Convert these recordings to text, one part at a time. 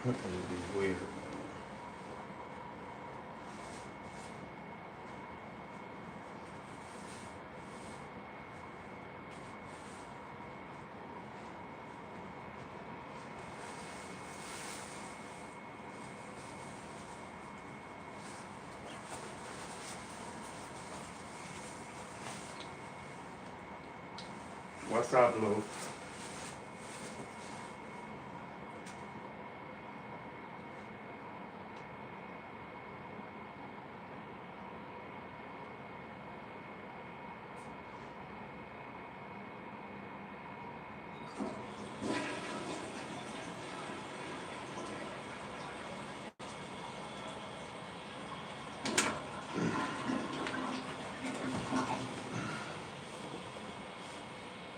It would be weird. What's up, Lou?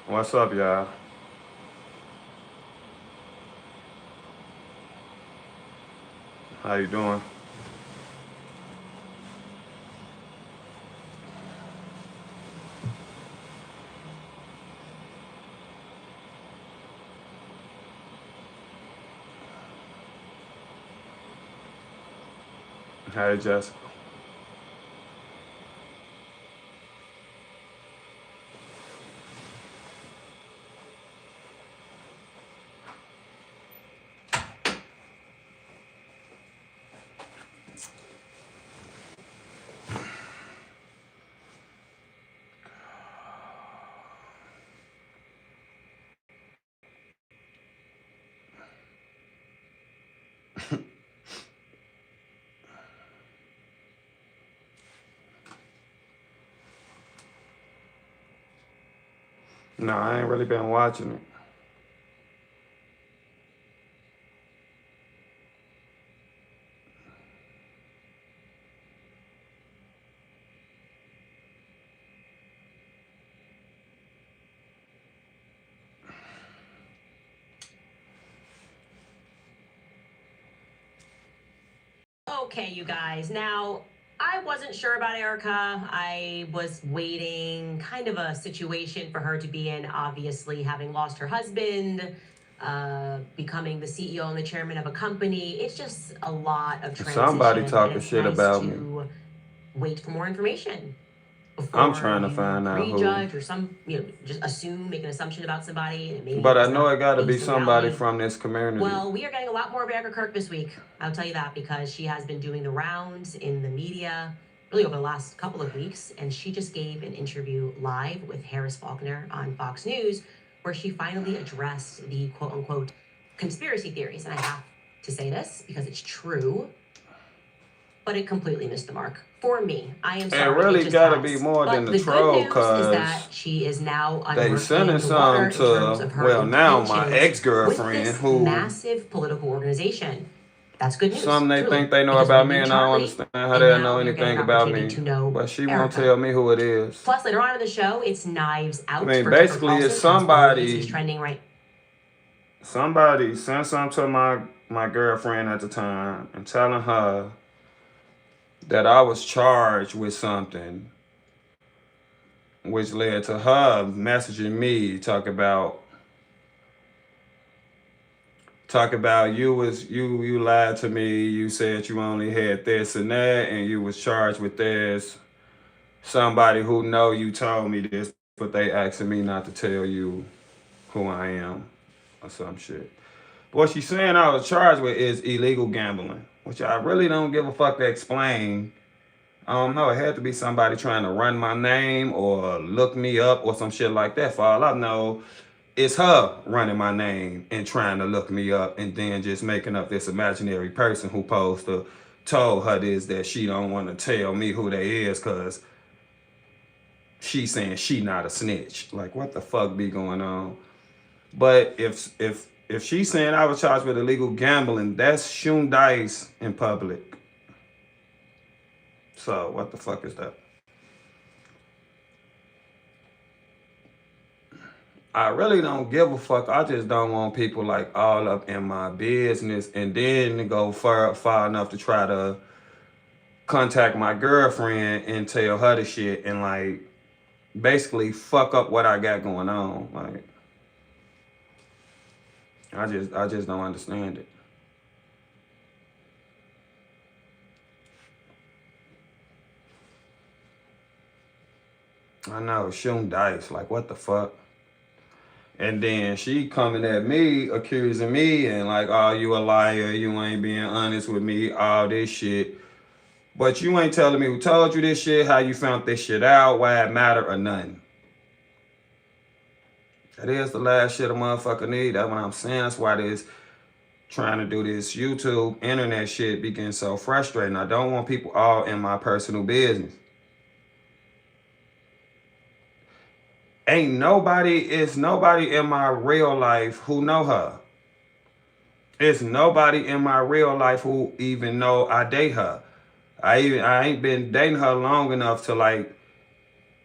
What's up, y'all? How you doing? Hey, Jessica. No, I ain't really been watching it. Okay, you guys. Now, I wasn't sure about Erica. I was waiting kind of a situation for her to be in, obviously, having lost her husband, becoming the CEO and the chairman of a company. It's just a lot of Somebody transition, and talking it's shit nice about me. to wait for more information I'm before trying to you find out who. prejudge or just assume, make an assumption about somebody, and maybe But it I was know not it gotta be innocent somebody value. from this community. Well, we are getting a lot more of Erica Kirk this week. I'll tell you that because she has been doing the rounds in the media really over the last couple of weeks. And she just gave an interview live with Harris Faulkner on Fox News where she finally addressed the quote unquote conspiracy theories. And I have to say this because it's true, but it completely missed the mark. For me, I am It sorry, it really just gotta be has. more than But the the good troll, news is cause that she is now they sending unmurkying the water some in terms to, of her well, now my intentions with ex-girlfriend this who massive political organization. That's good news, some they truly, think they know because we about me knew and I don't Charlie, understand how and they know now you're getting anything an about opportunity me. to know But she won't Erica. tell me who it is. Plus, later on in the show, it's Knives I Out mean, for Tucker basically it's Carlson. As always, he's somebody, trending right. somebody sent something to my girlfriend at the time and telling her that I was charged with something, which led to her messaging me, talk about you lied to me, you said you only had this and that, and you was charged with this. Somebody who know you told me this, but they asking me not to tell you who I am or some shit. What she's saying I was charged with is illegal gambling, which I really don't give a fuck to explain. I don't know. It had to be somebody trying to run my name or look me up or some shit like that. For all I know, it's her running my name and trying to look me up and then just making up this imaginary person who supposed to told her this that she don't want to tell me who they is because she saying she not a snitch. Like what the fuck be going on? But if she's saying I was charged with illegal gambling, that's shooting dice in public. So what the fuck is that? I really don't give a fuck. I just don't want people like all up in my business and then to go far enough to try to contact my girlfriend and tell her the shit and like basically fuck up what I got going on. Like I just don't understand it. I know, shooting dice. Like, what the fuck? And then she coming at me, accusing me, and like, oh, you a liar, you ain't being honest with me, all this shit. But you ain't telling me who told you this shit, how you found this shit out, why it matter or nothing. That is the last shit a motherfucker need. That's what I'm saying. That's why this trying to do this YouTube internet shit be getting so frustrating. I don't want people all in my personal business. It's nobody in my real life who know her. It's nobody in my real life who even know I date her. I ain't been dating her long enough to like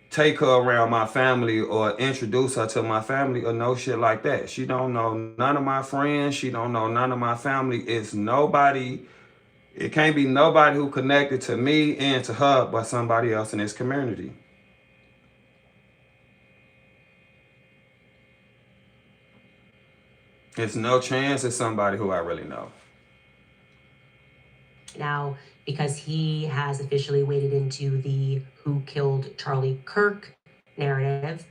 take her around my family or introduce her to my family or no shit like that. She don't know none of my friends. She don't know none of my family. It's nobody. It can't be nobody who connected to me and to her but somebody else in this community. It's no chance it's somebody who I really know. Now, because he has officially waded into the who killed Charlie Kirk narrative,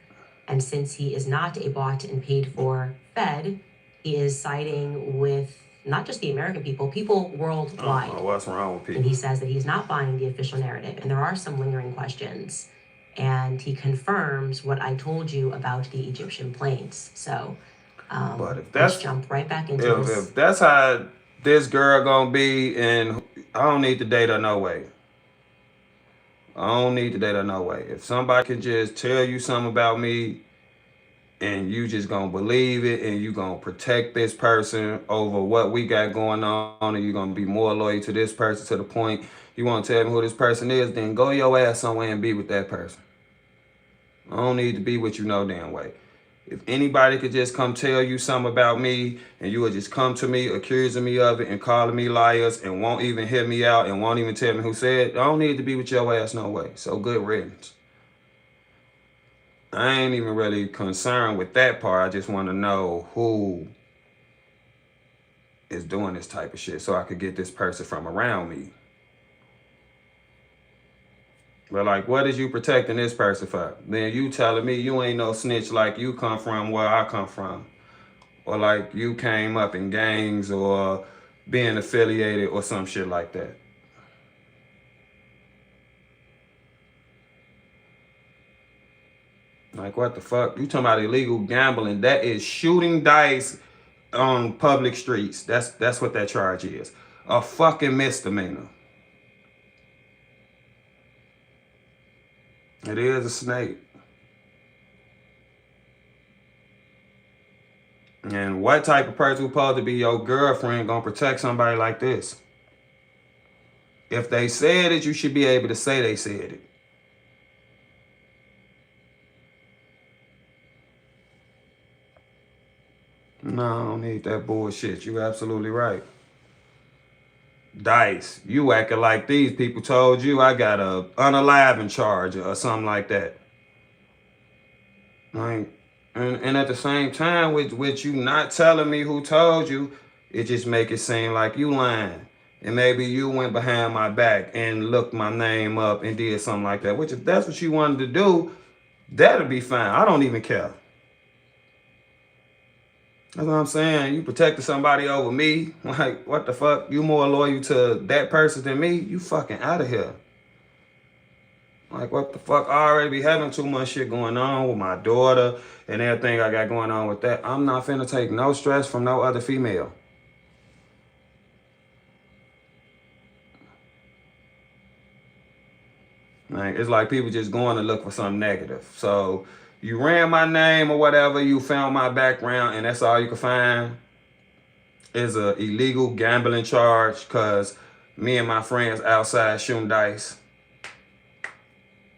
and since he is not a bought and paid for Fed, he is siding with not just the American people worldwide. Oh, what's wrong with people? And he says that he's not buying the official narrative, and there are some lingering questions. And he confirms what I told you about the Egyptian planes. So but if let's jump right back into this. If that's how this girl gonna be, and I don't need to date her no way. I don't need to date her no way. If somebody can just tell you something about me and you just gonna believe it and you gonna protect this person over what we got going on and you're gonna be more loyal to this person to the point you wanna tell me who this person is, then go your ass somewhere and be with that person. I don't need to be with you no damn way. If anybody could just come tell you something about me and you would just come to me accusing me of it and calling me liars and won't even hear me out and won't even tell me who said it, I don't need to be with your ass no way. So good riddance. I ain't even really concerned with that part. I just want to know who is doing this type of shit so I could get this person from around me. But like, what is you protecting this person for? Then you telling me you ain't no snitch like you come from where I come from. Or like you came up in gangs or being affiliated or some shit like that. Like, what the fuck? You talking about illegal gambling? That is shooting dice on public streets. That's what that charge is. A fucking misdemeanor. It is a snake. And what type of person who's supposed to be your girlfriend gonna protect somebody like this? If they said it, you should be able to say they said it. No, I don't need that bullshit. You absolutely right. Dice, you acting like these people told you I got a unalive charge or something like that. Like, and at the same time, with you not telling me who told you, it just make it seem like you lying. And maybe you went behind my back and looked my name up and did something like that. Which if that's what you wanted to do, that'll be fine. I don't even care. That's what I'm saying. You protected somebody over me. Like, what the fuck? You more loyal to that person than me? You fucking out of here. Like, what the fuck? I already be having too much shit going on with my daughter and everything I got going on with that. I'm not finna take no stress from no other female. Like, it's like people just going to look for something negative. So you ran my name or whatever, you found my background, and that's all you can find is a illegal gambling charge because me and my friends outside shooting dice.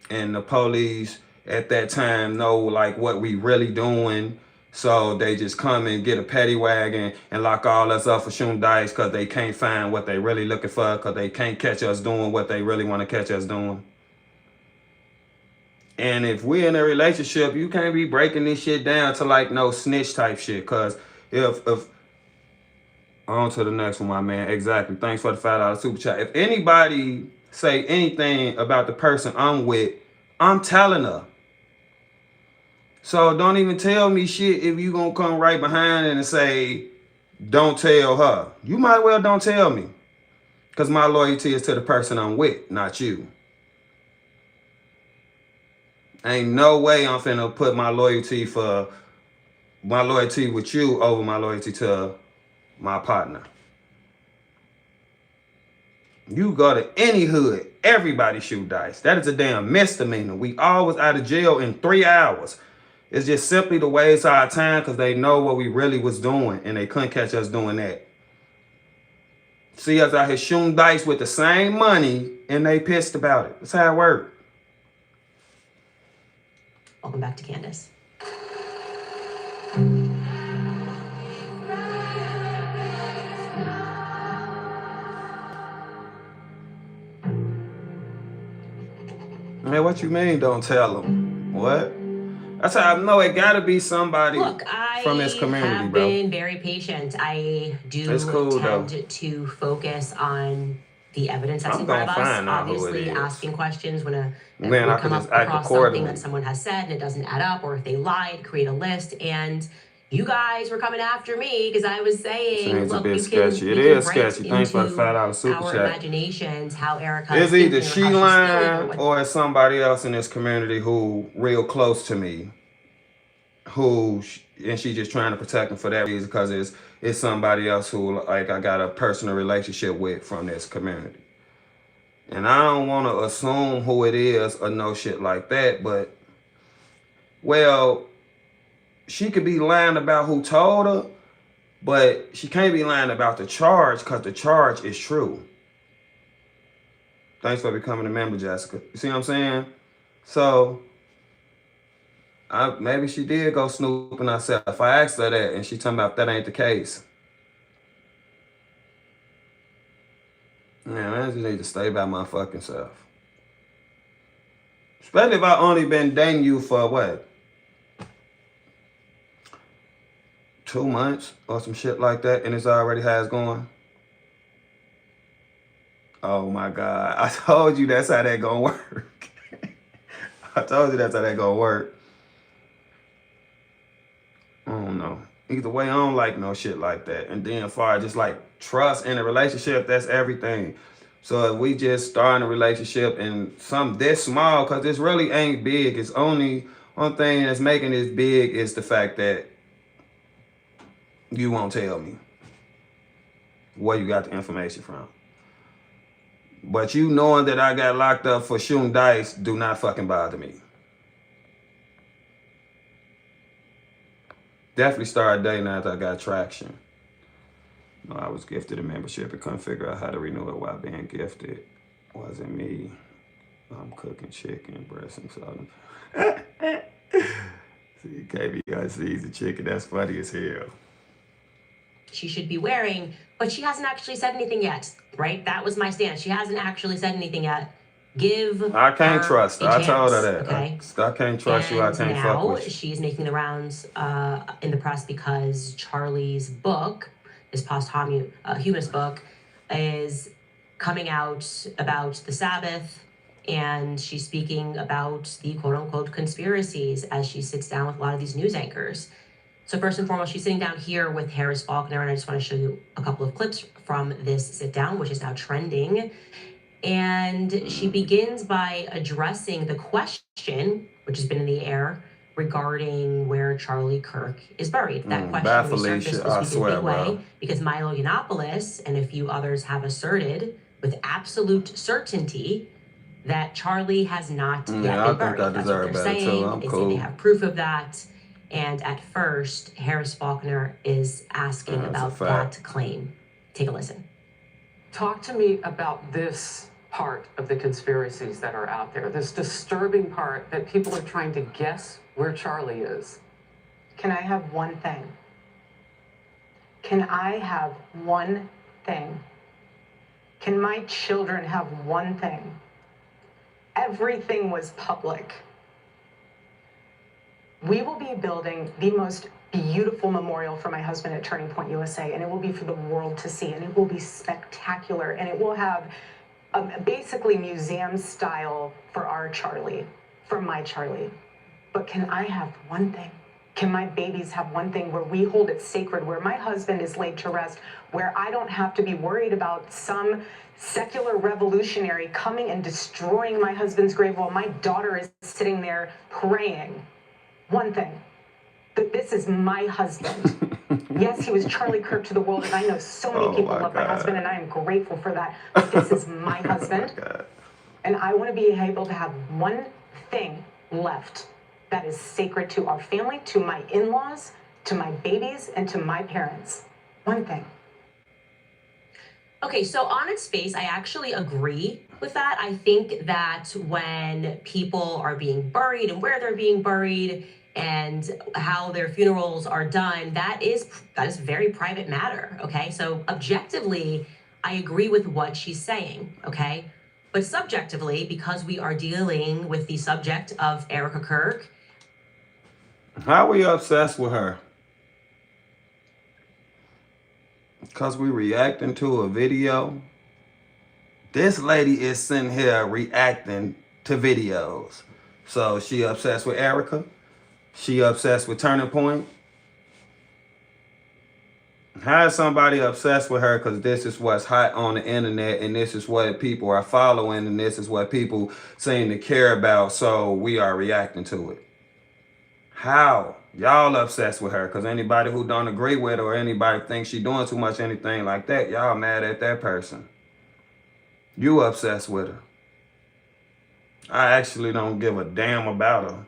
And the police at that time know like what we really doing. So they just come and get a paddy wagon and lock all us up for shooting dice because they can't find what they really looking for because they can't catch us doing what they really want to catch us doing. And if we're in a relationship, you can't be breaking this shit down to like no snitch type shit. Cause if on to the next one, my man. Exactly. Thanks for the $5 super chat. If anybody say anything about the person I'm with, I'm telling her. So don't even tell me shit if you gonna come right behind and say, don't tell her. You might well don't tell me. Because my loyalty is to the person I'm with, not you. Ain't no way I'm finna put my loyalty with you over my loyalty to my partner. You go to any hood, everybody shoot dice. That is a damn misdemeanor. We all was out of jail in 3 hours. It's just simply the waste of our time because they know what we really was doing and they couldn't catch us doing that. See us out here shooting dice with the same money and they pissed about it. That's how it works. Welcome back to Candace. Man, what you mean don't tell them? What? That's how I know it gotta be somebody from this community, have bro. been very patient. I do It's cool, tend though. to focus on the evidence that's I'm in front gonna of us. find out who it Obviously, is. asking questions when Then we I could come just up act across something accordingly. that someone has said and it doesn't add up, or if they lied, create a list. And you guys were coming after me because I was saying, Seems a look, bit we sketchy. It can is write sketchy. Thanks for the into $5 super our chat. imaginations how Erica It's is either thinking or she how she's feeling or lying what. or it's somebody else in this community who real close to me, and she just trying to protect him for that reason because it's somebody else who like I got a personal relationship with from this community. And I don't want to assume who it is or no shit like that, but well, she could be lying about who told her, but she can't be lying about the charge because the charge is true. Thanks for becoming a member, Jessica. You see what I'm saying? So maybe she did go snooping herself. I asked her that, and she talking about that ain't the case. Man, I just need to stay by my fucking self. Especially if I only been dating you for what? 2 months or some shit like that, and it's already has going. Oh my God. I told you that's how that gonna work. I told you that's how that gonna work. I don't know. Either way, I don't like no shit like that. And then far just like trust in a relationship, that's everything. So if we just start a relationship and something this small, cause this really ain't big. It's only one thing that's making this big is the fact that you won't tell me where you got the information from. But you knowing that I got locked up for shooting dice do not fucking bother me. Definitely started dating after I got traction. No, I was gifted a membership and couldn't figure out how to renew it while being gifted. Wasn't me. I'm cooking chicken, breast, and something. See, KBIC's the chicken. That's funny as hell. She should be wearing, but she hasn't actually said anything yet, right? That was my stance. She hasn't actually said anything yet. Give I can't her trust her. a I chance, told her that. okay? I can't trust you. I can't fuck with you. She's making the rounds in the press because Charlie's book, his posthumous book, is coming out about the Sabbath, and she's speaking about the quote-unquote conspiracies as she sits down with a lot of these news anchors. So first and foremost, she's sitting down here with Harris Faulkner, and I just want to show you a couple of clips from this sit down, which is now trending. And she begins by addressing the question, which has been in the air, regarding where Charlie Kirk is buried. That question resurfaced this week in a big way because Milo Yiannopoulos and a few others have asserted with absolute certainty that Charlie has not yet been buried. That's what they're saying. They say they have proof of that. And at first, Harris Faulkner is asking about that claim. Take a listen. Talk to me about this part of the conspiracies that are out there, this disturbing part that people are trying to guess where Charlie is. Can I have one thing? Can I have one thing? Can my children have one thing? Everything was public. We will be building the most beautiful memorial for my husband at Turning Point USA, and it will be for the world to see, and it will be spectacular, and it will have basically museum style for our Charlie, for my Charlie. But can I have one thing? Can my babies have one thing where we hold it sacred, where my husband is laid to rest, where I don't have to be worried about some secular revolutionary coming and destroying my husband's grave while my daughter is sitting there praying? One thing, that this is my husband. Yes, he was Charlie Kirk to the world, and I know so many people love my husband, and I am grateful for that. But this is my husband, and I want to be able to have one thing left that is sacred to our family, to my in-laws, to my babies, and to my parents. One thing. Okay, so on its face, I actually agree with that. I think that when people are being buried and where they're being buried and how their funerals are done, that is very private matter, okay? So objectively, I agree with what she's saying, okay? But subjectively, because we are dealing with the subject of Erica Kirk. How are we obsessed with her? Because we reacting to a video? This lady is sitting here reacting to videos. So she obsessed with Erica? She obsessed with Turning Point? How is somebody obsessed with her because this is what's hot on the internet and this is what people are following and this is what people seem to care about, so we are reacting to it? How? Y'all obsessed with her because anybody who don't agree with her or anybody thinks she doing too much anything like that, y'all mad at that person. You obsessed with her. I actually don't give a damn about her.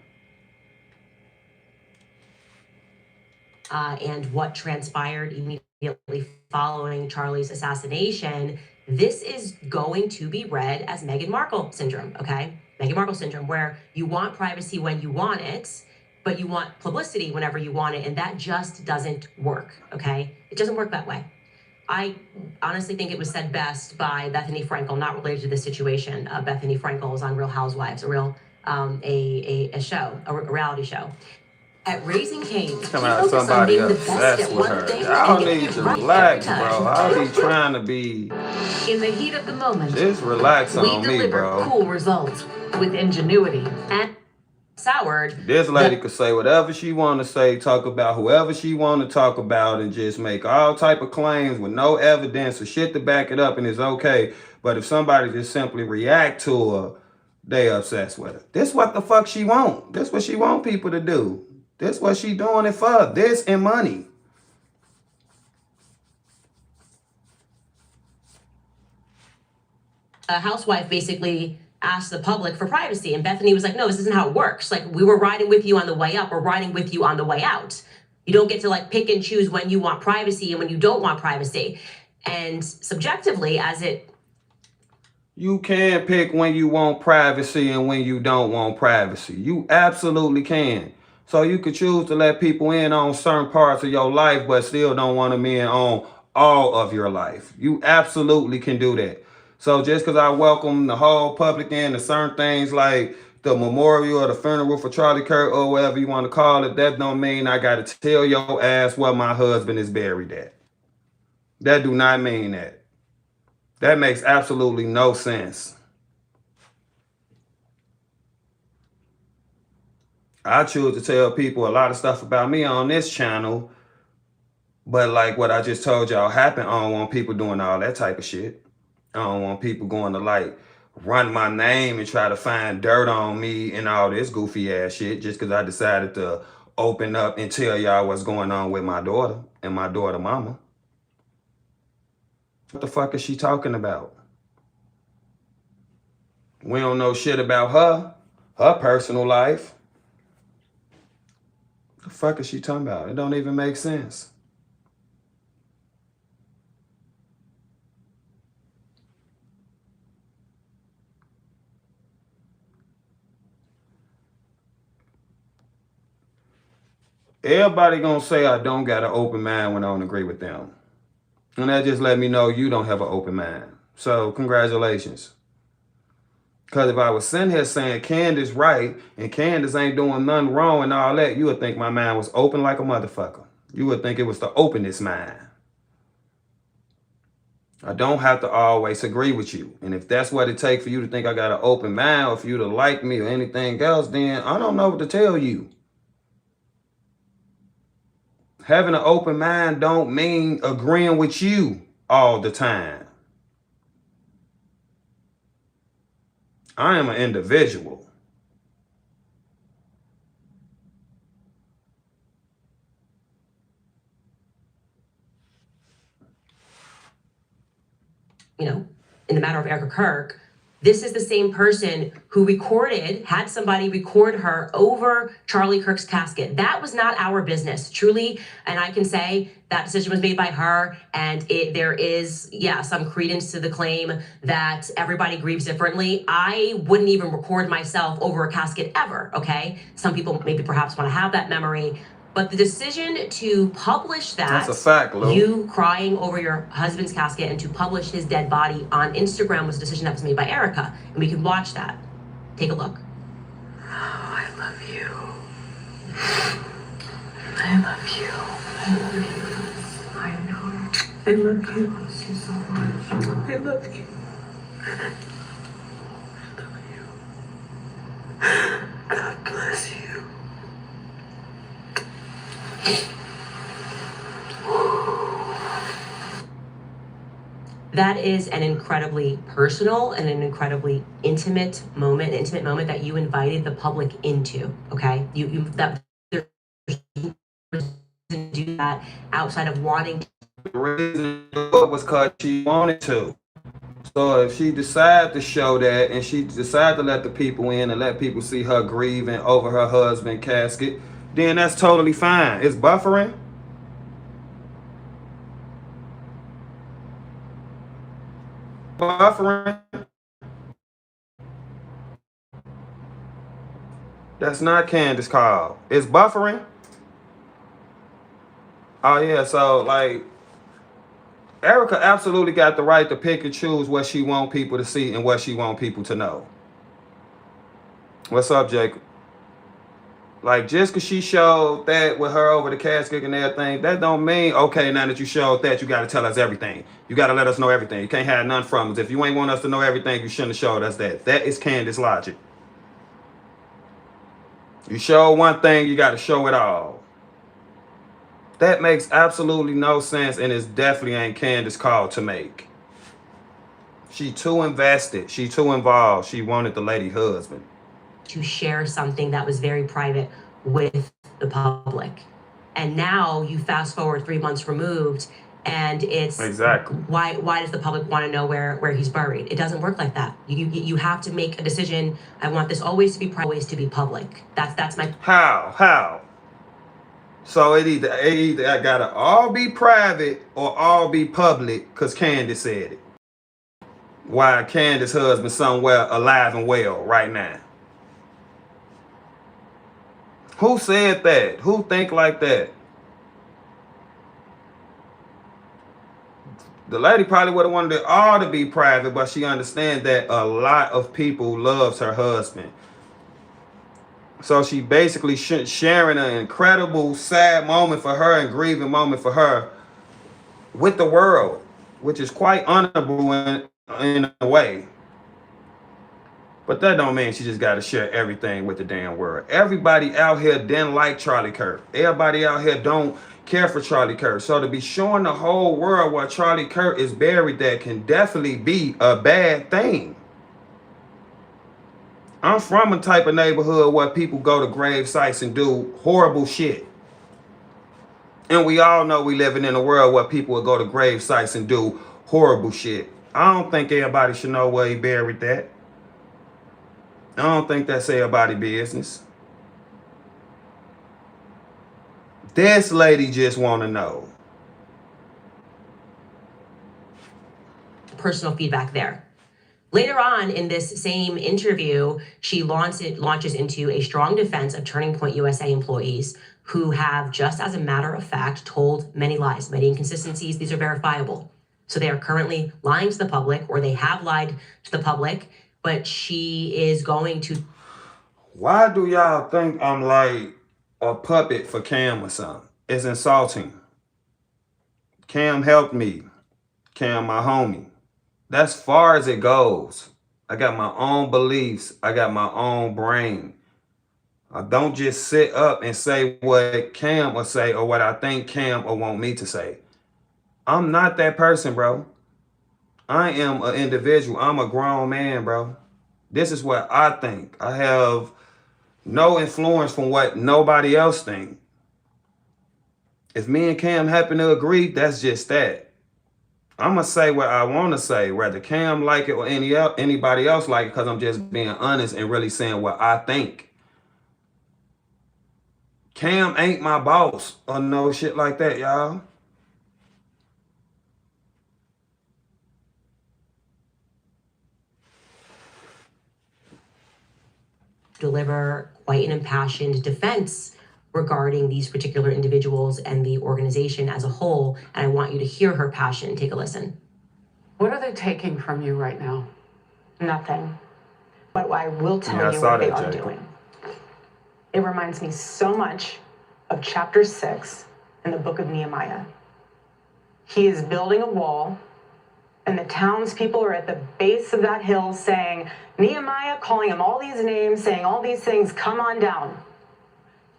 And what transpired immediately following Charlie's assassination, this is going to be read as Meghan Markle syndrome, okay? Meghan Markle syndrome, where you want privacy when you want it, but you want publicity whenever you want it, and that just doesn't work, okay? It doesn't work that way. I honestly think it was said best by Bethany Frankel, not related to this situation. Bethany Frankel was on Real Housewives, a reality show. At Raising Cane's, Come out somebody obsessed with her. Y'all need to relax, bro. I'll be trying to be. In the heat of the moment, Just relax on me, deliver bro. cool results with ingenuity. And soured. This lady could say whatever she want to say, talk about whoever she want to talk about, and just make all type of claims with no evidence or shit to back it up, and it's okay. But if somebody just simply react to her, they obsessed with her. This what the fuck she want. This what she want people to do. This what she doing it for. This and money. A housewife basically asked the public for privacy, and Bethany was like, no, this isn't how it works. Like, we were riding with you on the way up, we're riding with you on the way out. You don't get to like pick and choose when you want privacy and when you don't want privacy. And subjectively, You can pick when you want privacy and when you don't want privacy. You absolutely can. So you could choose to let people in on certain parts of your life, but still don't want them in on all of your life. You absolutely can do that. So just because I welcome the whole public in to certain things like the memorial or the funeral for Charlie Kirk or whatever you want to call it, that don't mean I got to tell your ass where my husband is buried at. That do not mean that. That makes absolutely no sense. I choose to tell people a lot of stuff about me on this channel, but like what I just told y'all happened, I don't want people doing all that type of shit. I don't want people going to like run my name and try to find dirt on me and all this goofy ass shit just because I decided to open up and tell y'all what's going on with my daughter and my daughter mama. What the fuck is she talking about? We don't know shit about her personal life. The fuck is she talking about? It don't even make sense. Everybody gonna say I don't got an open mind when I don't agree with them. And that just let me know you don't have an open mind. So congratulations. Because if I was sitting here saying Candace right and Candace ain't doing nothing wrong and all that, you would think my mind was open like a motherfucker. You would think it was the openest mind. I don't have to always agree with you. And if that's what it takes for you to think I got an open mind or for you to like me or anything else, then I don't know what to tell you. Having an open mind don't mean agreeing with you all the time. I am an individual. You know, in the matter of Erica Kirk, this is the same person who had somebody record her over Charlie Kirk's casket. That was not our business, truly. And I can say that decision was made by her. And there is, some credence to the claim that everybody grieves differently. I wouldn't even record myself over a casket ever, okay? Some people maybe perhaps want to have that memory. But the decision to publish That's a fact, Lou. you crying over your husband's casket and to publish his dead body on Instagram was a decision that was made by Erica. And we can watch that. Take a look. Oh, I love you. I love you. I love you. I know. I love you. I miss you so much. I love you. I love you. God bless you. That is an incredibly personal and an incredibly intimate moment that you invited the public into, okay? There's no reason to do that outside of wanting The reason it was because she wanted to. So if she decided to show that and she decided to let the people in and let people see her grieving over her husband's casket, then that's totally fine. It's buffering. Buffering. That's not Candace call. It's buffering. Oh yeah, so like Erica absolutely got the right to pick and choose what she want people to see and what she want people to know. What's up, Jacob? Like, just because she showed that with her over the casket and everything, that don't mean, okay, now that you showed that, you got to tell us everything. You got to let us know everything. You can't have none from us. If you ain't want us to know everything, you shouldn't have showed us that. That is Candace logic. You show one thing, you got to show it all. That makes absolutely no sense, and it's definitely ain't Candace call to make. She too invested. She too involved. She wanted the lady husband to share something that was very private with the public. And now you fast forward 3 months removed, and it's exactly why does the public want to know where he's buried? It doesn't work like that. You have to make a decision. I want this always to be private, always to be public. That's my how. So it either gotta all be private or all be public because Candace said it. Why Candace's husband somewhere alive and well right now? Who said that? Who think like that? The lady probably would have wanted it all to be private, but she understands that a lot of people loves her husband. So she basically sharing an incredible sad moment for her and grieving moment for her with the world, which is quite honorable in a way. But that don't mean she just got to share everything with the damn world. Everybody out here didn't like Charlie Kirk. Everybody out here don't care for Charlie Kirk. So to be showing the whole world where Charlie Kirk is buried, that can definitely be a bad thing. I'm from a type of neighborhood where people go to grave sites and do horrible shit. And we all know we living in a world where people will go to grave sites and do horrible shit. I don't think everybody should know where he buried that. I don't think that's everybody's business. This lady just want to know. Personal feedback there. Later on in this same interview, she launches into a strong defense of Turning Point USA employees who have, just as a matter of fact, told many lies, many inconsistencies. These are verifiable. So they are currently lying to the public, or they have lied to the public, but she is going to... Why do y'all think I'm like a puppet for Cam or something? It's insulting. Cam helped me. Cam, my homie. That's far as it goes. I got my own beliefs. I got my own brain. I don't just sit up and say what Cam will say or what I think Cam will want me to say. I'm not that person, bro. I am an individual. I'm a grown man, bro. This is what I think. I have no influence from what nobody else think. If me and Cam happen to agree, that's just that. I'm gonna say what I want to say, whether Cam like it or anybody else like it, because I'm just being honest and really saying what I think. Cam ain't my boss or no shit like that, y'all. Deliver quite an impassioned defense regarding these particular individuals and the organization as a whole. And I want you to hear her passion. Take a listen. What are they taking from you right now? Nothing. But I will tell Yeah, I you saw what they that, are Jacob. doing. It reminds me so much of chapter 6 in the book of Nehemiah. He is building a wall, and the townspeople are at the base of that hill saying, Nehemiah, calling him all these names, saying all these things, come on down.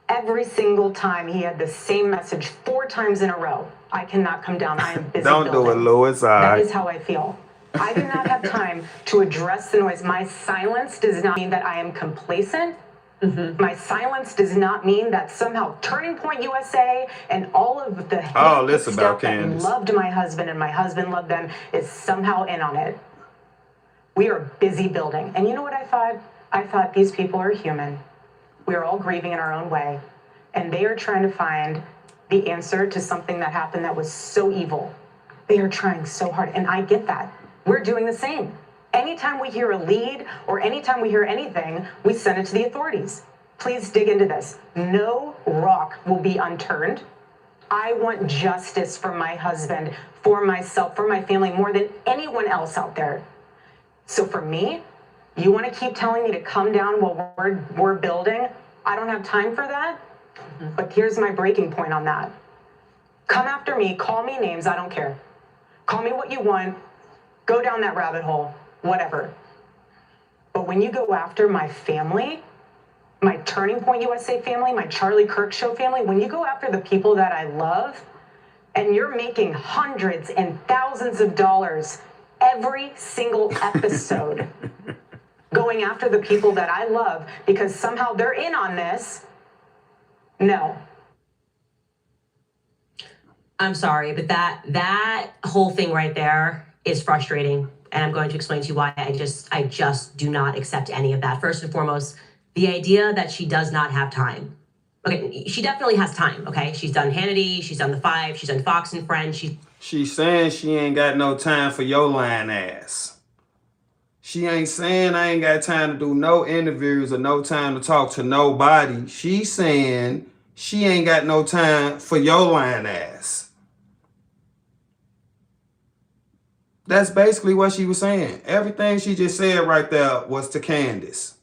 Every single time he had the same message 4 times in a row. I cannot come down. I am busy Don't do it, building. Louis. All That right. is how I feel. I do not have time to address the noise. My silence does not mean that I am complacent. My silence does not mean that somehow Turning Point USA and all of the All this handpicked about stuff that Candace. loved my husband and my husband loved them is somehow in on it. We are busy building. And you know what I thought? I thought these people are human. We are all grieving in our own way. And they are trying to find the answer to something that happened that was so evil. They are trying so hard. And I get that. We're doing the same. Anytime we hear a lead or anytime we hear anything, we send it to the authorities. Please dig into this. No rock will be unturned. I want justice for my husband, for myself, for my family, more than anyone else out there. So for me, you want to keep telling me to come down while we're building? I don't have time for that. But here's my breaking point on that. Come after me, call me names, I don't care. Call me what you want, go down that rabbit hole, whatever. But when you go after my family, my Turning Point USA family, my Charlie Kirk Show family, when you go after the people that I love, and you're making hundreds and thousands of dollars every single episode, going after the people that I love because somehow they're in on this, no. I'm sorry, but that whole thing right there is frustrating. And I'm going to explain to you why I just do not accept any of that. First and foremost, the idea that she does not have time. Okay, she definitely has time, okay? She's done Hannity, she's done The Five, she's done Fox and Friends. She's saying she ain't got no time for your lying ass. She ain't saying I ain't got time to do no interviews or no time to talk to nobody. She's saying she ain't got no time for your lying ass. That's basically what she was saying. Everything she just said right there was to Candace.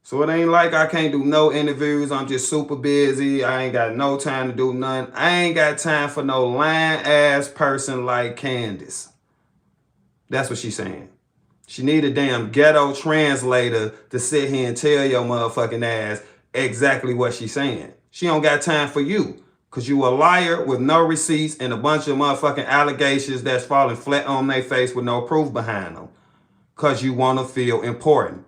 So it ain't like I can't do no interviews. I'm just super busy. I ain't got no time to do nothing. I ain't got time for no lying ass person like Candace. That's what she's saying. She need a damn ghetto translator to sit here and tell your motherfucking ass exactly what she's saying. She don't got time for you. Because you a liar with no receipts and a bunch of motherfucking allegations that's falling flat on their face with no proof behind them. Because you want to feel important.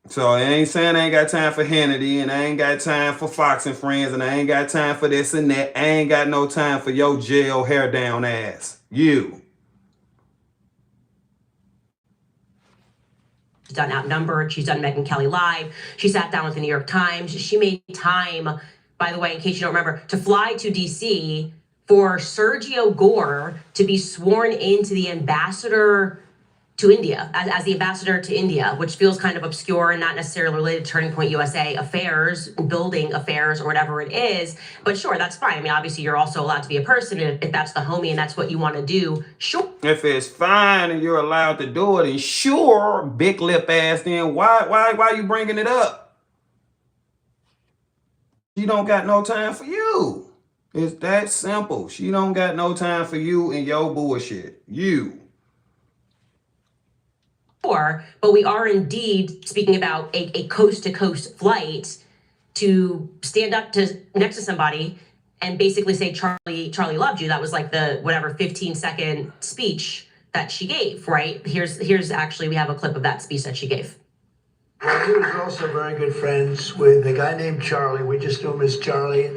So I ain't saying I ain't got time for Hannity and I ain't got time for Fox and Friends and I ain't got time for this and that. I ain't got no time for your jail hair down ass. You. She's done Outnumbered. She's done Megyn Kelly Live. She sat down with the New York Times. She made time, by the way, in case you don't remember, to fly to DC for Sergio Gore to be sworn into the ambassador to India, as the ambassador to India, which feels kind of obscure and not necessarily related to Turning Point USA affairs, building affairs, or whatever it is. But sure, that's fine. I mean, obviously, you're also allowed to be a person, and if that's the homie and that's what you want to do, sure. If it's fine and you're allowed to do it, and sure, big lip ass, then why you bringing it up? She don't got no time for you. It's that simple. She don't got no time for you and your bullshit. You. But we are indeed speaking about a coast-to-coast flight to stand up next to somebody and basically say Charlie loved you. That was like the whatever 15-second speech that she gave, right? Here's actually, we have a clip of that speech that she gave. Well, he was also very good friends with a guy named Charlie. We just knew him as Charlie.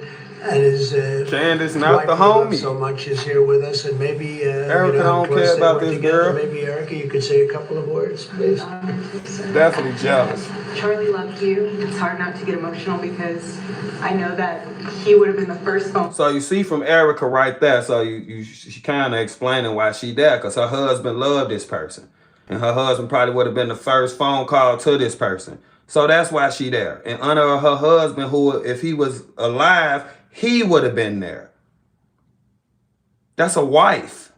And his Candace, not wife the we love homie. so much, is here with us. And maybe, Erica you know, don't close care they about were this together. girl. Maybe, Erica, you could say a couple of words, please. Definitely jealous. Charlie loved you. It's hard not to get emotional because I know that he would have been the first phone. So you see from Erica right there, so she kind of explaining why she there, because her husband loved this person. And her husband probably would have been the first phone call to this person. So that's why she there. In honor of her husband, who, if he was alive, he would have been there. That's a wife.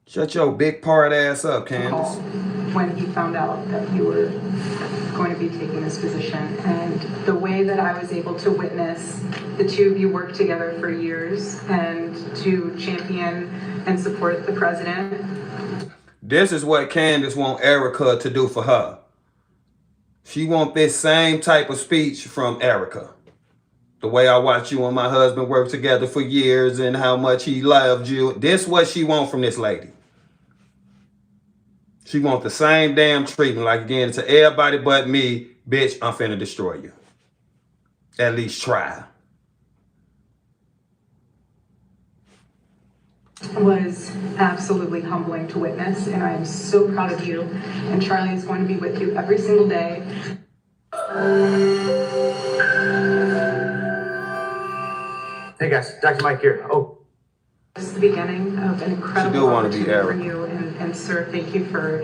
Shut your big part ass up, Candace. When he found out that you were going to be taking this position, and the way that I was able to witness the two of you work together for years and to champion and support the president. This is what Candace want Erica to do for her. She want this same type of speech from Erica. The way I watched you and my husband work together for years and how much he loved you. This is what she want from this lady. She want the same damn treatment. Like, again, to everybody but me, bitch, I'm finna destroy you. At least try. Was absolutely humbling to witness, and I am so proud of you. And Charlie is going to be with you every single day. Hey, guys. Dr. Mike here. Oh. This is the beginning of an incredible wanna be opportunity for Erica. you. And sir, thank you for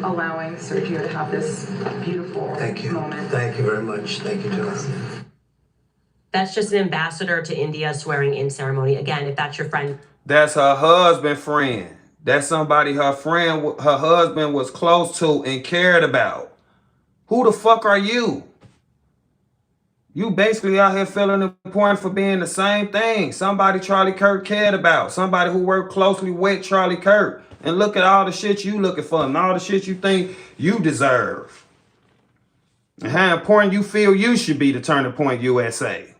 allowing Sergio to have this beautiful Thank you. moment. Thank you very much. Thank you, John. That's just an ambassador to India swearing in ceremony. Again, if that's your friend. That's her husband friend. That's somebody her husband was close to and cared about. Who the fuck are you? You basically out here feeling important for being the same thing. Somebody Charlie Kirk cared about. Somebody who worked closely with Charlie Kirk. And look at all the shit you looking for and all the shit you think you deserve. And how important you feel you should be to Turning Point USA.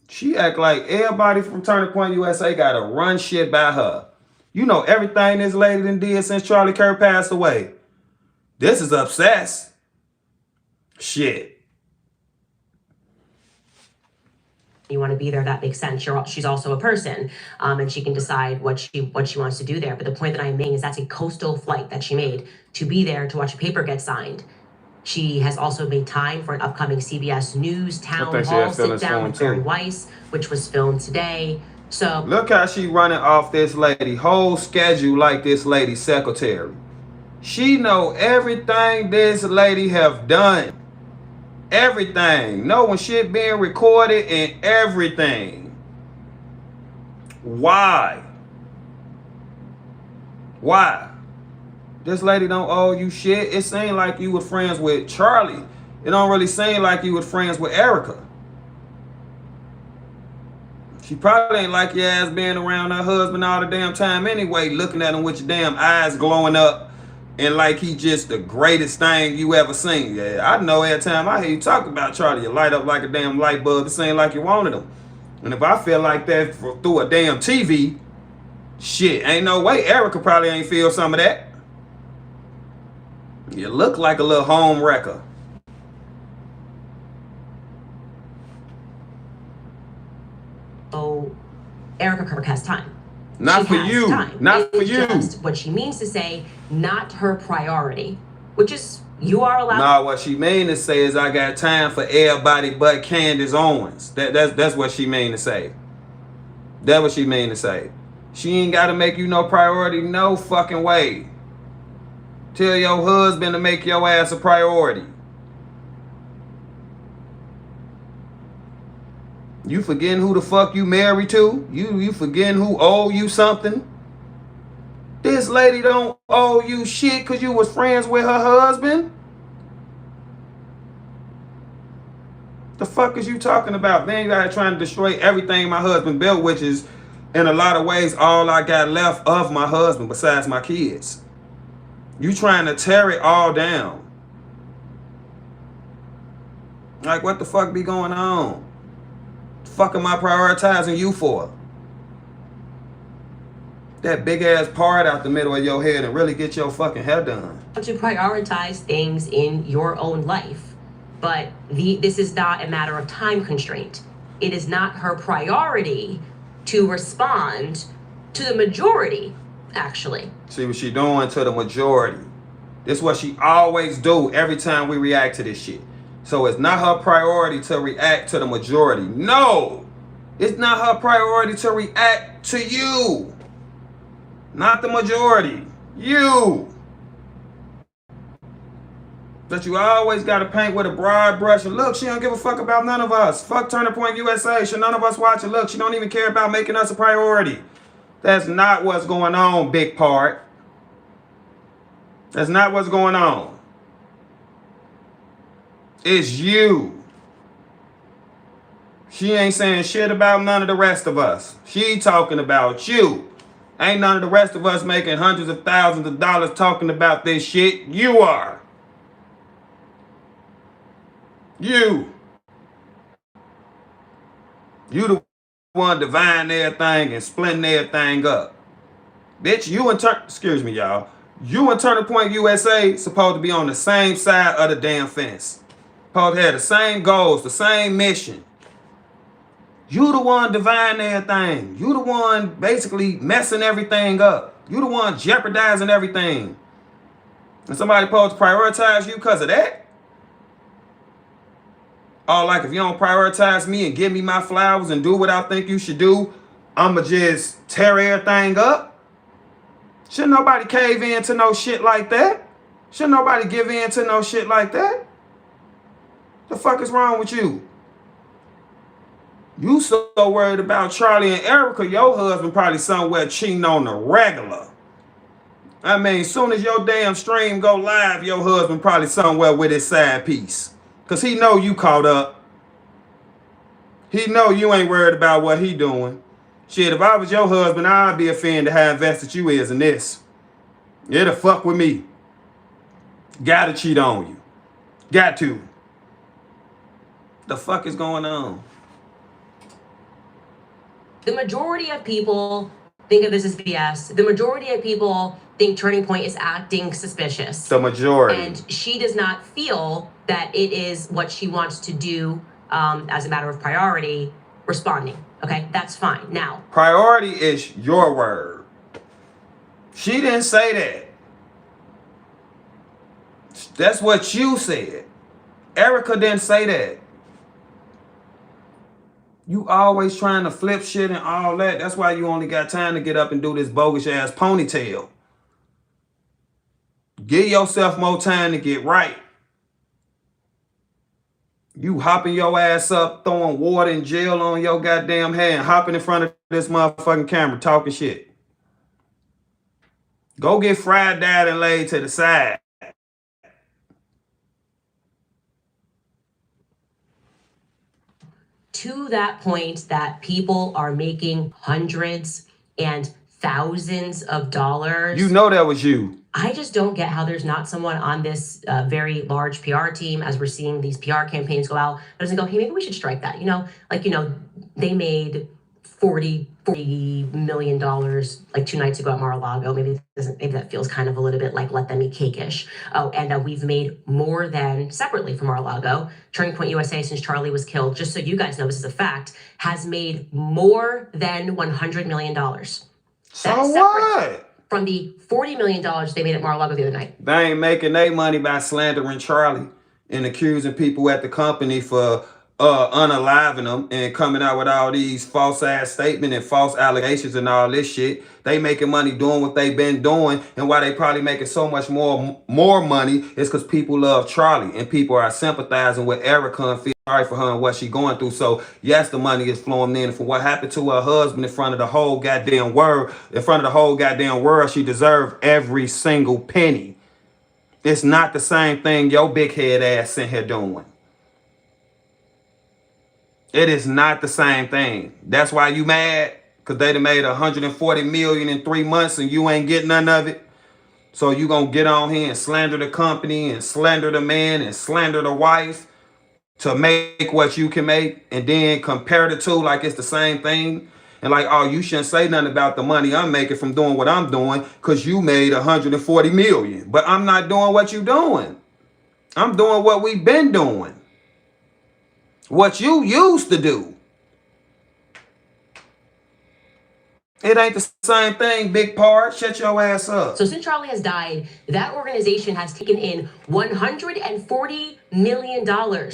She act like everybody from Turning Point USA got to run shit by her. You know everything this lady done did since Charlie Kirk passed away. This is obsessed. Shit. You want to be there, that makes sense. She's also a person, and she can decide what she wants to do there. But the point that I'm making is that's a coastal flight that she made to be there to watch a paper get signed. She has also made time for an upcoming CBS News town hall sit down with Barry Weiss, which was filmed today. So look how she running off this lady whole schedule like this lady's secretary. She know everything this lady have done. Everything. Know when shit being recorded and everything. Why? Why? This lady don't owe you shit. It seemed like you were friends with Charlie. It don't really seem like you were friends with Erica. She probably ain't like your ass being around her husband all the damn time anyway, looking at him with your damn eyes glowing up and like he just the greatest thing you ever seen. Yeah, I know every time I hear you talk about Charlie, you light up like a damn light bulb. It seems like you wanted him. And if I feel like that through a damn TV, shit, ain't no way Erica probably ain't feel some of that. You look like a little home wrecker. oh, Erica Kirk has time. Not She for has you. time. Not for It's you. just what she means to say, not her priority, which is you are allowed. Nah, what she mean to say is I got time for everybody but Candace Owens. That's what she mean to say. That's what she mean to say. She ain't got to make you no priority no fucking way. Tell your husband to make your ass a priority. You forgetting who the fuck you married to? You forgetting who owe you something? This lady don't owe you shit because you was friends with her husband. The fuck is you talking about? Man, you out here trying to destroy everything my husband built, which is, in a lot of ways, all I got left of my husband besides my kids. You trying to tear it all down. Like, what the fuck be going on? The fuck am I prioritizing you for? That big ass part out the middle of your head and really get your fucking hair done. To prioritize things in your own life, but this is not a matter of time constraint. It is not her priority to respond to the majority, actually. See what she doing to the majority. This is what she always do every time we react to this shit. So it's not her priority to react to the majority. No, it's not her priority to react to you. Not the majority. You. But you always got to paint with a broad brush. And look, she don't give a fuck about none of us. Fuck Turning Point USA. Should none of us watch it? Look, she don't even care about making us a priority. That's not what's going on, big part. That's not what's going on. It's you. She ain't saying shit about none of the rest of us. She talking about you. Ain't none of the rest of us making hundreds of thousands of dollars talking about this shit. You are. You the one dividing everything and splitting everything up. Bitch, you and Turning Point USA supposed to be on the same side of the damn fence. Supposed to have the same goals, the same mission. You the one dividing everything. You the one basically messing everything up. You the one jeopardizing everything. And somebody supposed to prioritize you because of that? Oh, like if you don't prioritize me and give me my flowers and do what I think you should do, I'ma just tear everything up? Shouldn't nobody cave in to no shit like that? Shouldn't nobody give in to no shit like that? The fuck is wrong with you? You so worried about Charlie and Erica, your husband probably somewhere cheating on the regular. I mean, soon as your damn stream go live, your husband probably somewhere with his side piece. Because he know you caught up. He know you ain't worried about what he doing. Shit, if I was your husband, I'd be offended how invested you is in this. It'll fuck with me. Gotta cheat on you. Got to. The fuck is going on? The majority of people think of this as BS. The majority of people think Turning Point is acting suspicious. The majority. And she does not feel that it is what she wants to do as a matter of priority, responding. Okay, that's fine. Now, priority is your word. She didn't say that. That's what you said. Erica didn't say that. You always trying to flip shit and all that. That's why you only got time to get up and do this bogus ass ponytail. Give yourself more time to get right. You hopping your ass up, throwing water and gel on your goddamn hair and hopping in front of this motherfucking camera talking shit. Go get fried, dyed, and laid to the side. To that point that people are making hundreds and thousands of dollars. You know that was you. I just don't get how there's not someone on this very large PR team, as we're seeing these PR campaigns go out, that doesn't go, hey, maybe we should strike that. They made $40 million like 2 nights ago at Mar-a-Lago. Maybe that feels kind of a little bit like let them eat cake-ish. Oh, and we've made more than, separately from Mar-a-Lago, Turning Point USA, since Charlie was killed, just so you guys know this is a fact, has made more than $100 million. So what? From the $40 million they made at Mar-a-Lago the other night. They ain't making their money by slandering Charlie and accusing people at the company for unaliving them and coming out with all these false ass statements and false allegations and all this shit. They making money doing what they been doing, and why they probably making so much more money is because people love Charlie and people are sympathizing with Erica and feel sorry for her and what she going through. So yes, the money is flowing in. For what happened to her husband in front of the whole goddamn world, she deserved every single penny. It's not the same thing your big head ass in here doing. It is not the same thing. That's why you mad, because they done made 140 million in 3 months and you ain't getting none of it. So you gonna get on here and slander the company and slander the man and slander the wife to make what you can make, and then compare the two like it's the same thing. And like, oh, you shouldn't say nothing about the money I'm making from doing what I'm doing because you made 140 million. But I'm not doing what you doing. I'm doing what we've been doing. What you used to do. It ain't the same thing, big part. Shut your ass up. So since Charlie has died, that organization has taken in $140 million.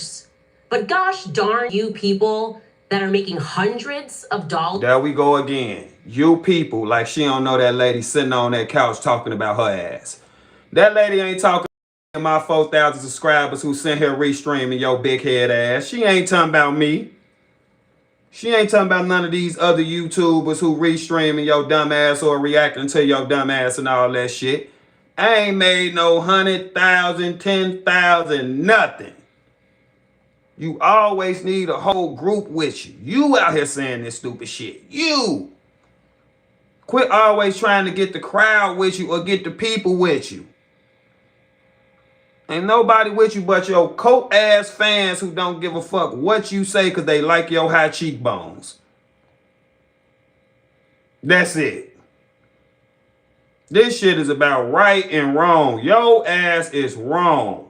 But gosh darn you people that are making hundreds of dollars. There we go again. You people, like she don't know that lady sitting on that couch talking about her ass. That lady ain't talking about my 4,000 subscribers who sent her restreaming your big head ass. She ain't talking about me. She ain't talking about none of these other YouTubers who restreaming your dumb ass or reacting to your dumb ass and all that shit. I ain't made no 100,000, 10,000, nothing. You always need a whole group with you. You out here saying this stupid shit. You. Quit always trying to get the crowd with you or get the people with you. Ain't nobody with you but your coat ass fans who don't give a fuck what you say because they like your high cheekbones. That's it. This shit is about right and wrong. Your ass is wrong.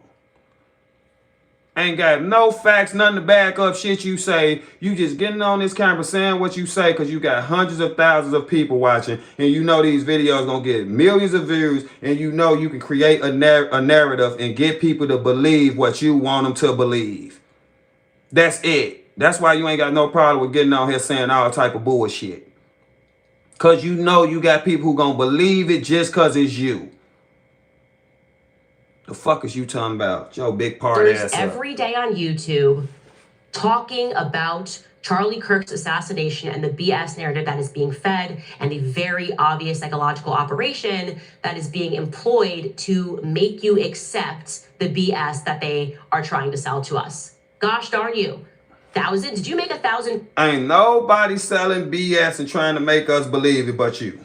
Ain't got no facts, nothing to back up shit you say. You just getting on this camera saying what you say because you got hundreds of thousands of people watching, and you know these videos gonna get millions of views, and you know you can create a narrative and get people to believe what you want them to believe. That's it. That's why you ain't got no problem with getting on here saying all type of bullshit. Because you know you got people who gonna believe it just because it's you. The fuck is you talking about? Your big part ass every day on YouTube talking about Charlie Kirk's assassination and the BS narrative that is being fed and the very obvious psychological operation that is being employed to make you accept the BS that they are trying to sell to us. Gosh darn you. 1,000? Did you make 1,000? Ain't nobody selling BS and trying to make us believe it but you.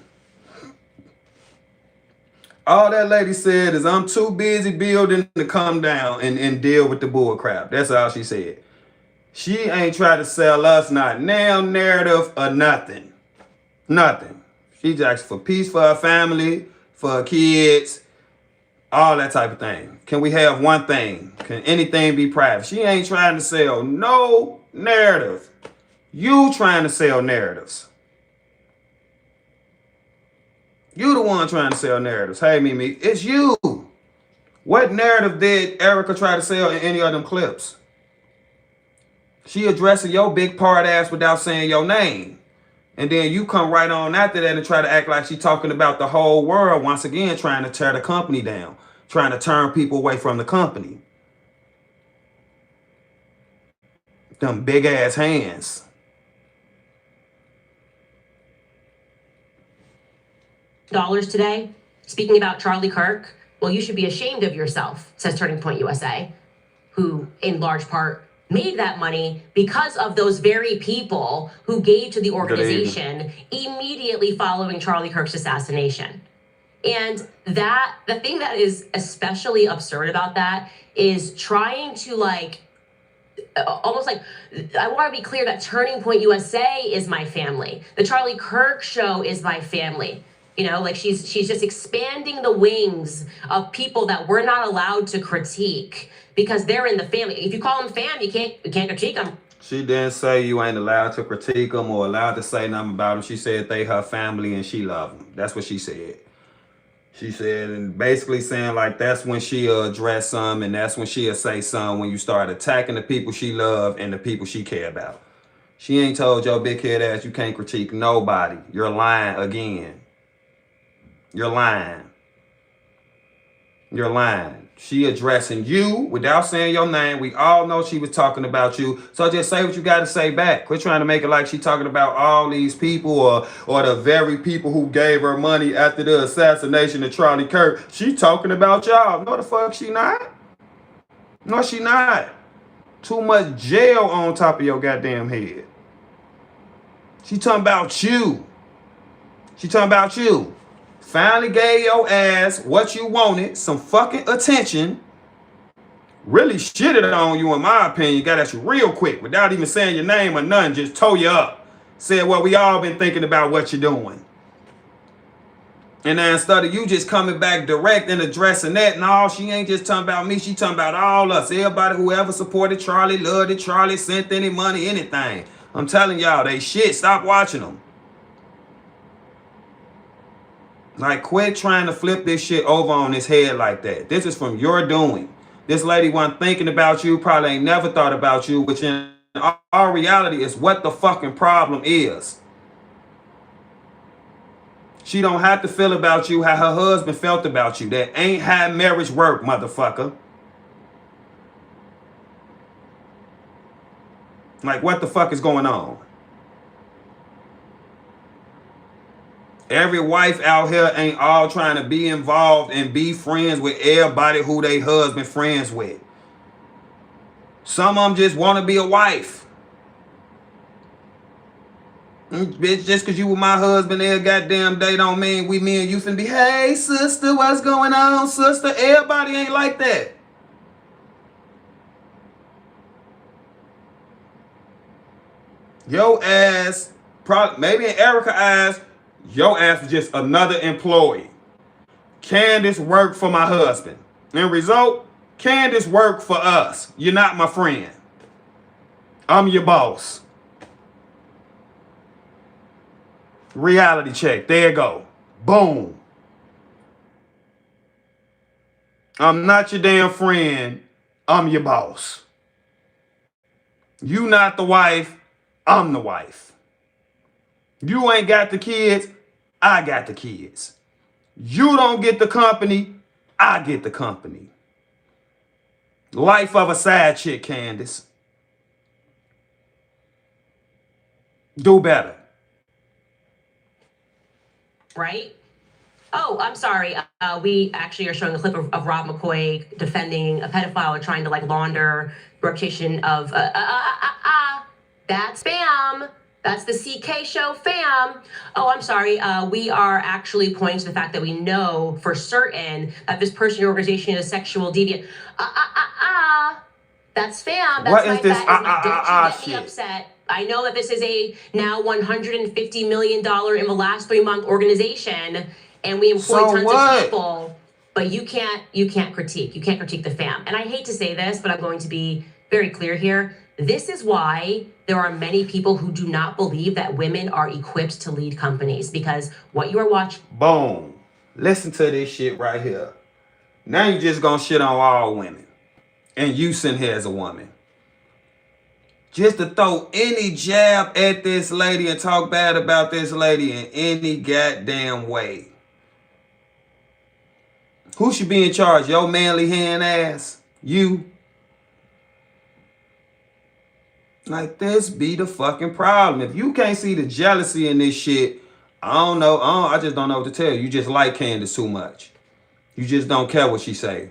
All that lady said is, I'm too busy building to come down and deal with the bull crap. That's all she said. She ain't trying to sell us not now narrative or nothing. Nothing. She just asked for peace for her family, for her kids, all that type of thing. Can we have one thing? Can anything be private? She ain't trying to sell no narrative. You trying to sell narratives. You the one trying to sell narratives. Hey, Mimi, it's you. What narrative did Erica try to sell in any of them clips? She addressing your big part ass without saying your name. And then you come right on after that and try to act like she talking about the whole world, once again trying to tear the company down, trying to turn people away from the company. Them big ass hands. Dollars today, speaking about Charlie Kirk. Well, you should be ashamed of yourself, says Turning Point USA, who in large part made that money because of those very people who gave to the organization immediately following Charlie Kirk's assassination. And the thing that is especially absurd about that is trying to almost like, I want to be clear that Turning Point USA is my family. The Charlie Kirk show is my family. You know, like she's just expanding the wings of people that we're not allowed to critique because they're in the family. If you call them fam, you can't critique them. She didn't say you ain't allowed to critique them or allowed to say nothing about them. She said they her family and she love them. That's what she said. She said, and basically saying like that's when she'll address some and that's when she'll say some when you start attacking the people she love and the people she care about. She ain't told your big head ass you can't critique nobody. You're lying again. You're lying. You're lying. She addressing you without saying your name. We all know she was talking about you. So just say what you got to say back. Quit trying to make it like she talking about all these people or the very people who gave her money after the assassination of Charlie Kirk. She talking about y'all. No, the fuck she not. No, she not. Too much jail on top of your goddamn head. She talking about you. She talking about you. Finally gave your ass what you wanted, some fucking attention. Really shitted on you, in my opinion. Got at you real quick without even saying your name or nothing. Just tore you up. Said, well, we all been thinking about what you're doing. And then instead of you just coming back direct and addressing that, no, she ain't just talking about me. She talking about all us. Everybody who ever supported Charlie, loved it, Charlie, sent any money, anything. I'm telling y'all, they shit. Stop watching them. Like, quit trying to flip this shit over on his head like that. This is from your doing. This lady wasn't thinking about you, probably ain't never thought about you, which in all reality is what the fucking problem is. She don't have to feel about you how her husband felt about you. That ain't how marriage work, motherfucker. Like, what the fuck is going on? Every wife out here ain't all trying to be involved and be friends with everybody who they husband friends with. Some of them just want to be a wife. Bitch, just because you with my husband every goddamn day don't mean me and you finna be, hey, sister, what's going on, sister? Everybody ain't like that. Your ass, probably, maybe in Erica's eyes, your ass is just another employee. Candace worked for my husband. In result, Candace worked for us. You're not my friend. I'm your boss. Reality check. There you go. Boom. I'm not your damn friend. I'm your boss. You not the wife. I'm the wife. You ain't got the kids. I got the kids. You don't get the company. I get the company. Life of a side chick, Candace. Do better. Right? Oh, I'm sorry. We actually are showing a clip of Rob McCoy defending a pedophile or trying to launder reputation of that's spam. That's the CK show fam. Oh, I'm sorry. We are actually pointing to the fact that we know for certain that this person or organization is sexual deviant. That's spam. That's what is my this? Don't you get Shit. me upset. I know that this is a now $150 million in the last 3-month organization, and we employ tons of people. But you can't critique. You can't critique the fam. And I hate to say this, but I'm going to be very clear here. This is why there are many people who do not believe that women are equipped to lead companies, because what you are watching. Boom. Listen to this shit right here. Now you just gonna shit on all women. And you sitting here as a woman. Just to throw any jab at this lady and talk bad about this lady in any goddamn way. Who should be in charge? Your manly hand ass? You? Like, this be the fucking problem. If you can't see the jealousy in this shit, I don't know. I just don't know what to tell you. You just like Candace too much. You just don't care what she say.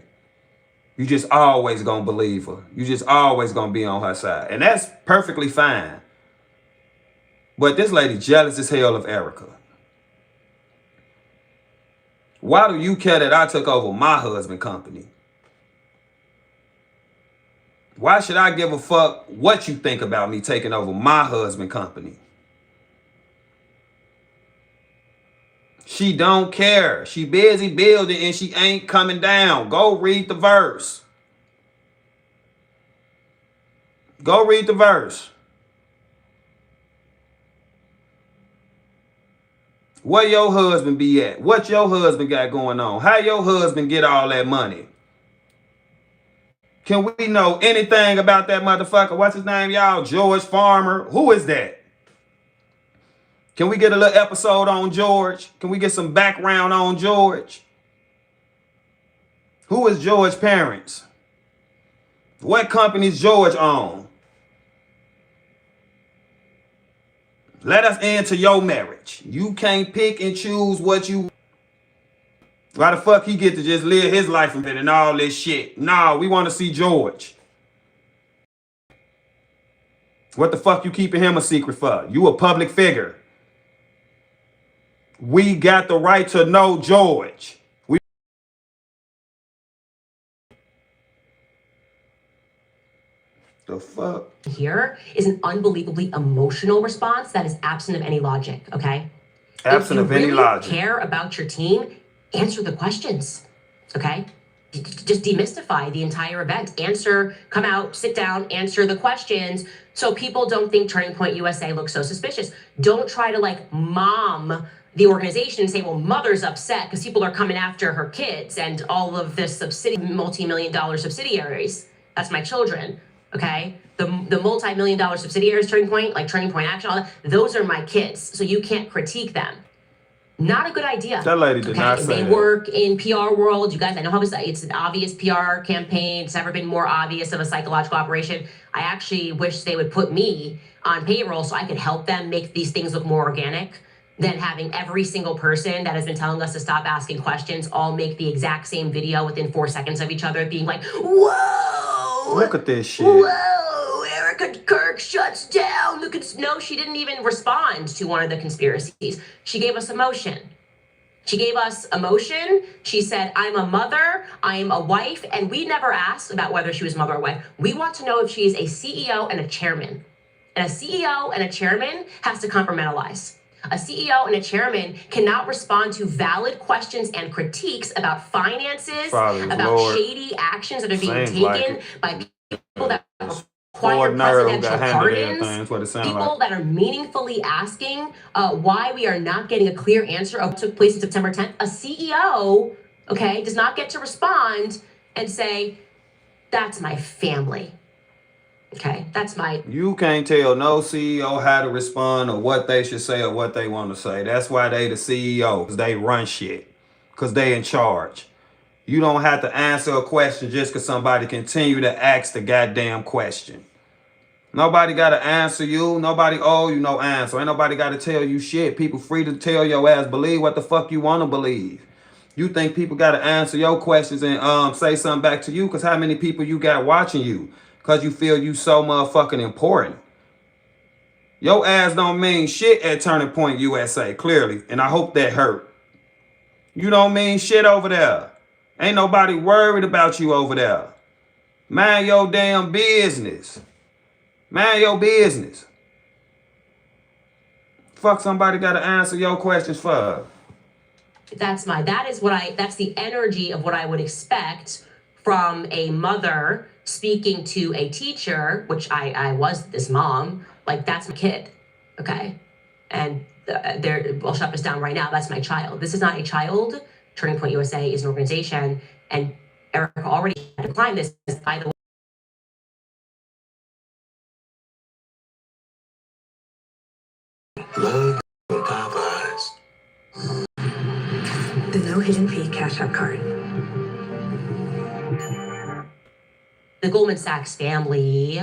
You just always gonna believe her. You just always gonna be on her side. And that's perfectly fine. But this lady jealous as hell of Erica. Why do you care that I took over my husband company? Why should I give a fuck what you think about me taking over my husband company? She don't care. She busy building and she ain't coming down. Go read the verse. Go read the verse. Where your husband be at? What your husband got going on? How your husband get all that money? Can we know anything about that motherfucker? What's his name, y'all? George Farmer. Who is that? Can we get a little episode on George? Can we get some background on George? Who is George's parents? What companies George own? Let us into your marriage. You can't pick and choose what you... Why the fuck he get to just live his life and all this shit? No, we want to see George. What the fuck you keeping him a secret for? You a public figure. We got the right to know George. The fuck? Here is an unbelievably emotional response that is absent of any logic, okay? Absent of any logic. If you really care about your team, answer the questions, okay? Just demystify the entire event. Come out, sit down, answer the questions so people don't think Turning Point USA looks so suspicious. Don't try to like mom the organization and say, well, mother's upset because people are coming after her kids and all of this multi-million-dollar subsidiaries. That's my children, okay? The multi-million-dollar subsidiaries, Turning Point, like Turning Point Action, all that, those are my kids. So you can't critique them. Not a good idea. That lady did not say They that. work in PR world. You guys, I know how it's an obvious PR campaign. It's never been more obvious of a psychological operation. I actually wish they would put me on payroll so I could help them make these things look more organic than having every single person that has been telling us to stop asking questions all make the exact same video within 4 seconds of each other being like, whoa! Look at this shit. Whoa! Erica Kirk shuts down. No, she didn't even respond to one of the conspiracies. She gave us emotion. She said, I'm a mother, I'm a wife, and we never asked about whether she was mother or wife. We want to know if she is a CEO and a chairman. And a CEO and a chairman has to compartmentalize. A CEO and a chairman cannot respond to valid questions and critiques about finances, about shady actions that are being taken by people that require presidential pardons, people that are meaningfully asking why we are not getting a clear answer of what took place on September 10th. A CEO, okay, does not get to respond and say, that's my family. Okay, that's my... You can't tell no CEO how to respond or what they should say or what they want to say. That's why they the CEO, because they run shit, because they in charge. You don't have to answer a question just because somebody continue to ask the goddamn question. Nobody got to answer you. Nobody owe you no answer. Ain't nobody got to tell you shit. People free to tell your ass, believe what the fuck you want to believe. You think people got to answer your questions and say something back to you because how many people you got watching you? Because you feel you so motherfucking important. Your ass don't mean shit at Turning Point USA, clearly. And I hope that hurt. You don't mean shit over there. Ain't nobody worried about you over there. Mind your damn business. Mind your business. Fuck somebody got to answer your questions for. That's the energy of what I would expect from a mother speaking to a teacher, which I was this mom, like that's my kid, okay? And I'll shut this down right now, that's my child. This is not a child. Turning Point USA is an organization, and Erica already declined this, by the way. Love Popeyes. The no hidden fee Cash App card. The Goldman Sachs family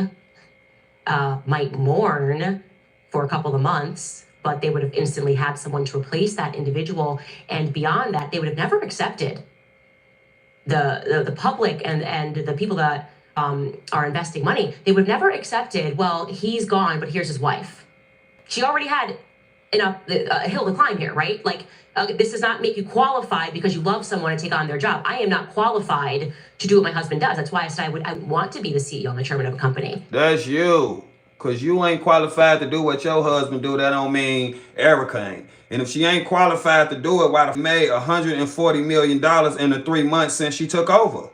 might mourn for a couple of months, but they would have instantly had someone to replace that individual. And beyond that, they would have never accepted the public and the people that are investing money. They would have never accepted, well, he's gone, but here's his wife. She already had a hill to climb here, right? Like, this does not make you qualified because you love someone to take on their job. I am not qualified to do what my husband does. That's why I said I want to be the CEO and the chairman of a company. That's you. Because you ain't qualified to do what your husband do. That don't mean Erica ain't. And if she ain't qualified to do it, why the made $140 million in the 3 months since she took over?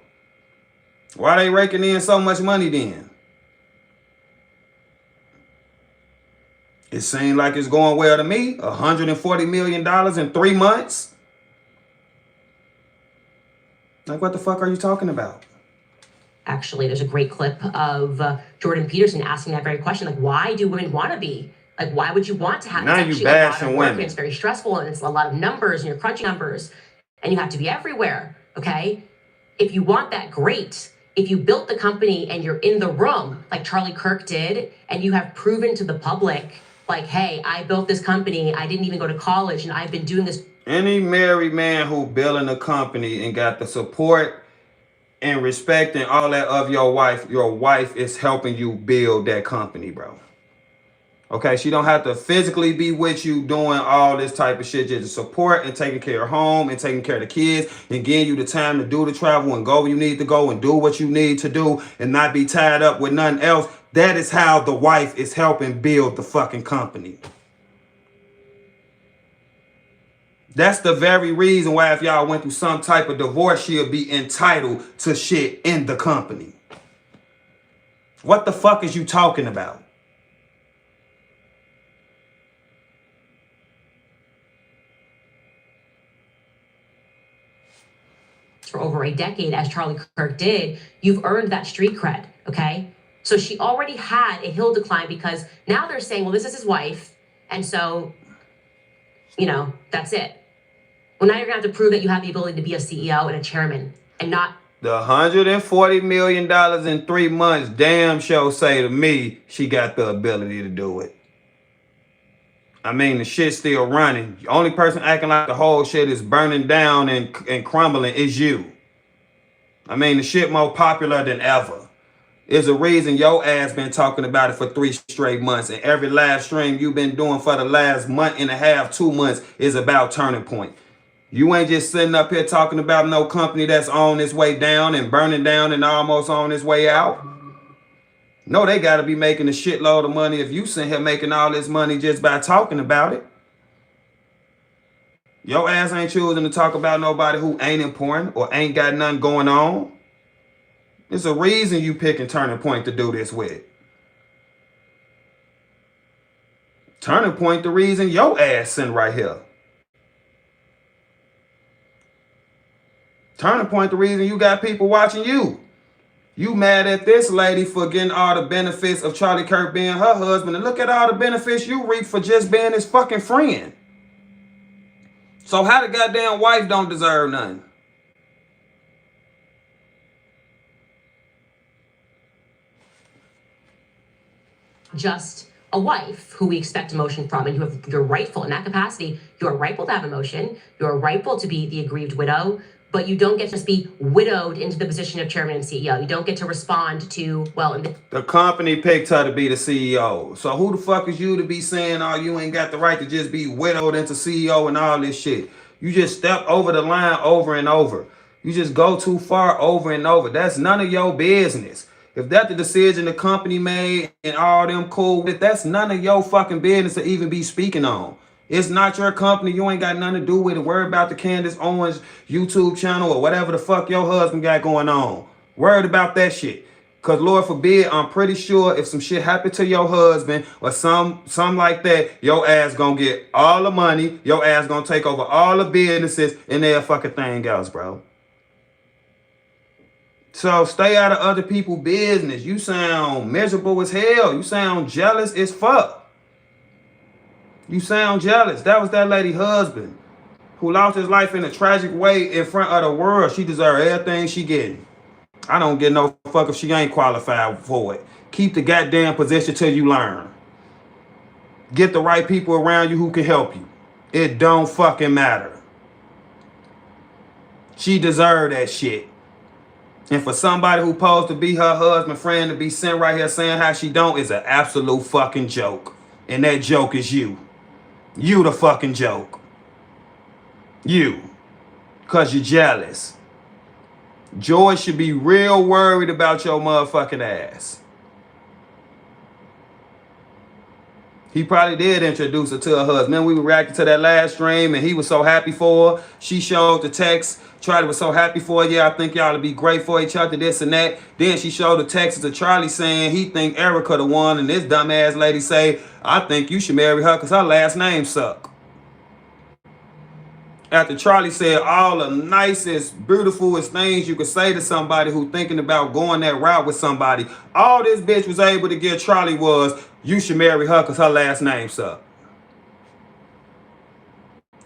Why they raking in so much money then? It seems like it's going well to me. $140 million in 3 months? Like, what the fuck are you talking about? Actually, there's a great clip of Jordan Peterson asking that very question. Like, why do women want to be? Like, why would you want to have? Now you bashing women. It's very stressful and it's a lot of numbers and you're crunching numbers and you have to be everywhere, okay? If you want that, great. If you built the company and you're in the room, like Charlie Kirk did, and you have proven to the public, like, hey, I built this company, I didn't even go to college, and I've been doing this. Any married man who building a company and got the support and respect and all that of your wife is helping you build that company, bro. Okay, she don't have to physically be with you doing all this type of shit, just to support and taking care of home and taking care of the kids and getting you the time to do the travel and go where you need to go and do what you need to do and not be tied up with nothing else. That is how the wife is helping build the fucking company. That's the very reason why if y'all went through some type of divorce, she'll be entitled to shit in the company. What the fuck is you talking about? For over a decade, as Charlie Kirk did, you've earned that street cred, okay? So she already had a hill to climb because now they're saying, well, this is his wife, and so, you know, that's it. Well, now you're gonna have to prove that you have the ability to be a CEO and a chairman and not. The $140 million in 3 months, damn sure say to me, she got the ability to do it. I mean, the shit's still running. The only person acting like the whole shit is burning down and crumbling is you. I mean, the shit more popular than ever. There's a reason your ass been talking about it for 3 straight months, and every live stream you've been doing for the last month and a half, 2 months is about Turning Point. You ain't just sitting up here talking about no company that's on its way down and burning down and almost on its way out. No, they got to be making a shitload of money if you sitting here making all this money just by talking about it. Your ass ain't choosing to talk about nobody who ain't important or ain't got nothing going on. There's a reason you picking Turning Point to do this with. Turning Point, the reason your ass sitting right here. Turning Point, the reason you got people watching you. You mad at this lady for getting all the benefits of Charlie Kirk being her husband, and look at all the benefits you reap for just being his fucking friend. So how the goddamn wife don't deserve nothing? Just a wife who we expect emotion from, and you're rightful in that capacity. You're rightful to have emotion. You're rightful to be the aggrieved widow, but you don't get to just be widowed into the position of chairman and CEO. You don't get to respond to, well, the company picked her to be the CEO. So who the fuck is you to be saying, oh, you ain't got the right to just be widowed into CEO and all this shit? You just step over the line over and over. You just go too far over and over. That's none of your business. If that's the decision the company made and all them cool with it, that's none of your fucking business to even be speaking on. It's not your company. You ain't got nothing to do with it. Worry about the Candace Owens YouTube channel or whatever the fuck your husband got going on. Worried about that shit. Because Lord forbid, I'm pretty sure if some shit happened to your husband or something like that, your ass gonna get all the money. Your ass gonna take over all the businesses and their fucking thing else, bro. So stay out of other people's business. You sound miserable as hell. You sound jealous as fuck. You sound jealous. That was that lady's husband who lost his life in a tragic way in front of the world. She deserves everything she getting. I don't get no fuck if she ain't qualified for it. Keep the goddamn position till you learn. Get the right people around you who can help you. It don't fucking matter. She deserved that shit. And for somebody who supposed to be her husband friend to be sitting right here saying how she don't is an absolute fucking joke. And that joke is you. You the fucking joke. You. Because you're jealous. George should be real worried about your motherfucking ass. He probably did introduce her to her husband. We were reacting to that last stream and he was so happy for her. She showed the text. Charlie was so happy for her. Yeah, I think y'all to be great for each other, this and that. Then she showed the text to Charlie saying he think Erica the one. And this dumbass lady say, I think you should marry her because her last name suck. After Charlie said all the nicest, beautifulest things you could say to somebody who thinking about going that route with somebody, all this bitch was able to give Charlie was, you should marry her because her last name suck.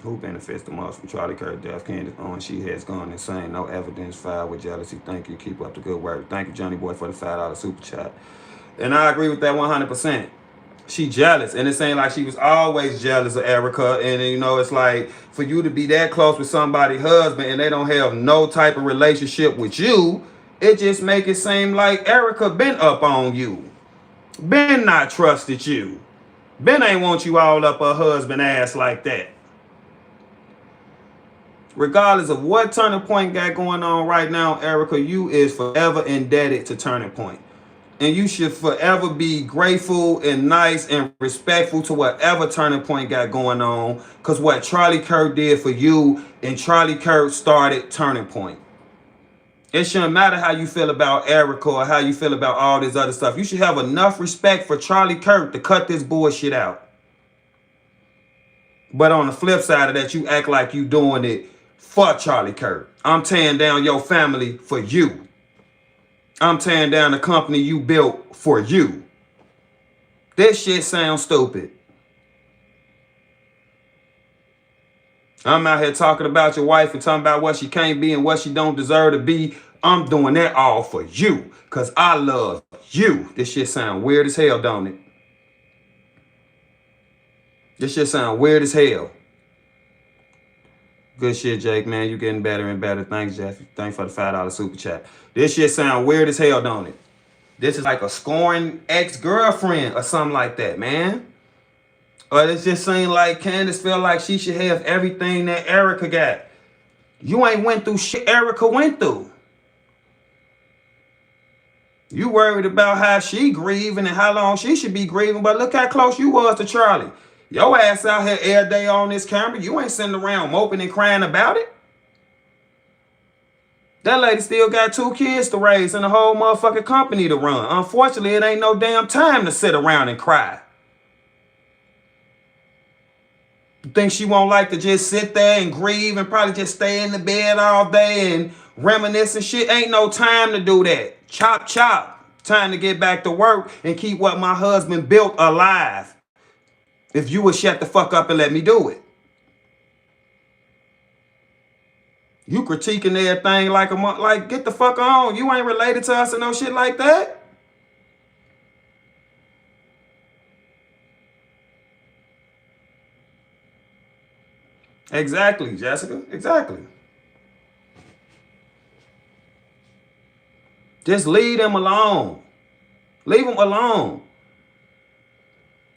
Who benefits the most from Charlie Kirk's death? Candace Owen. She has gone insane. No evidence filed with jealousy. Thank you. Keep up the good work. Thank you, Johnny Boy, for the $5 super chat. And I agree with that 100%. She jealous, and it seemed like she was always jealous of Erica. And you know, it's like for you to be that close with somebody's husband and they don't have no type of relationship with you, it just make it seem like Erica been up on you, been not trusted you, Ben ain't want you all up her husband ass like that. Regardless of what Turning Point got going on right now, Erica, you is forever indebted to Turning Point. And you should forever be grateful and nice and respectful to whatever Turning Point got going on. Because what Charlie Kirk did for you, and Charlie Kirk started Turning Point. It shouldn't matter how you feel about Erica or how you feel about all this other stuff. You should have enough respect for Charlie Kirk to cut this bullshit out. But on the flip side of that, you act like you doing it for Charlie Kirk. I'm tearing down your family for you. I'm tearing down the company you built for you. This shit sounds stupid. I'm out here talking about your wife and talking about what she can't be and what she don't deserve to be. I'm doing that all for you because I love you. This shit sound weird as hell, don't it? This shit sound weird as hell. Good shit, Jake, man. You getting better and better. Thanks, Jeff. Thanks for the $5 super chat. This shit sound weird as hell, don't it? This is like a scorned ex-girlfriend or something like that, man. Or it just seems like Candace feel like she should have everything that Erica got. You ain't went through shit Erica went through. You worried about how she grieving and how long she should be grieving, but look how close you was to Charlie. Your ass out here every day on this camera. You ain't sitting around moping and crying about it. That lady still got 2 kids to raise and a whole motherfucking company to run. Unfortunately, it ain't no damn time to sit around and cry. You think she won't like to just sit there and grieve and probably just stay in the bed all day and reminisce and shit? Ain't no time to do that. Chop, chop. Time to get back to work and keep what my husband built alive. If you would shut the fuck up and let me do it. You critiquing everything like get the fuck on. You ain't related to us and no shit like that. Exactly, Jessica. Exactly. Just leave them alone. Leave them alone.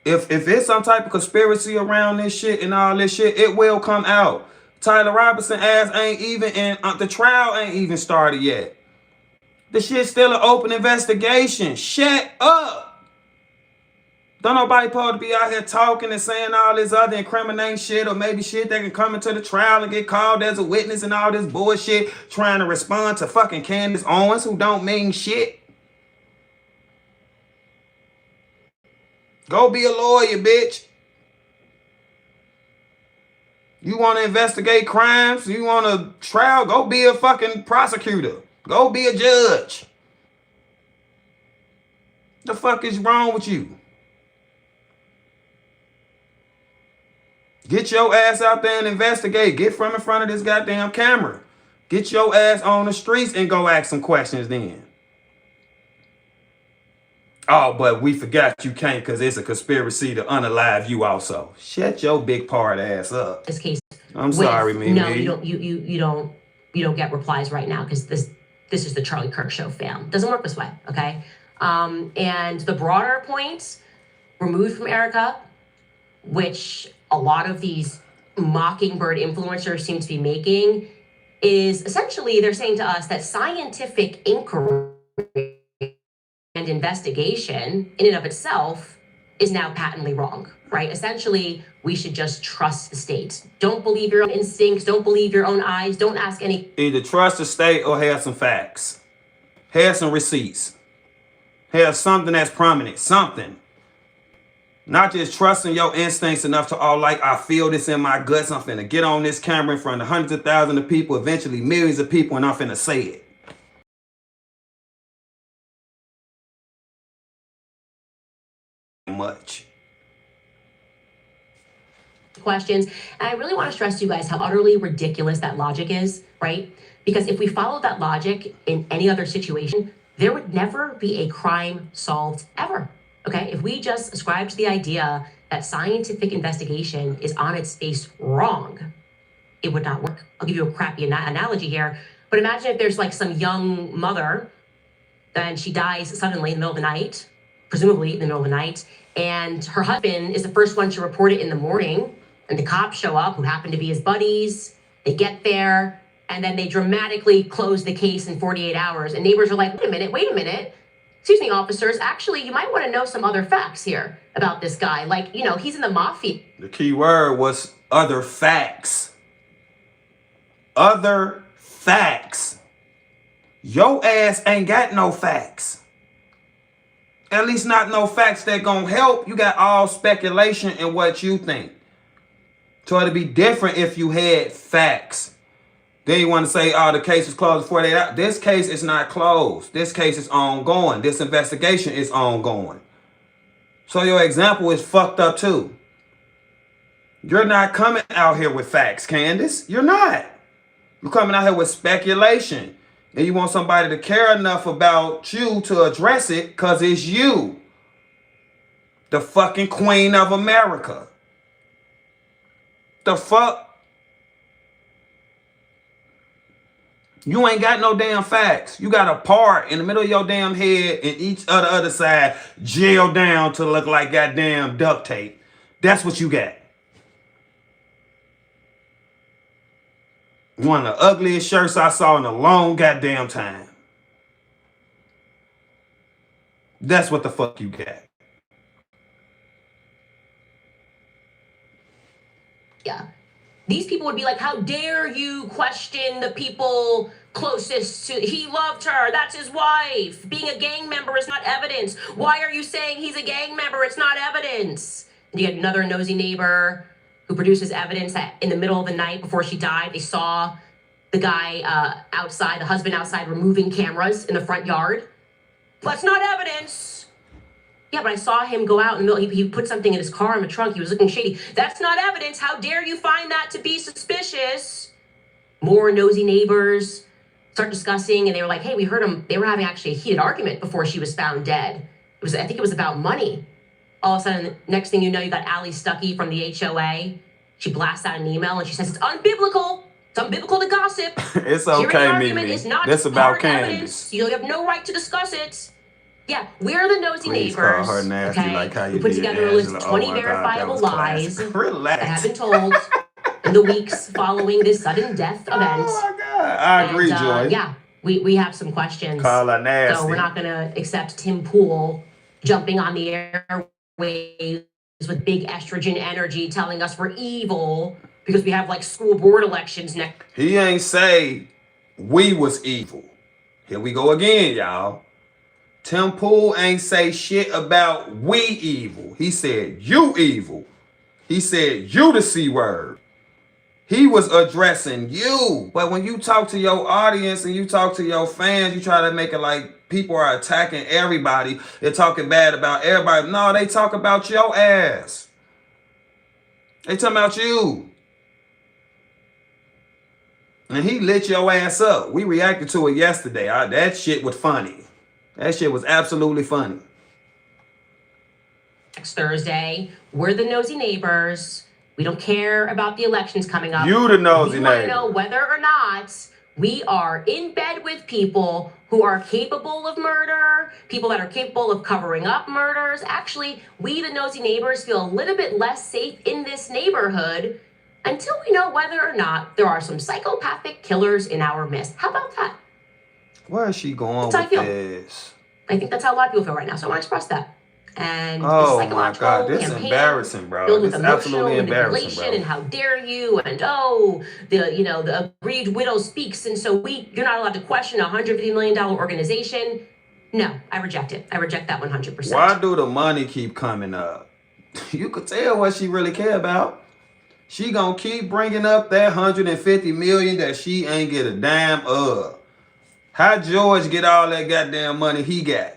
If it's some type of conspiracy around this shit and all this shit, it will come out. Tyler Robinson ass ain't even in, the trial ain't even started yet. The shit's still an open investigation. Shut up. Don't nobody supposed to be out here talking and saying all this other incriminating shit or maybe shit that can come into the trial and get called as a witness and all this bullshit trying to respond to fucking Candace Owens who don't mean shit. Go be a lawyer, bitch. You want to investigate crimes? You want a trial? Go be a fucking prosecutor. Go be a judge. The fuck is wrong with you? Get your ass out there and investigate. Get from in front of this goddamn camera. Get your ass on the streets and go ask some questions then. Oh, but we forgot you can't because it's a conspiracy to unalive you also. Shut your big part ass up. This case. I'm sorry, Mimi. No, you don't get replies right now because this is the Charlie Kirk show, fam. Doesn't work this way, okay? And the broader point removed from Erica, which a lot of these mockingbird influencers seem to be making, is essentially they're saying to us that scientific inquiry and investigation in and of itself is now patently wrong, right? Essentially, we should just trust the state. Don't believe your own instincts. Don't believe your own eyes. Don't ask any. Either trust the state or have some facts. Have some receipts. Have something that's prominent. Something. Not just trusting your instincts enough to, oh, like, I feel this in my guts. I'm finna get on this camera in front of hundreds of thousands of people, eventually millions of people, and I'm finna say it. Much. Questions. And I really want to stress to you guys how utterly ridiculous that logic is, right? Because if we followed that logic in any other situation, there would never be a crime solved ever. Okay, if we just ascribe to the idea that scientific investigation is on its face wrong, it would not work. I'll give you a crappy analogy here, but imagine if there's like some young mother and she dies suddenly in the middle of the night, presumably in the middle of the night, And her husband is the first one to report it in the morning. And the cops show up, who happen to be his buddies. They get there, and then they dramatically close the case in 48 hours. And neighbors are like, wait a minute. Excuse me, officers. Actually, you might want to know some other facts here about this guy. Like, you know, he's in the mafia. The key word was other facts. Other facts. Your ass ain't got no facts. At least not no facts that gonna help. You got all speculation and what you think. So it'd be different if you had facts. Then you want to say, oh, the case is closed in 48 hours. This case is not closed. This case is ongoing. This investigation is ongoing. So your example is fucked up too. You're not coming out here with facts, Candace. You're not. You're coming out here with speculation. And you want somebody to care enough about you to address it because it's you. The fucking Queen of America. The fuck? You ain't got no damn facts. You got a part in the middle of your damn head and each of the other side jailed down to look like goddamn duct tape. That's what you got. One of the ugliest shirts I saw in a long goddamn time. That's what the fuck you got. Yeah. These people would be like, how dare you question the people closest to, he loved her, that's his wife. Being a gang member is not evidence. Why are you saying he's a gang member? It's not evidence. And you get another nosy neighbor who produces evidence that in the middle of the night before she died, they saw the guy outside, the husband outside, removing cameras in the front yard. That's not evidence. Yeah, but I saw him go out in the middle. He put something in his car in the trunk. He was looking shady. That's not evidence. How dare you find that to be suspicious? More nosy neighbors start discussing, and they were like, hey, we heard them. They were having actually a heated argument before she was found dead. I think it was about money. All of a sudden, next thing you know, you got Allie Stuckey from the HOA. She blasts out an email, and she says, it's unbiblical. It's unbiblical to gossip. It's okay, argument is not That's about Candace. Candace. You have no right to discuss it. Yeah, we're the nosy Please neighbors. call her nasty okay? like how you We put did together a list of Angela. 20 Oh my God, verifiable that was lies classic. that have Relax. been told in the weeks following this sudden death event. Oh my God. I agree, Joy. Yeah, we have some questions. Call her nasty. So we're not going to accept Tim Pool jumping on the airwaves with big estrogen energy telling us we're evil because we have like school board elections next. He ain't say we was evil. Here we go again, y'all. Tim Pool ain't say shit about we evil. He said you evil. He said you the C word. He was addressing you. But when you talk to your audience and you talk to your fans, you try to make it like people are attacking everybody. They're talking bad about everybody. No, they talk about your ass. They talking about you. And he lit your ass up. We reacted to it yesterday. That shit was funny. That shit was absolutely funny. Next Thursday, we're the nosy neighbors. We don't care about the elections coming up. You the nosy we want to neighbor. know whether or not we are in bed with people who are capable of murder, people that are capable of covering up murders. Actually, we the nosy neighbors feel a little bit less safe in this neighborhood until we know whether or not there are some psychopathic killers in our midst. How about that? Where is she going That's how I with feel. this? I think that's how a lot of people feel right now, so I want to express that. And Oh this my psychological God, this is campaign embarrassing, bro. filled This with is emotional absolutely embarrassing, manipulation bro. and how dare you, and the aggrieved widow speaks, and so you're not allowed to question a $150 million organization. No, I reject it. I reject that 100%. Why do the money keep coming up? You could tell what she really care about. She gonna keep bringing up that 150 million that she ain't get a dime of. How George get all that goddamn money he got?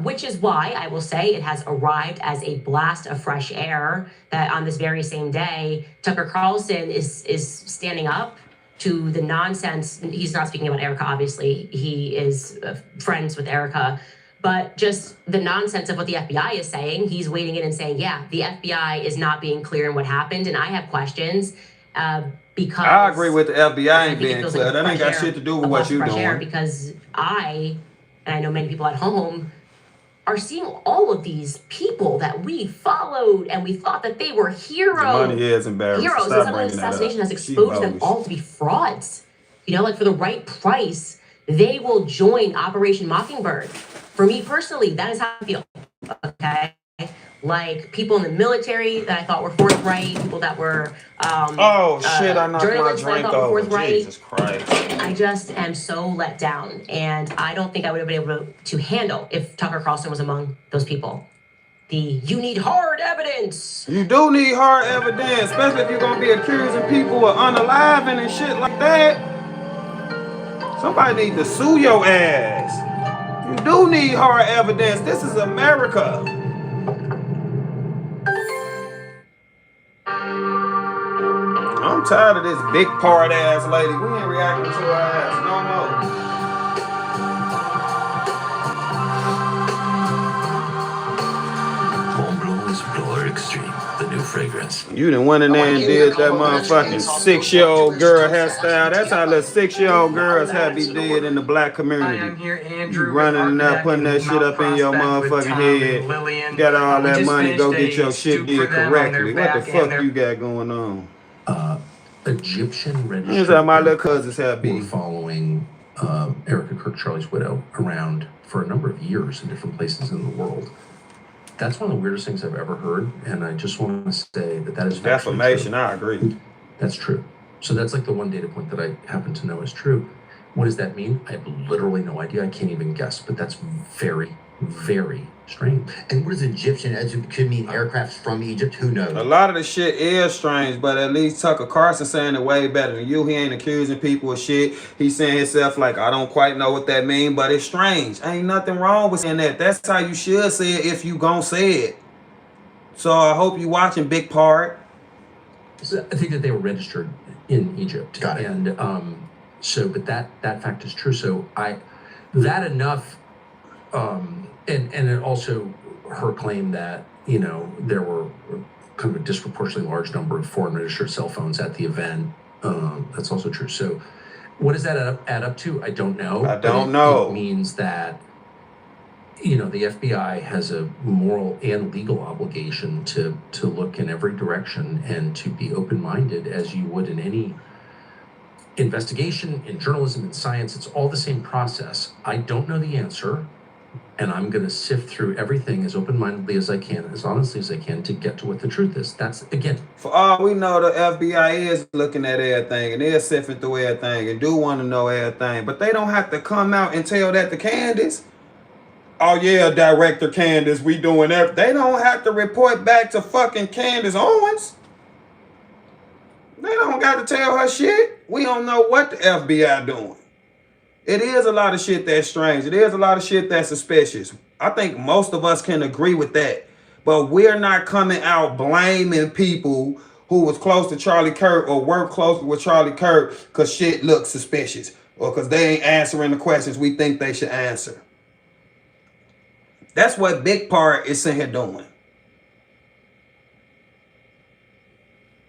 Which is why I will say it has arrived as a blast of fresh air that on this very same day, Tucker Carlson is standing up to the nonsense. He's not speaking about Erica, obviously. He is friends with Erica. But just the nonsense of what the FBI is saying, he's wading in and saying, yeah, the FBI is not being clear in what happened, and I have questions. because I agree with the FBI I ain't think it being feels clear. like That ain't got fresh shit to do with a what breath you of fresh air doing. because and I know many people at home are seeing all of these people that we followed and we thought that they were The money is embarrassing. heroes, and Stop suddenly this bringing that assassination up. has She exposed them bogus. all to be frauds. You know, like for the right price, they will join Operation Mockingbird. For me personally, that is how I feel. Okay, like people in the military that I thought were forthright, people that were Oh shit! I knocked my journalists that I drink thought were over. forthright. Jesus Christ! I just am so let down, and I don't think I would have been able to handle if Tucker Carlson was among those people. You need hard evidence. You do need hard evidence, especially if you're gonna be accusing people of unaliving and shit like that. Somebody need to sue your ass. You do need hard evidence. This is America. I'm tired of this big part ass lady. We ain't reacting to her ass no more. Homegrown Explorer Extreme, the new fragrance. You done went in there and did that motherfucking 6-year-old girl hairstyle. That's how the 6-year-old girls have be did in the black community. Hi, I'm here, You Andrew. running in there, putting that shit up in your motherfucking head. You got all that money, go get your shit did correctly. What the fuck you got going on? Egyptian registered. Here's how my little cousins have were be. following Erica Kirk, Charlie's widow, around for a number of years in different places in the world. That's one of the weirdest things I've ever heard, and I just want to say that is Defamation, true. I agree. That's true. So that's like the one data point that I happen to know is true. What does that mean? I have literally no idea. I can't even guess, but that's very, very strange. And what is Egyptian? It could mean aircrafts from Egypt. Who knows? A lot of the shit is strange, but at least Tucker Carlson saying it way better than you. He ain't accusing people of shit. He's saying himself like, I don't quite know what that mean, but it's strange. Ain't nothing wrong with saying that. That's how you should say it if you gon' say it. So I hope you watching Big Part. So I think that they were registered in Egypt. Got it. And but that fact is true. So that enough, and it also her claim that, you know, there were kind of a disproportionately large number of foreign registered cell phones at the event. That's also true. So what does that add up to? I don't know. I don't know. It means that, you know, the FBI has a moral and legal obligation to look in every direction and to be open-minded as you would in any investigation, in journalism, in science. It's all the same process. I don't know the answer, and I'm going to sift through everything as open-mindedly as I can, as honestly as I can, to get to what the truth is. That's, again, For all we know, the FBI is looking at everything and they're sifting through everything and do want to know everything, but they don't have to come out and tell that to Candace. Oh yeah, Director Candace, we doing everything. They don't have to report back to fucking Candace Owens. They don't got to tell her shit. We don't know what the FBI doing. It is a lot of shit that's strange. It is a lot of shit that's suspicious. I think most of us can agree with that. But we're not coming out blaming people who was close to Charlie Kirk or worked closely with Charlie Kirk because shit looks suspicious or because they ain't answering the questions we think they should answer. That's what Big Part is sitting here doing.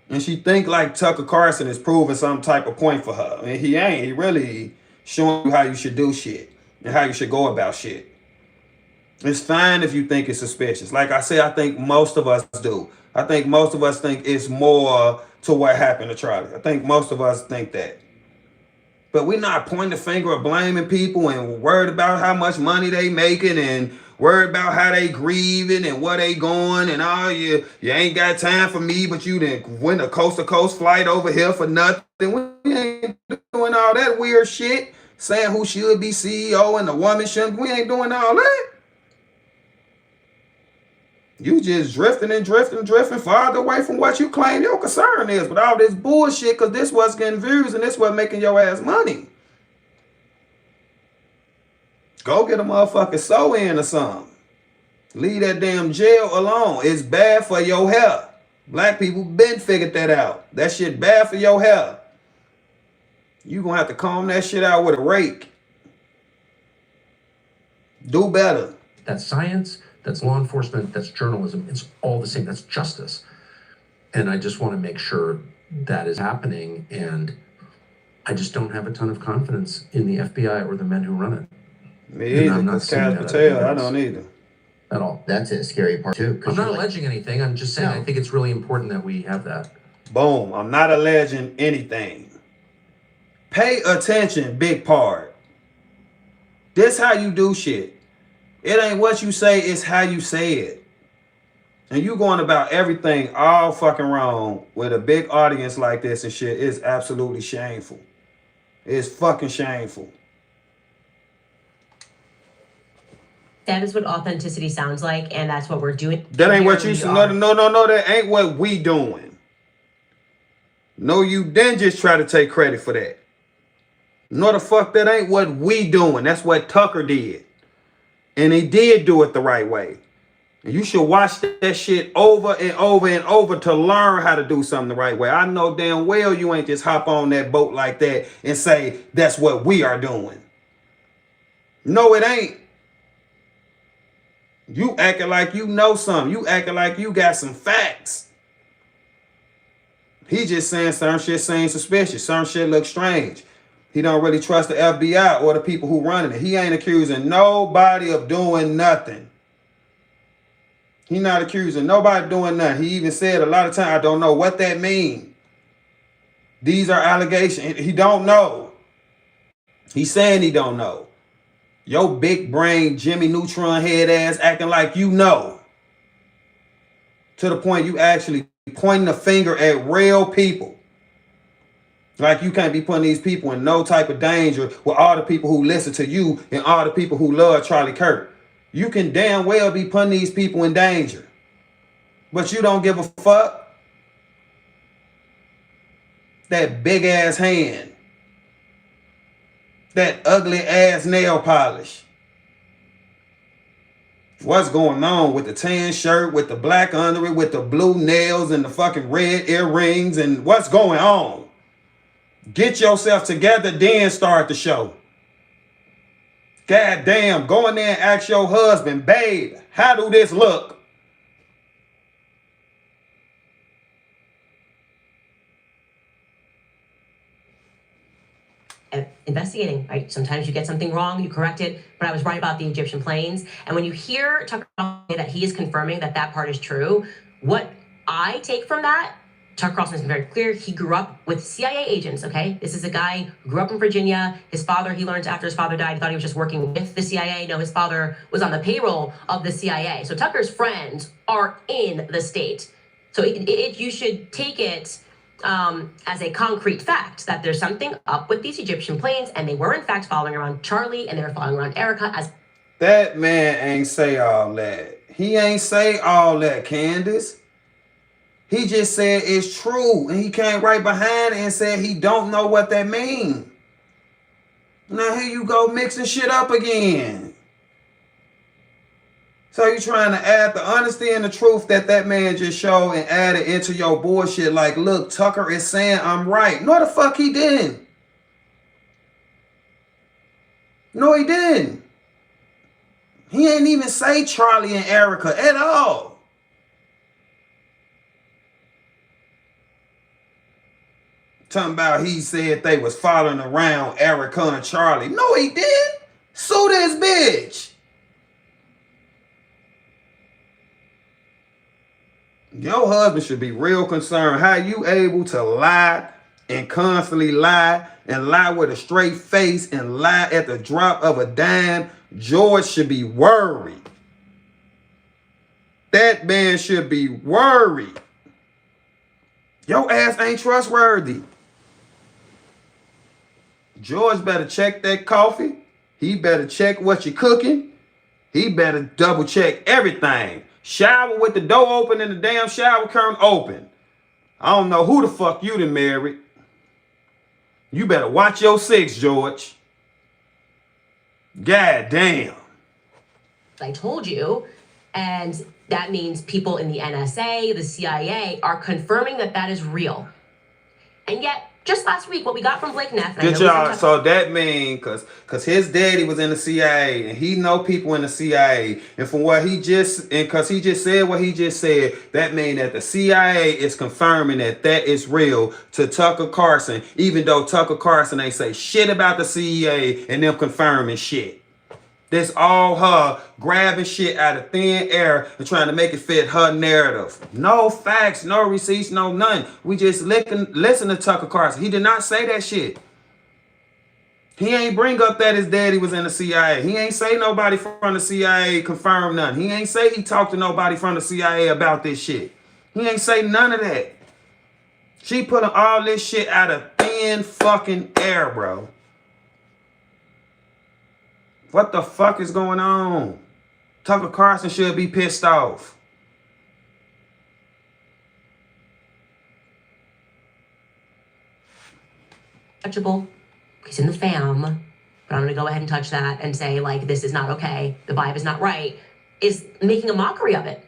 And she think like Tucker Carlson is proving some type of point for her. And he ain't. He really showing you how you should do shit and how you should go about shit. It's fine if you think it's suspicious. Like I said, I think most of us do. I think most of us think it's more to what happened to Charlie. I think most of us think that. But we're not pointing the finger or blaming people and worried about how much money they making and worried about how they grieving and where they going and all you ain't got time for me, but you didn't win a coast-to-coast flight over here for nothing. We ain't doing all that weird shit, saying who should be CEO and the woman shouldn't. We ain't doing all that. You just drifting farther away from what you claim your concern is. But all this bullshit, because this what's getting views and this what's making your ass money. Go get a motherfucking sew in or something. Leave that damn jail alone. It's bad for your hair. Black people been figured that out. That shit bad for your hair. You gonna have to comb that shit out with a rake. Do better. that's science, that's law enforcement, that's journalism. It's all the same. That's justice. And I just want to make sure that is happening, and I just don't have a ton of confidence in the FBI or the men who run it. Me And either, I'm not because seeing Cass that out of Patel, you I guys don't either. at all. That's a scary part too. I'm not alleging anything. I'm just saying I think it's really important that we have that. Boom. I'm not alleging anything. Pay attention, big part. This how you do shit. It ain't what you say, it's how you say it. And you going about everything all fucking wrong with a big audience like this and shit is absolutely shameful. It's fucking shameful. That is what authenticity sounds like, and that's what we're doing. That ain't what Here you we said. are. No, that ain't what we doing. No, you didn't just try to take credit for that. No, the fuck, that ain't what we doing. That's what Tucker did. And he did do it the right way. And you should watch that shit over and over and over to learn how to do something the right way. I know damn well you ain't just hop on that boat like that and say, that's what we are doing. No, it ain't. You acting like you know something. You acting like you got some facts. He just saying some shit seems suspicious. Some shit looks strange. He don't really trust the FBI or the people who running it. He ain't accusing nobody of doing nothing. He not accusing nobody doing nothing. He even said a lot of time, I don't know what that means. These are allegations. He don't know. He's saying he don't know. Your big brain, Jimmy Neutron head ass acting like you know. To the point you actually pointing a finger at real people. Like you can't be putting these people in no type of danger with all the people who listen to you and all the people who love Charlie Kirk. You can damn well be putting these people in danger. But you don't give a fuck. That big ass hand. That ugly ass nail polish. What's going on with the tan shirt, with the black under it, with the blue nails and the fucking red earrings, and what's going on? Get yourself together, then start the show. God damn, go in there and ask your husband, babe, how do this look? Investigating, right? Sometimes you get something wrong, you correct it, but I was right about the Egyptian planes. And when you hear Tucker say that he is confirming that that part is true, what I take from that, Tucker Carlson has been very clear. He grew up with CIA agents, okay? This is a guy who grew up in Virginia. His father, he learned after his father died, he thought he was just working with the CIA. No, his father was on the payroll of the CIA. So Tucker's friends are in the state. So you should take it as a concrete fact that there's something up with these Egyptian planes, and they were in fact following around Charlie, and they were following around Erica as... That man ain't say all that. He ain't say all that, Candace. He just said it's true, and he came right behind it and said he don't know what that means. Now here you go mixing shit up again. So you trying to add the honesty and the truth that man just showed and add it into your bullshit like, look, Tucker is saying I'm right. No, the fuck he didn't. No, he didn't. He ain't even say Charlie and Erica at all. Talking about he said they was following around Erica and Charlie. No, he didn't. Sue this bitch. Your husband should be real concerned. How you able to lie and constantly lie and lie with a straight face and lie at the drop of a dime? George should be worried. That man should be worried. Your ass ain't trustworthy. George better check that coffee. He better check what you're cooking. He better double check everything. Shower with the door open and the damn shower curtain open. I don't know who the fuck you done married. You better watch your six, George. God damn. I told you, and that means people in the NSA, the CIA, are confirming that that is real. And yet, just last week, what we got from Blake Neff. Did y'all? So that mean cause his daddy was in the CIA and he know people in the CIA, and from what he just cause he just said what he just said, that mean that the CIA is confirming that is real to Tucker Carlson, even though Tucker Carlson ain't say shit about the CIA and them confirming shit. This all her grabbing shit out of thin air and trying to make it fit her narrative. No facts, no receipts, no none. We just listen to Tucker Carlson. He did not say that shit. He ain't bring up that his daddy was in the CIA. He ain't say nobody from the CIA confirmed nothing. He ain't say he talked to nobody from the CIA about this shit. He ain't say none of that. She putting all this shit out of thin fucking air, bro. What the fuck is going on? Tucker Carlson should be pissed off. Touchable. He's in the fam, but I'm going to go ahead and touch that and say, like, this is not okay. The vibe is not right. Is making a mockery of it.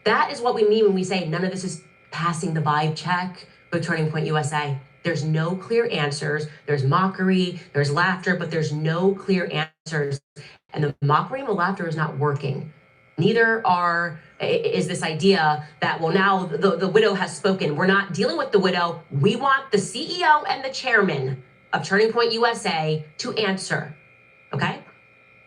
That is what we mean when we say none of this is passing the vibe check with Turning Point USA. There's no clear answers. There's mockery, there's laughter, but there's no clear answers. And the mockery and the laughter is not working. Neither is this idea that, well, now the widow has spoken. We're not dealing with the widow. We want the CEO and the chairman of Turning Point USA to answer. Okay?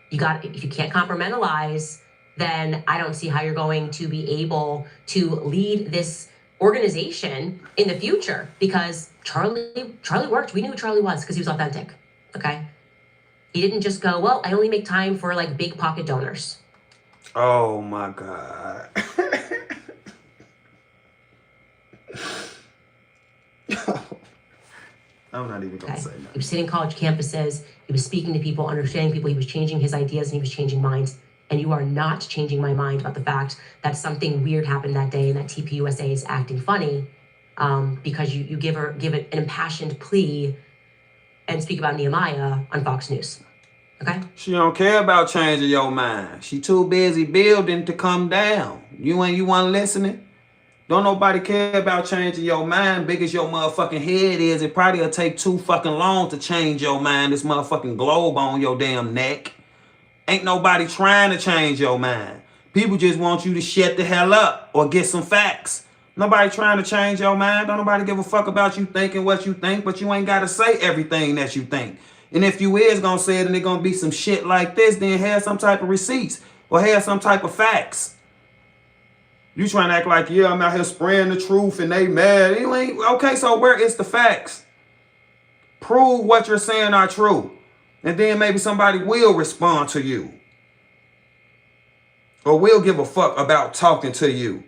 If you can't compartmentalize, then I don't see how you're going to be able to lead this organization in the future, because Charlie worked. We knew who Charlie was because he was authentic. Okay? He didn't just go, well, I only make time for like big pocket donors. Oh my God. I'm not even gonna say that. He was sitting college campuses, he was speaking to people, understanding people, he was changing his ideas and he was changing minds. And you are not changing my mind about the fact that something weird happened that day and that TPUSA is acting funny, because you give it an impassioned plea and speak about Nehemiah on Fox News. Okay? She don't care about changing your mind. She too busy building to come down. You want listening? Don't nobody care about changing your mind. Big as your motherfucking head is, it probably will take too fucking long to change your mind. This motherfucking globe on your damn neck. Ain't nobody trying to change your mind. People just want you to shut the hell up or get some facts. Nobody trying to change your mind. Don't nobody give a fuck about you thinking what you think, but you ain't got to say everything that you think. And if you is going to say it and it going to be some shit like this, then have some type of receipts or have some type of facts. You trying to act like, yeah, I'm out here spraying the truth and they mad. You ain't, okay, so where is the facts? Prove what you're saying are true. And then maybe somebody will respond to you. Or will give a fuck about talking to you.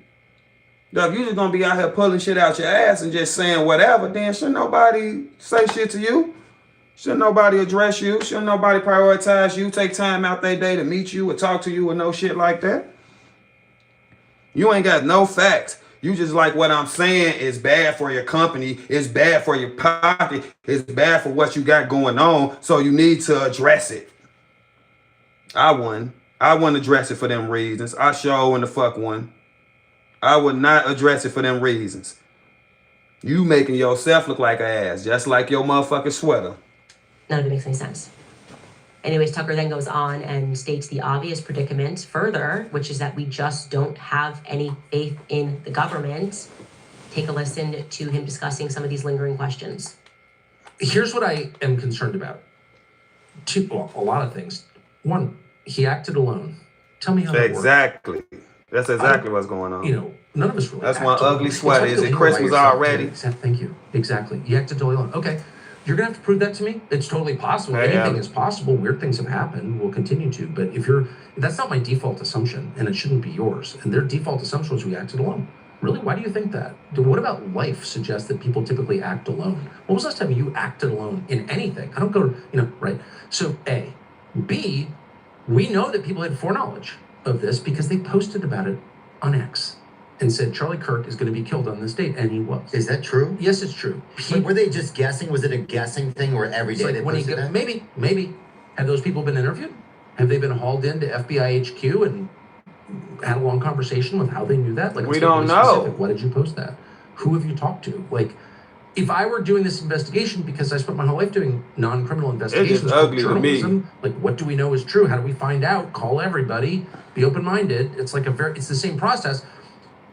Now, if you're just going to be out here pulling shit out your ass and just saying whatever, then shouldn't nobody say shit to you? Shouldn't nobody address you? Shouldn't nobody prioritize you, take time out their day to meet you or talk to you or no shit like that? You ain't got no facts. You just like what I'm saying is bad for your company, it's bad for your pocket, it's bad for what you got going on, so you need to address it. I wouldn't address it for them reasons. I sure wouldn't the fuck one. I would not address it for them reasons. You making yourself look like an ass, just like your motherfucking sweater. None of it makes any sense. Anyways, Tucker then goes on and states the obvious predicament further, which is that we just don't have any faith in the government. Take a listen to him discussing some of these lingering questions. Here's what I am concerned about. A lot of things. One, he acted alone. Tell me how that Exactly. That's exactly what's going on. You know, none of us really. That's one ugly sweater. Is it Christmas already? Thank you. Exactly. You acted totally alone. Okay. You're going to have to prove that to me. It's totally possible. Anything is possible. Weird things have happened. We'll continue to. But if that's not my default assumption, and it shouldn't be yours. And their default assumption was we acted alone. Really? Why do you think that? What about life suggests that people typically act alone? When was the last time you acted alone in anything? I don't go, right? So A. B, we know that people had foreknowledge of this because they posted about it on X and said Charlie Kirk is going to be killed on this date, and he was. Is that true? Yes, it's true. Like, were they just guessing? Was it a guessing thing where every day they posted that? Maybe. Have those people been interviewed? Have they been hauled into FBI HQ and had a long conversation with how they knew that? Like, we don't know. Why did you post that? Who have you talked to? Like, if I were doing this investigation, because I spent my whole life doing non-criminal investigations, just ugly to me. journalism, like what do we know is true? How do we find out? Call everybody, be open-minded. It's like it's the same process.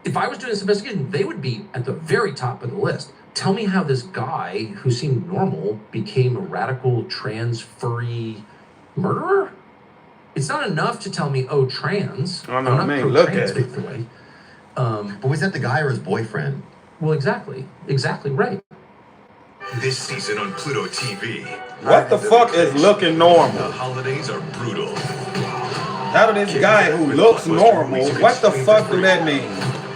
If I was doing this investigation, they would be at the very top of the list. Tell me how this guy who seemed normal became a radical trans furry murderer? It's not enough to tell me, oh, trans. I know, I'm not man, pro look trans, at it. by the way. But was that the guy or his boyfriend? Well, exactly right. This season on Pluto TV. What the fuck is looking The normal? holidays are brutal. How did this guy who looks normal, what the fuck do that mean?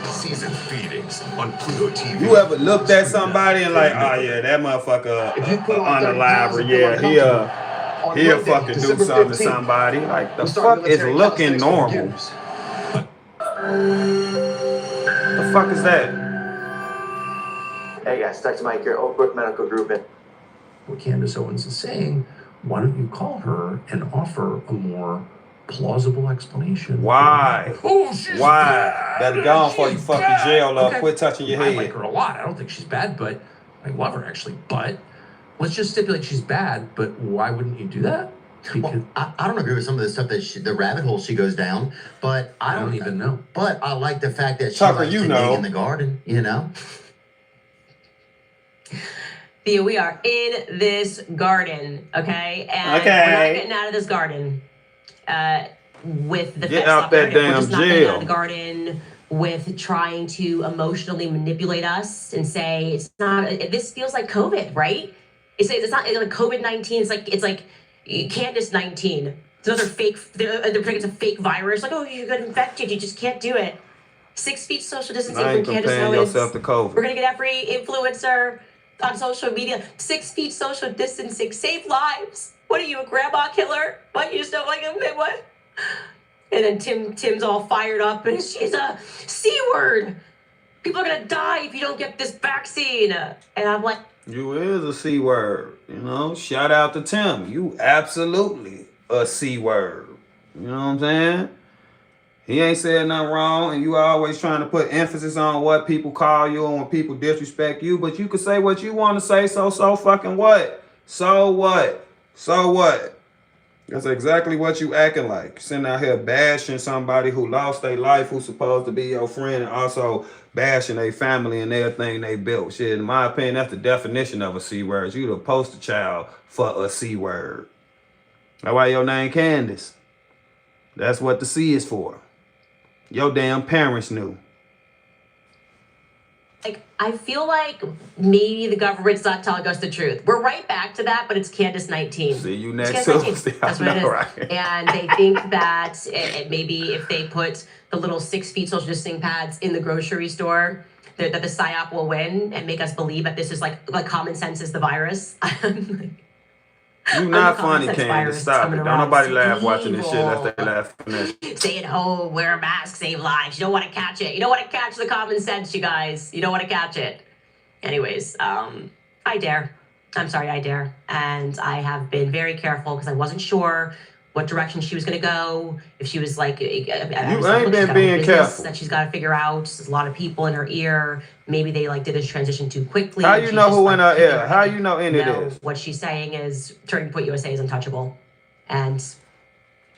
Season feedings on Pluto TV. You ever looked at somebody and like, oh yeah, that motherfucker unalive, yeah, he'll fucking do something to somebody. Like, the fuck is looking normal? The fuck is that? Hey guys, Dr. Mike here, Oak Brook Medical Group. What Candace Owens is saying, why don't you call her and offer a more plausible explanation? Why? Oh, she's Why? bad. Better go on before you She's fucking bad. jail up. Okay. Quit touching your I head. like her a lot. I don't think she's bad, but I love her actually. But let's just stipulate she's bad. But why wouldn't you do that? Because Well, I don't agree with some of the stuff that the rabbit hole she goes down, but I don't even know. But I like the fact that she Tucker, likes you to know. dig in the garden, you know? Thea, we are in this garden, okay? And Okay. we're not getting out of this garden with the Get fence out up there. that We're damn just not getting out jail. of the garden with trying to emotionally manipulate us and say it's not. This feels like COVID, right? It's not like COVID-19. It's like Candace 19. It's another fake. They're thinking it's a fake virus. Like, oh, you got infected. You just can't do it. 6 feet social distancing I ain't from Candace comparing Owens. yourself to COVID. We're gonna get every influencer on social media. 6 feet social distancing, save lives. What are you, a grandma killer? What, you just don't like him? What? And then Tim's all fired up and she's a C word. People are gonna die if you don't get this vaccine. And I'm like, You is a C word, you know? Shout out to Tim. You absolutely a C word. You know what I'm saying? He ain't said nothing wrong, and you always trying to put emphasis on what people call you and when people disrespect you, but you can say what you want to say, so fucking what? So what? So what? That's exactly what you acting like. Sitting out here bashing somebody who lost their life, who's supposed to be your friend, and also bashing their family and everything they built. Shit, in my opinion, that's the definition of a C word. You the poster child for a C word. That's why your name Candace. That's what the C is for. Your damn parents knew. like, I feel like maybe the government's not telling us the truth. We're right back to that, but it's Candace 19. See you It's next Candace 19. Tuesday. That's what it is. Right? And they think that maybe if they put the little 6 feet social distancing pads in the grocery store, that the PSYOP will win and make us believe that this is like common sense is the virus. You not common funny, sense Candace. virus Stop coming it. Don't around. nobody It's laugh watching this shit evil. unless they laughing at you. Stay at home, wear a mask, save lives. You don't want to catch it. You don't want to catch the common sense, you guys. You don't want to catch it. Anyways, I dare. I'm sorry, I dare. And I have been very careful because I wasn't sure what direction she was going to go. If she was like, you ain't been being careful. that she's got to figure out. There's a lot of people in her ear. Maybe they like did this transition too quickly. How and you she's know just, who like, in her keeping ear? How you know any of No, this? what she's saying is Turning Point USA is untouchable. And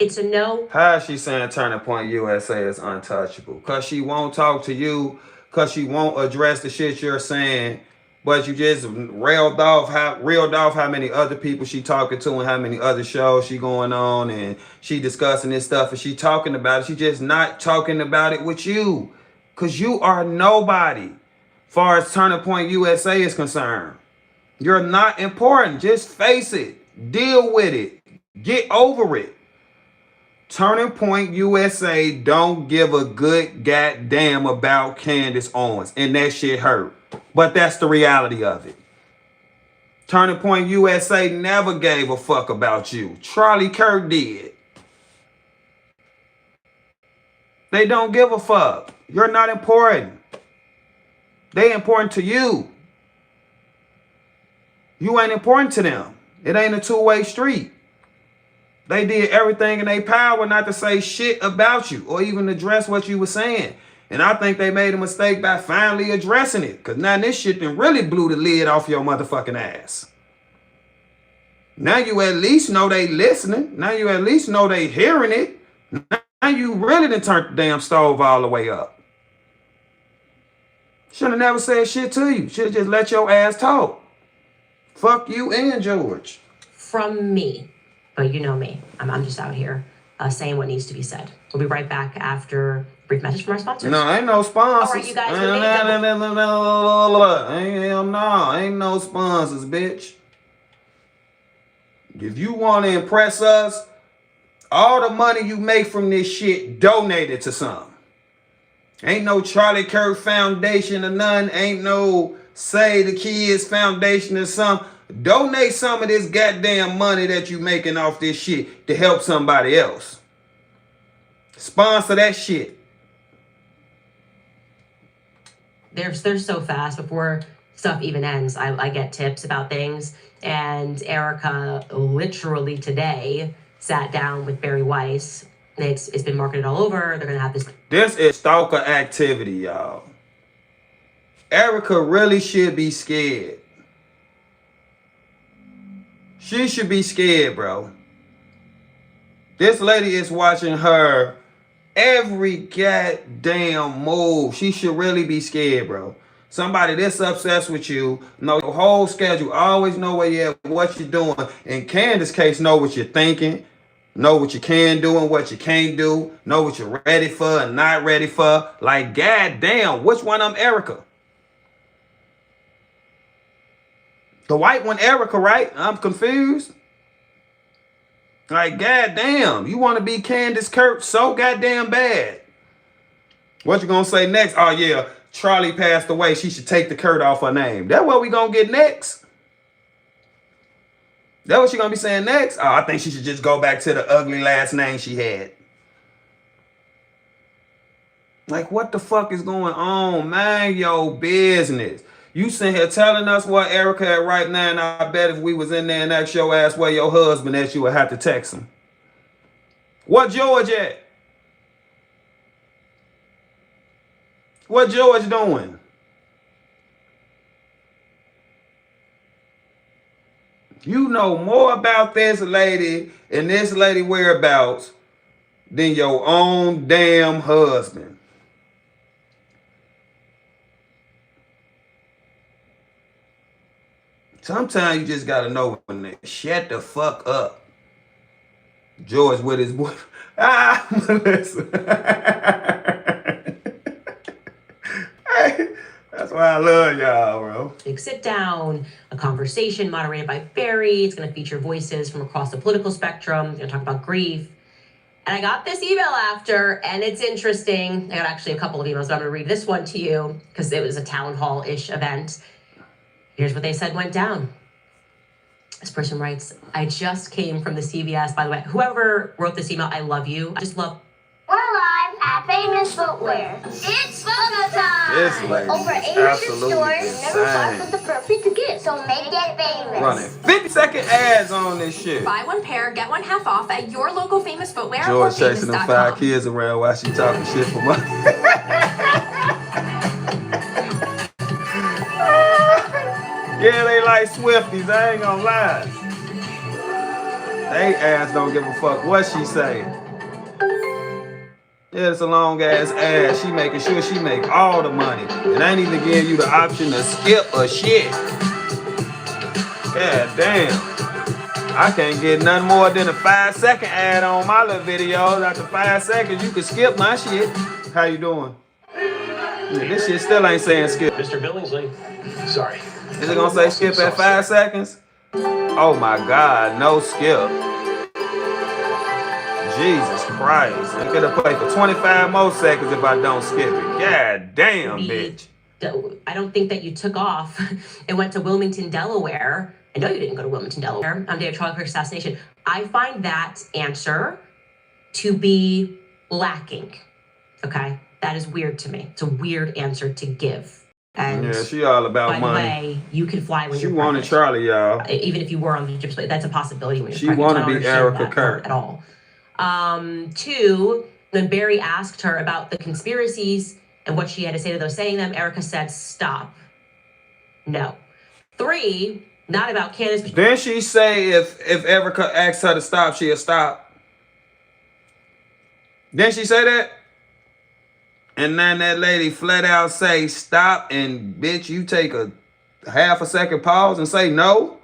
it's a no. How is she saying Turning Point USA is untouchable? Because she won't talk to you, because she won't address the shit you're saying, but you just reeled off how many other people she talking to and how many other shows she going on, and she discussing this stuff and she talking about it. She just not talking about it with you, because you are nobody far as Turning Point USA is concerned. You're not important. Just face it. Deal with it. Get over it. Turning Point USA don't give a good goddamn about Candace Owens, and that shit hurt. But that's the reality of it. Turning Point USA never gave a fuck about you. Charlie Kirk did. They don't give a fuck. You're not important. They important to you. You ain't important to them. It ain't a two-way street. They did everything in their power not to say shit about you or even address what you were saying. And I think they made a mistake by finally addressing it. Because now this shit done really blew the lid off your motherfucking ass. Now you at least know they listening. Now you at least know they hearing it. Now you really done turned the damn stove all the way up. Should have never said shit to you. Should have just let your ass talk. Fuck you and George. From me, but you know me. I'm just out here saying what needs to be said. We'll be right back after a brief message from our sponsors. No, ain't no sponsors. All right, you guys. Hell no, ain't no sponsors, bitch. If you want to impress us, all the money you make from this shit, donate it to some. Ain't no Charlie Kirk Foundation or none. Ain't no Save the Kids Foundation or something. Donate some of this goddamn money that you making off this shit to help somebody else. Sponsor that shit. They're so fast. Before stuff even ends, I get tips about things. And Erica literally today sat down with Barry Weiss. It's been marketed all over. They're gonna have this. This is stalker activity, y'all. Erica really should be scared. She should be scared, bro. This lady is watching her every goddamn move. She should really be scared, bro. Somebody this obsessed with you, know your whole schedule, always know where you're at, what you're doing. In Candace's case, know what you're thinking, know what you can do and what you can't do, know what you're ready for and not ready for. Like, goddamn, which one of them Erica? The white one Erica, right? I'm confused. Like, goddamn, you want to be Candace Kirk so goddamn bad. What you gonna say next? Oh yeah, Charlie passed away. She should take the Kurt off her name. That what we gonna get next? That what she gonna be saying next? Oh, I think she should just go back to the ugly last name she had. Like, what the fuck is going on, man? Your business. You sitting here telling us what Erica at right now, and I bet if we was in there and asked your ass where your husband at, you would have to text him. What George at? What George doing? You know more about this lady and this lady whereabouts than your own damn husband. Sometimes you just gotta know when they shut the fuck up. George with his boy. Melissa. That's why I love y'all, bro. Big sit down, a conversation moderated by Barry. It's going to feature voices from across the political spectrum. It's going to talk about grief. And I got this email after, and it's interesting. I got actually a couple of emails, but I'm going to read this one to you because it was a town hall-ish event. Here's what they said went down. This person writes, I just came from the CVS. By the way, whoever wrote this email, I love you. I just love. We're live at Famous Footwear. It's photo time! This lady Over is 800 absolutely stores, never thought insane. was the perfect gift, so make it famous. Running 50-second ads on this shit. Buy one pair, get one half off at your local Famous Footwear or George chasing them 5 famous.com. kids around while she talking shit for money. Yeah, they like Swifties, I ain't gonna lie. They ass don't give a fuck what she saying. Yeah, it's a long ass ass. She making sure she make all the money. And I ain't even giving you the option to skip a shit. God damn. I can't get nothing more than a 5-second ad on my little videos. After 5 seconds, you can skip my shit. How you doing? Yeah, this shit still ain't saying skip. Mr. Billingsley, sorry. Is it gonna say skip at 5 seconds? Oh my God, no skip. Jesus Christ. I could have played for 25 more seconds if I don't skip it. God damn, bitch. I don't think that you took off and went to Wilmington, Delaware. I know you didn't go to Wilmington, Delaware on the day of Charlie Kirk's assassination. I find that answer to be lacking. Okay? That is weird to me. It's a weird answer to give. And yeah, she all about money. By the way, you can fly when she you're wanted pregnant. Charlie, y'all. Even if you were on the Egypt plate, that's a possibility when you're she pregnant. She want to be Erica Kirk at all. 2, when Barry asked her about the conspiracies and what she had to say to those saying them, Erica said, stop. No. 3, not about Candace. Then she say if Erica asks her to stop, she'll stop. Didn't she say that? And then that lady flat out say stop, and bitch, you take a half a second pause and say no.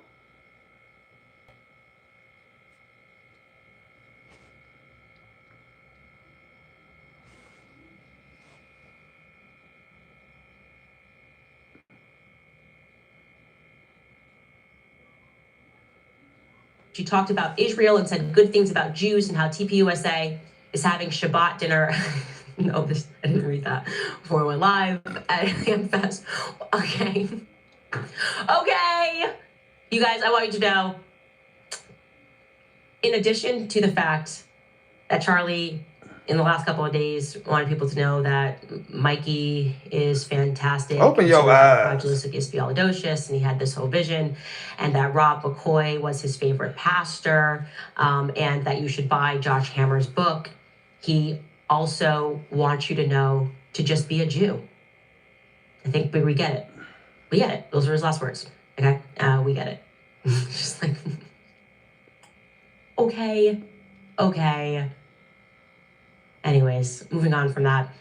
She talked about Israel and said good things about Jews and how TPUSA is having Shabbat dinner. No, I didn't read that before I went live at AmFest. Okay. Okay. You guys, I want you to know, in addition to the fact that Charlie, in the last couple of days, wanted people to know that Mikey is fantastic. Open your eyes. And he had this whole vision, and that Rob McCoy was his favorite pastor, and that you should buy Josh Hammer's book. He also wants you to know to just be a Jew. I think we get it. We get it. Those were his last words. Okay? We get it. Just like, okay. Anyways, moving on from that.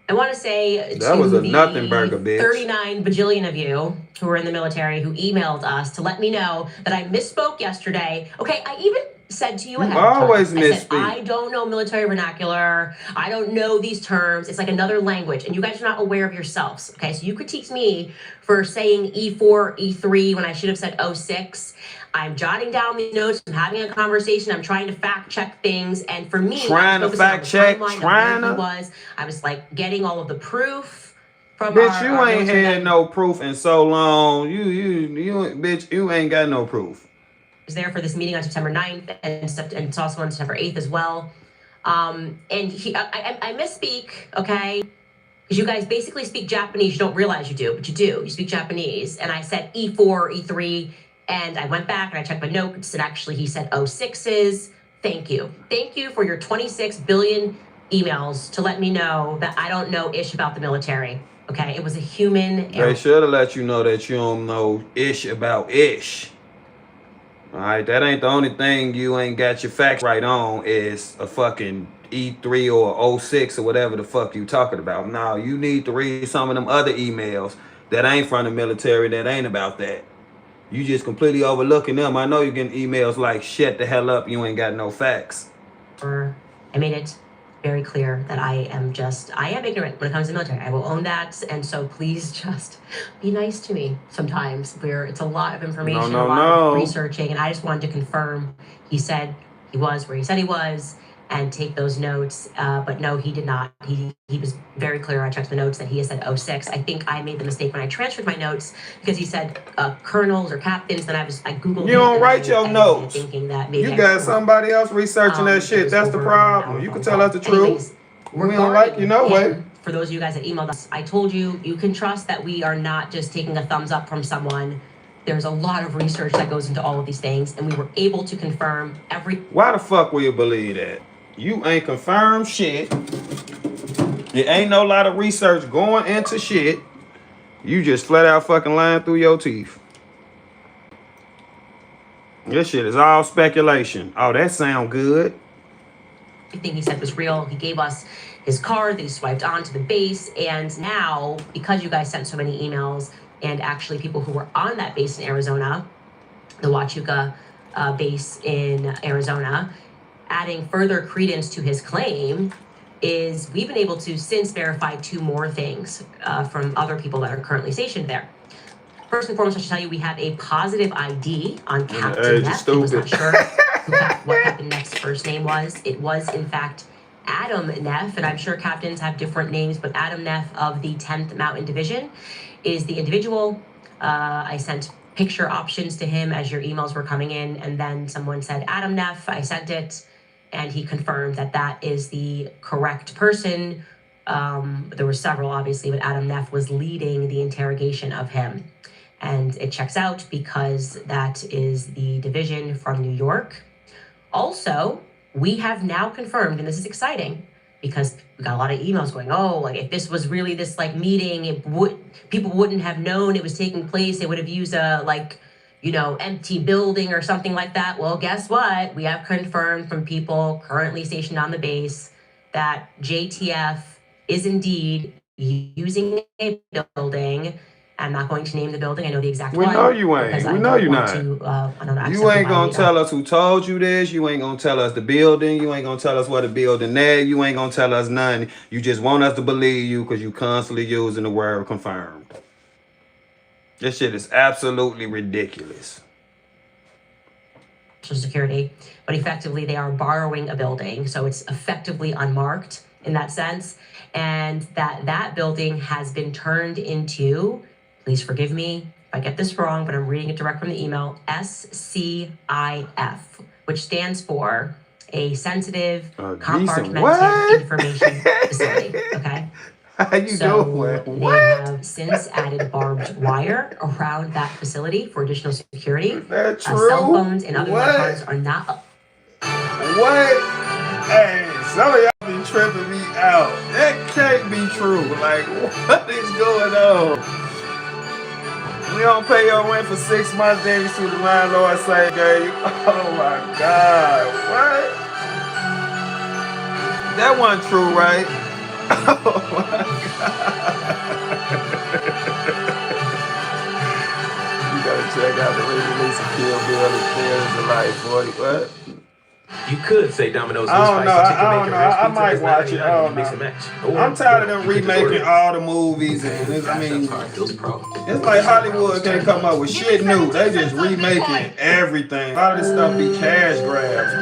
I want to say that was a nothing burger, bitch. 39 bajillion of you who were in the military who emailed us to let me know that I misspoke yesterday. Okay, I even said to you ahead of time, always I said, misspeak. I don't know military vernacular. I don't know these terms. It's like another language, and you guys are not aware of yourselves. Okay, so you critique me for saying E4, E3 when I should have said 06. I'm jotting down the notes. I'm having a conversation. I'm trying to fact check things, and for me, trying to fact check, I was like getting all of the proof from bitch. You ain't had no proof in so long. You bitch. You ain't got no proof. Was there for this meeting on September 9th and it's also on September 8th as well. And I misspeak, okay? Because you guys basically speak Japanese. You don't realize you do, but you do. You speak Japanese. And I said E4, E3, and I went back and I checked my notes, and actually he said 06s. Thank you. Thank you for your 26 billion emails to let me know that I don't know ish about the military, okay? It was a human error. They should have let you know that you don't know ish about ish. All right, that ain't the only thing you ain't got your facts right on is a fucking E3 or 06 or whatever the fuck you talking about. Now, you need to read some of them other emails that ain't from the military that ain't about that. You just completely overlooking them. I know you're getting emails like, shut the hell up, you ain't got no facts. I made it very clear that I am ignorant when it comes to the military. I will own that, and so please just be nice to me sometimes. It's a lot of information, a lot of researching, and I just wanted to confirm he said he was where he said he was, and take those notes. But no, he did not. He was very clear. I checked the notes that he had said 06. I think I made the mistake when I transferred my notes because he said colonels or captains. Then I Googled. You don't write your notes. Thinking that maybe you got somebody else researching that shit. That's the problem. You can tell us the truth. We don't like you no way. For those of you guys that emailed us, I told you, you can trust that we are not just taking a thumbs up from someone. There's a lot of research that goes into all of these things, and we were able to confirm Why the fuck will you believe that? You ain't confirmed shit. There ain't no lot of research going into shit. You just flat out fucking lying through your teeth. This shit is all speculation. Oh, that sound good. Everything he said was real. He gave us his card that he swiped onto the base, and now, because you guys sent so many emails, and actually people who were on that base in Arizona, the Huachuca base in Arizona, adding further credence to his claim, is we've been able to since verify 2 more things from other people that are currently stationed there. First and foremost, I should tell you we have a positive ID on Captain Neff. He was not sure what Captain Neff's first name was. It was, in fact, Adam Neff, and I'm sure captains have different names, but Adam Neff of the 10th Mountain Division is the individual. I sent picture options to him as your emails were coming in, and then someone said Adam Neff. I sent it, and he confirmed that that is the correct person. There were several, obviously, but Adam Neff was leading the interrogation of him. And it checks out because that is the division from New York. Also, we have now confirmed, and this is exciting, because we got a lot of emails going, oh, like if this was really this like meeting, people wouldn't have known it was taking place. They would have used a empty building or something like that. Well, guess what? We have confirmed from people currently stationed on the base that JTF is indeed using a building. I'm not going to name the building. I know the exact one. We know you ain't. We know you not. You ain't gonna tell us who told you this. You ain't gonna tell us the building. You ain't gonna tell us what the building there. You ain't gonna tell us nothing. You just want us to believe you because you constantly using the word confirmed. This shit is absolutely ridiculous. Social Security, but effectively they are borrowing a building, so it's effectively unmarked in that sense, and that building has been turned into, please forgive me if I get this wrong, but I'm reading it direct from the email, SCIF, which stands for a sensitive compartmented information facility. Okay. How you doing? They have since added barbed wire around that facility for additional security. Is that true? Cell phones and other electronics are not. What? Hey, some of y'all be tripping me out. That can't be true. Like, what is going on? We don't pay your rent for 6 months, then you see the landlord say, "Girl, oh my God, what?" That wasn't true, right? Oh my God. You gotta check out the re-release of Kill Bill and There's a Life 40. What? You could say Domino's I don't know. I might watch it. I don't know. I'm tired of them remaking all the movies. And it's like Hollywood can't come up with shit new. They just remaking everything. A lot of this stuff be cash grabs,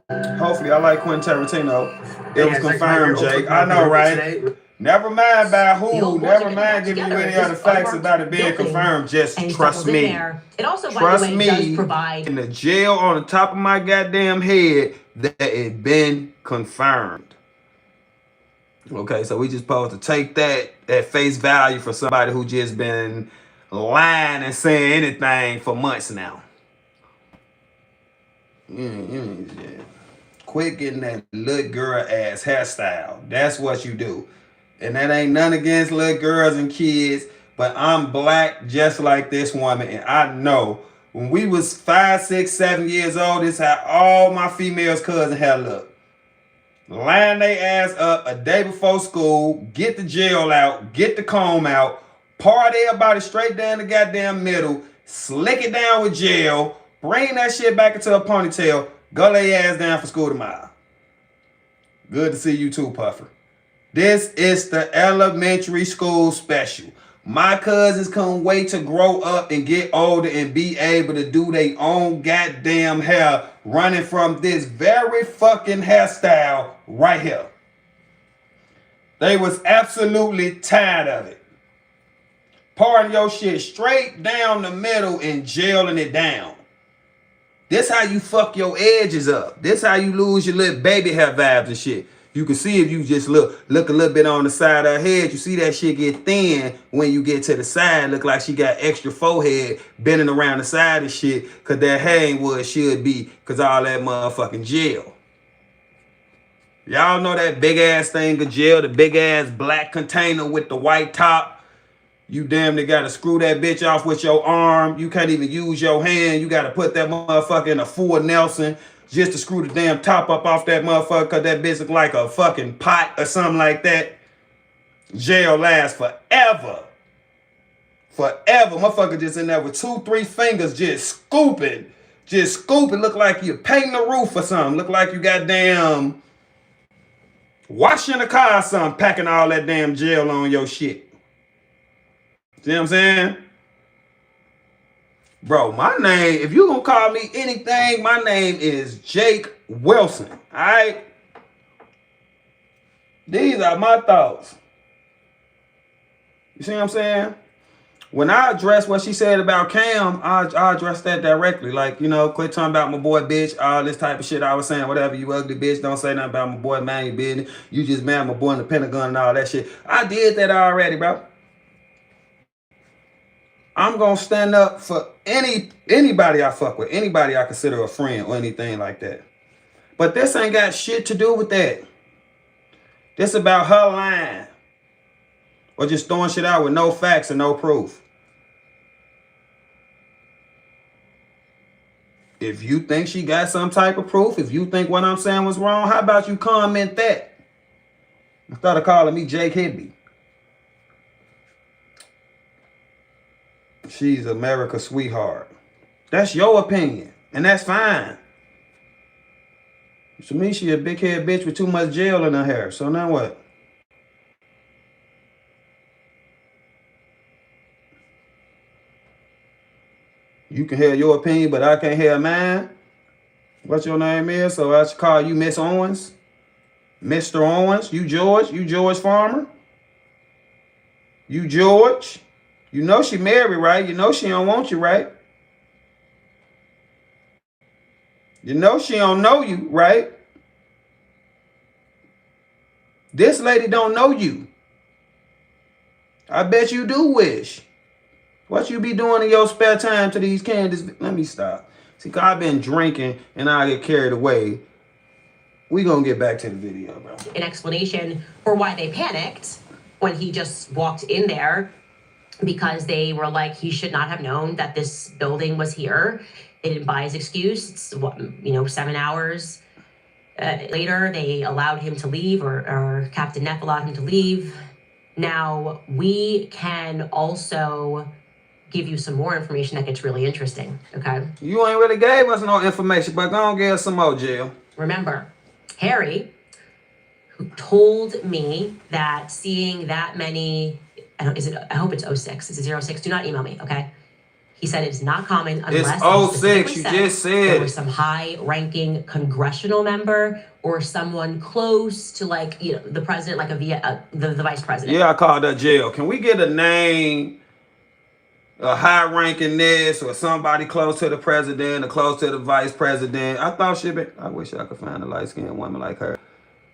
but hopefully, I like Quentin Tarantino. It was confirmed, Jake. I know, right? Never mind by who. Never mind giving you any other facts about it being confirmed. Just trust me. It also, trust by the way, does provide in the jail on the top of my goddamn head that it been confirmed. Okay, so we just supposed to take that at face value for somebody who just been lying and saying anything for months now. Quit getting that little girl ass hairstyle. That's what you do. And that ain't none against little girls and kids, but I'm black just like this woman, and I know when we was 5, 6, 7 years old, this how all my females cousin had looked. Line they ass up a day before school, get the gel out, get the comb out, part everybody straight down the goddamn middle, slick it down with gel, bring that shit back into a ponytail, go lay ass down for school tomorrow. Good to see you too, Puffer. This is the elementary school special. My cousins can't wait to grow up and get older and be able to do their own goddamn hair running from this very fucking hairstyle right here. They was absolutely tired of it. Parting your shit straight down the middle and gelling it down. This how you fuck your edges up. This how you lose your little baby hair vibes and shit. You can see if you just look a little bit on the side of her head, you see that shit get thin when you get to the side. Look like she got extra forehead bending around the side and shit, because that hair ain't what it should be, because all that motherfucking gel. Y'all know that big ass thing of gel, the big ass black container with the white top. You damn near gotta screw that bitch off with your arm. You can't even use your hand. You gotta put that motherfucker in a full Nelson just to screw the damn top up off that motherfucker, because that bitch look like a fucking pot or something like that. Gel lasts forever. Forever. Motherfucker just in there with 2, 3 fingers just scooping. Just scooping. Look like you're painting the roof or something. Look like you got damn washing the car or something, packing all that damn gel on your shit. See what I'm saying? Bro, my name, if you gonna call me anything, my name is Jake Wilson. All right? These are my thoughts. You see what I'm saying? When I address what she said about Cam, I address that directly. Like, you know, quit talking about my boy, bitch, all this type of shit I was saying, whatever, you ugly bitch, don't say nothing about my boy, man, your business. You just mad my boy in the Pentagon and all that shit. I did that already, bro. I'm gonna stand up for anybody I fuck with, anybody I consider a friend or anything like that. But this ain't got shit to do with that. This about her lying. Or just throwing shit out with no facts and no proof. If you think she got some type of proof, if you think what I'm saying was wrong, how about you comment that? Instead of calling me Jake Hibby. She's America's sweetheart. That's your opinion. And that's fine. To me, she a big head bitch with too much gel in her hair. So now what? You can hear your opinion, but I can't hear mine. What your name is? So I should call you Miss Owens. Mr. Owens. You George. You George Farmer. You George. You know she married, right? You know she don't want you, right? You know she don't know you, right? This lady don't know you. I bet you do wish. What you be doing in your spare time to these Candace? Let me stop. See, cause I've been drinking and I get carried away. We gonna get back to the video, bro. An explanation for why they panicked when he just walked in there, because they were like, he should not have known that this building was here. They didn't buy his excuse. It's, 7 hours later, they allowed him to leave, or Captain Neff allowed him to leave. Now, we can also give you some more information that gets really interesting, okay? You ain't really gave us no information, but go on, give us some more, Jill. Remember, Harry, who told me that seeing that many, I hope it's 06, is it 06? Do not email me, okay? He said it's not common unless it's 06, you just said. There was some high-ranking congressional member or someone close to, the president, like the vice president. Yeah, I called her Jill. Can we get a name, a high-ranking this, or somebody close to the president or close to the vice president? I thought she'd be. I wish I could find a light-skinned woman like her.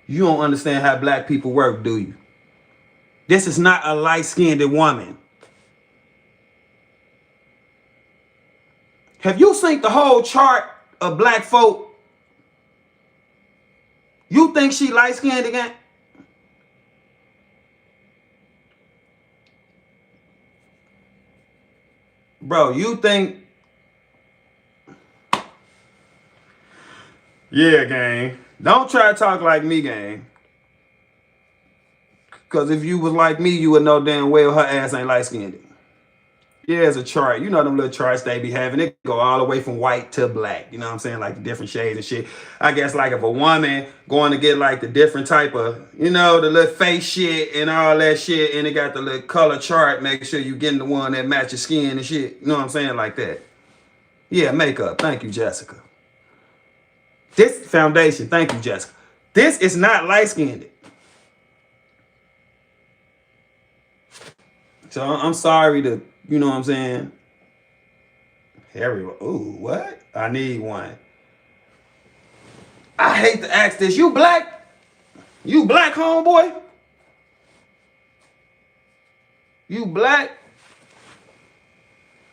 You don't understand how black people work, do you? This is not a light-skinned woman. Have you seen the whole chart of black folk? You think she light-skinned again? Bro, you think... Yeah, gang. Don't try to talk like me, gang. Because if you was like me, you would know damn well her ass ain't light-skinned. Yeah, it's a chart. You know them little charts they be having. It go all the way from white to black. You know what I'm saying? Like the different shades and shit. I guess like if a woman going to get like the different type of, the little face shit and all that shit, and it got the little color chart, make sure you getting the one that match your skin and shit. You know what I'm saying? Like that. Yeah, makeup. Thank you, Jessica. This foundation. Thank you, Jessica. This is not light-skinned. So I'm sorry to... You know what I'm saying? Harry, ooh, what? I need one. I hate to ask this. You black? You black, homeboy? You black?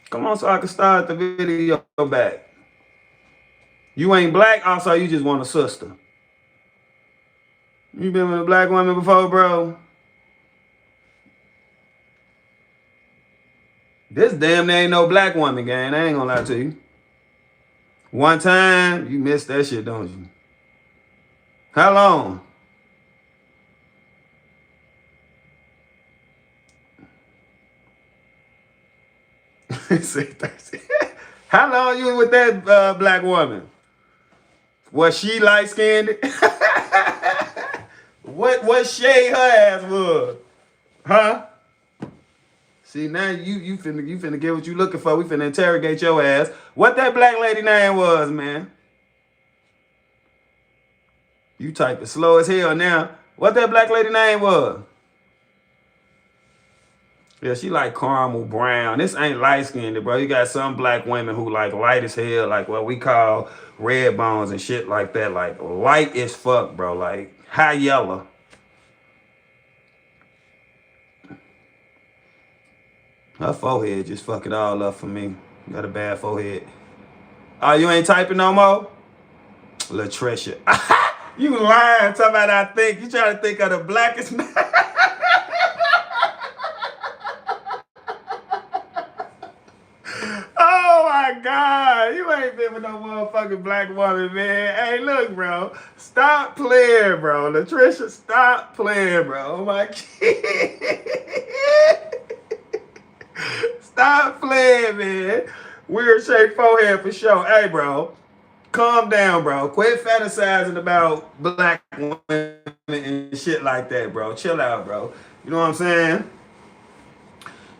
Come on so I can start the video back. You ain't black? Also, you just want a sister. You been with a black woman before, bro? This damn there ain't no black woman, gang. I ain't gonna lie to you. One time, you missed that shit, don't you? How long? How long you with that black woman? Was she light-skinned? What shade her ass was? Huh? See, now you finna get what you looking for. We finna interrogate your ass. What that black lady name was, man? You typing slow as hell now. What that black lady name was? Yeah, she like caramel brown. This ain't light-skinned, bro. You got some black women who like light as hell, like what we call red bones and shit like that. Like light as fuck, bro. Like high yellow. Her forehead just fuck it all up for me. Got a bad forehead. Oh, you ain't typing no more? Latricia. You lying, talking about I think. You trying to think of the blackest man. Oh my God. You ain't been with no motherfucking black woman, man. Hey, look, bro. Stop playing, bro. Latricia, stop playing, bro. Oh my kid. Stop playing, man. Weird shaped forehead for sure. Hey, bro. Calm down, bro. Quit fantasizing about black women and shit like that, bro. Chill out, bro. You know what I'm saying?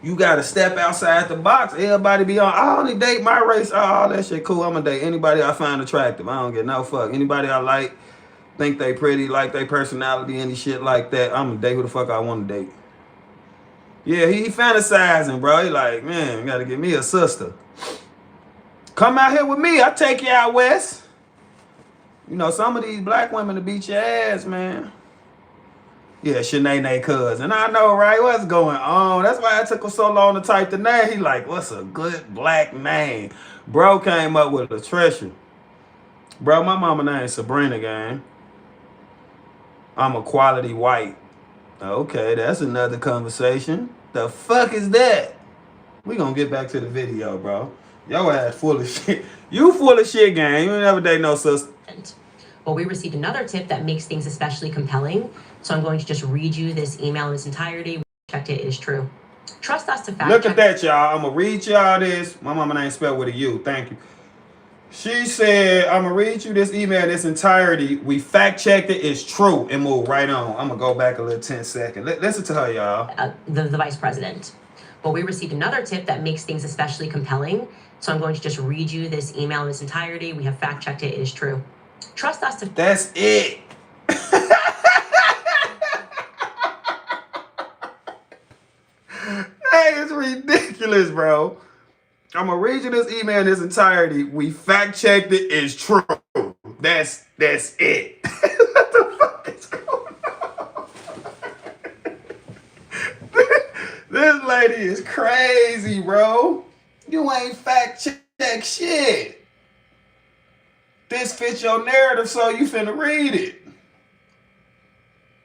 You gotta step outside the box. Everybody be on, I only date my race. Oh, that shit cool. I'm gonna date anybody I find attractive. I don't get no fuck. Anybody I like, think they pretty, like their personality, any shit like that, I'm gonna date who the fuck I want to date. Yeah, he fantasizing, bro. He like, man, you gotta get me a sister. Come out here with me. I'll take you out west. You know, some of these black women to beat your ass, man. Yeah, Shanae cousin. I know, right? What's going on? That's why it took him so long to type the name. He like, what's a good black name? Bro came up with Latricia. Bro, my mama name Sabrina, gang. I'm a quality white. Okay, that's another conversation. The fuck is that? We gonna get back to the video, bro. Your ass full of shit. You full of shit, gang. You ain't never date no sister. Well, we received another tip that makes things especially compelling. So I'm going to just read you this email in its entirety. We checked it is true. Trust us to fact Look check. at that, y'all. I'm going to read y'all this. My mama name spelled with a U. Thank you. She said, I'm going to read you this email in its entirety. We fact checked it. It's true. And move right on. I'm going to go back a little 10 seconds. Listen to her, y'all. The vice president. Well, we received another tip that makes things especially compelling. So I'm going to just read you this email in its entirety. We have fact checked it. It is true. Trust us to... That's it. Hey, it's ridiculous, bro. I'm gonna read you this email in its entirety. We fact checked it. It's true. That's it. What the fuck is going on? This lady is crazy, bro. You ain't fact check shit. This fits your narrative, so you finna read it.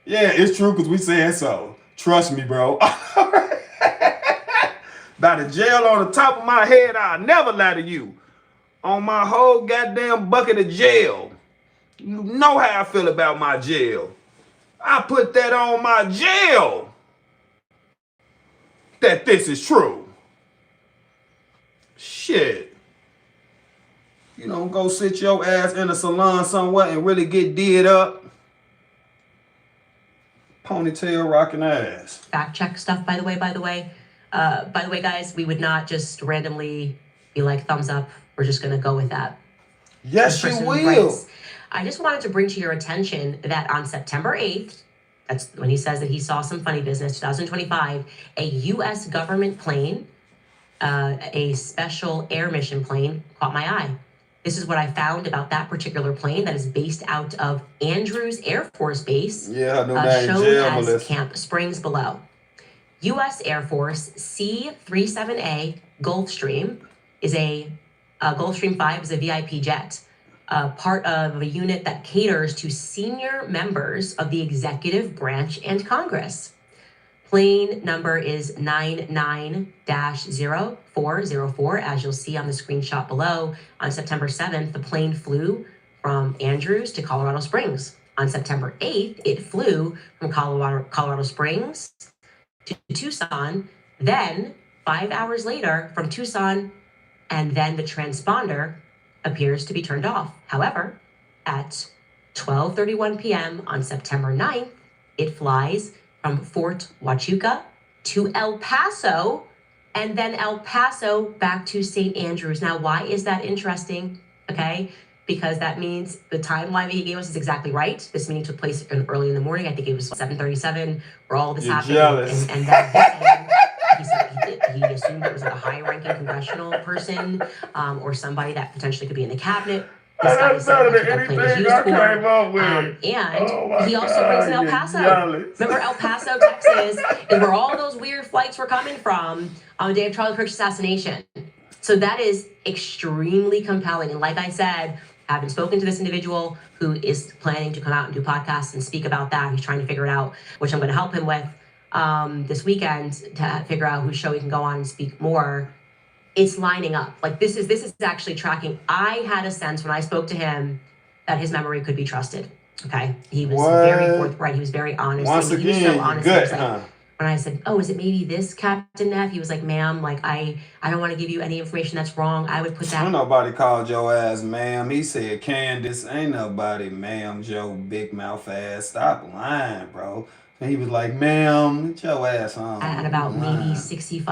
Yeah, it's true because we said so. Trust me, bro. By the jail on the top of my head, I'll never lie to you. On my whole goddamn bucket of jail. You know how I feel about my jail. I put that on my jail. That this is true. Shit. You don't go sit your ass in a salon somewhere and really get did up. Ponytail rocking ass. Fact check stuff, by the way, guys, we would not just randomly be like, thumbs up. We're just going to go with that. Yes, you will. I just wanted to bring to your attention that on September 8th, that's when he says that he saw some funny business, 2025, a U.S. government plane, a special air mission plane, caught my eye. This is what I found about that particular plane that is based out of Andrews Air Force Base, shown as Camp Springs below. U.S. Air Force C-37A Gulfstream is Gulfstream 5 is a VIP jet, part of a unit that caters to senior members of the executive branch and Congress. Plane number is 99-0404, as you'll see on the screenshot below. On September 7th, the plane flew from Andrews to Colorado Springs. On September 8th, it flew from Colorado Springs to Tucson, then 5 hours later from Tucson, and then the transponder appears to be turned off. However, at 12:31 p.m. on September 9th, it flies from Fort Huachuca to El Paso, and then El Paso back to St. Andrews. Now, why is that interesting? Okay, because that means the timeline that he gave us is exactly right. This meeting took place early in the morning. I think it was 7:37 where all this happened. Jealous. And then he said he assumed it was like a high-ranking congressional person or somebody that potentially could be in the cabinet. This guy said that's what that plane was used for. And he also brings in El Paso. Remember El Paso, Texas, is where all those weird flights were coming from on the day of Charlie Kirk's assassination. So that is extremely compelling. And like I said, haven't spoken to this individual who is planning to come out and do podcasts and speak about that. He's trying to figure it out, which I'm going to help him with this weekend to figure out whose show he can go on and speak more. It's lining up. Like this is actually tracking. I had a sense when I spoke to him that his memory could be trusted. Okay, he was very forthright. He was very honest. Once he was again, so honest. good, Like, huh? when I said, "Oh, is it maybe this Captain Neff?" He was like, "Ma'am, like I don't want to give you any information that's wrong. I would put that." Ain't nobody called your ass ma'am. He said, Candace, ain't nobody ma'am, Joe big mouth ass. Stop lying, bro. And he was like, ma'am, get your ass on. At about maybe 60 to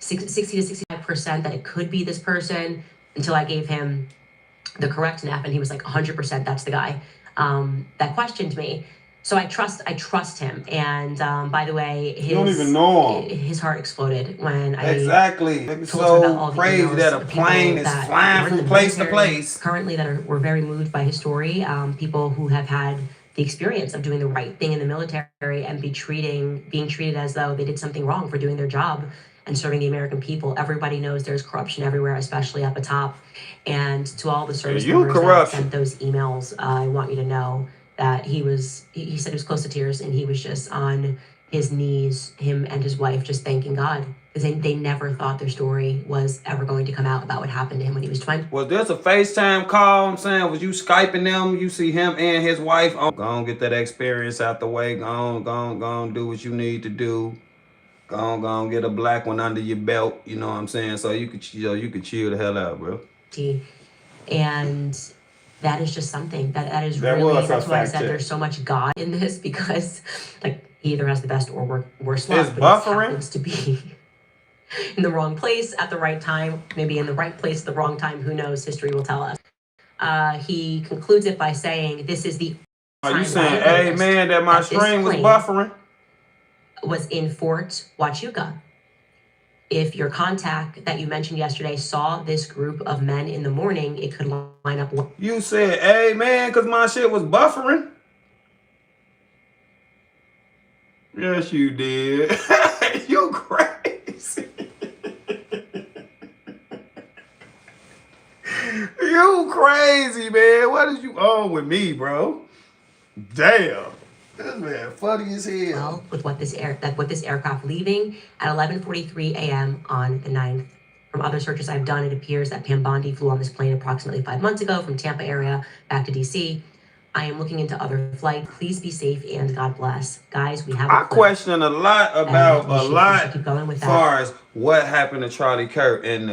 65% that it could be this person, until I gave him the correct Neff, and he was like 100% that's the guy that questioned me. So I trust him. And by the way, you don't even know him. His heart exploded when I exactly. It's so crazy that a plane is flying from place to place. Currently were very moved by his story. People who have had the experience of doing the right thing in the military and being treated as though they did something wrong for doing their job and serving the American people. Everybody knows there's corruption everywhere, especially up atop. And to all the service members that sent those emails, I want you to know that he said he was close to tears, and he was just on his knees, him and his wife, just thanking God, because they never thought their story was ever going to come out about what happened to him when he was 20. Was this a FaceTime call? I'm saying, was you Skyping them? You see him and his wife? Go on, get that experience out the way. Go on, do what you need to do. Go on, get a black one under your belt. You know what I'm saying? So you could chill the hell out, bro. And that is just something that is really, that's why I said there's so much God in this, because like he either has the best or worst luck, but he happens to be in the wrong place at the right time, maybe in the right place at the wrong time. Who knows? History will tell us. He concludes it by saying, "This is the." Are you saying, "Hey man, that my string was buffering"? Was in Fort Huachuca. If your contact that you mentioned yesterday saw this group of men in the morning, it could line up. You said, "Hey man, because my shit was buffering." Yes, you did. You crazy. You crazy, man. What is you on with me, bro? Damn. This man funny as hell. Well, with what this aircraft leaving at 11:43 a.m. on the 9th. From other searches I've done, it appears that Pam Bondi flew on this plane approximately 5 months ago from Tampa area back to DC. I am looking into other flights. Please be safe and God bless. Guys, we have I question a lot about as far as what happened to Charlie Kirk and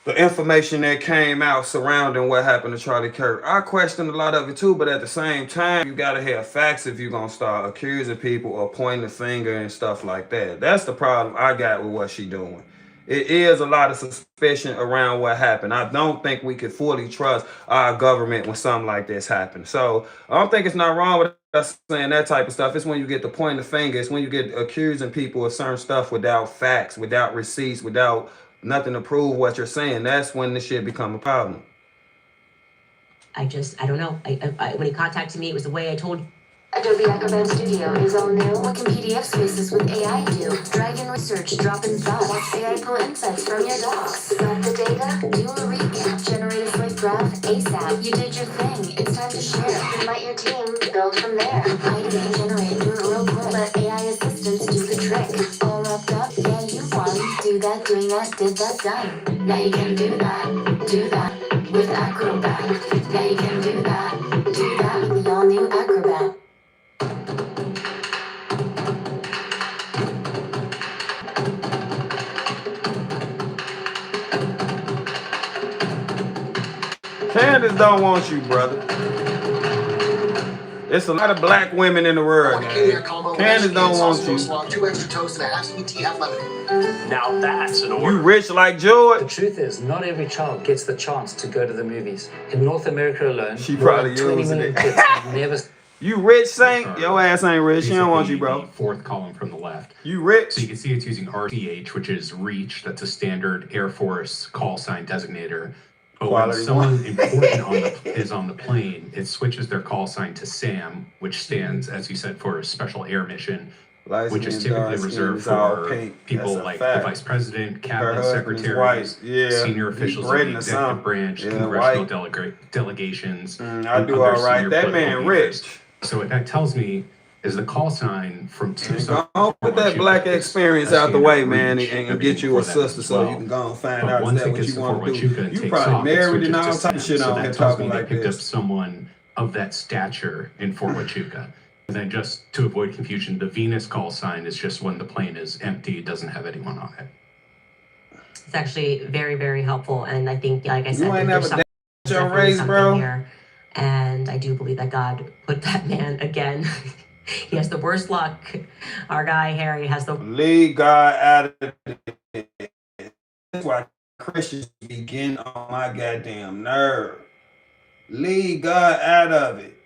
the information that came out surrounding what happened to Charlie Kirk. I question a lot of it too, but at the same time, you gotta have facts if you're gonna start accusing people or pointing the finger and stuff like that. That's the problem I got with what she doing. It is a lot of suspicion around what happened. I don't think we could fully trust our government when something like this happens. So I don't think it's not wrong with us saying that type of stuff. It's when you get to pointing the finger. It's when you get accusing people of certain stuff without facts, without receipts, without nothing to prove what you're saying. That's when this shit become a problem. I don't know. When he contacted me, it was the way I told. Adobe Acrobat Studio is all new. What can PDF spaces with AI do? Drag and research, drop in thoughts. Watch AI pull insights from your docs. Got the data? Do a recap. Generate a slick graph ASAP. You did your thing. It's time to share. Invite your team. Build from there. Idea, generate, do it real quick. Let AI assistants do the trick. All wrapped up? Yeah, you won. Do that, doing that, did that, done. Now you can do that with Acrobat. Now you can do that with the all-new Acrobat. Candace don't want you, brother. It's a lot of black women in the world. Candace don't want you. 2 extra toast and a half sweet tea, half lemonade. Now that's an order. You rich like George? The truth is, not every child gets the chance to go to the movies. In North America alone, she probably 20 using million it. kids have never. You rich, Saint? Your ass ain't rich. She don't want you, bro. Fourth column from the left. You rich? So you can see it's using RCH, which is reach. That's a standard Air Force call sign designator. But when someone important is on the plane, it switches their call sign to SAM, which stands, as you said, for Special Air Mission. Light which is skin, typically dark skin reserved is all for pink. people That's a like the fact. vice president, Her cabinet husband is white. secretaries, Yeah, senior he officials of the Britain or executive something. branch, Yeah, congressional white. delegations, I and do other all right. senior That political man leaders. rich. So what that tells me is the call sign from And Tucson go on for put that black Huachuca is experience a out the standard way, man, breach and of get being you a for that sister as so you well. can go and find But out is once that it what gets you to Fort want to do. Huachuca and You takes probably off, it married and switches all to type of STEM. shit So on here that tells talking me they like picked up this. someone of that stature in Fort Huachuca. And then just to avoid confusion, the Venus call sign is just when the plane is empty, it doesn't have anyone on it. It's actually very, very helpful. And I think, like I said, You ain't there's never your definitely race, something bro. here. And I do believe that God put that man again. He has the worst luck. Our guy, Harry, has the... Leave God out of it. That's why Christians be getting on my goddamn nerve. Leave God out of it.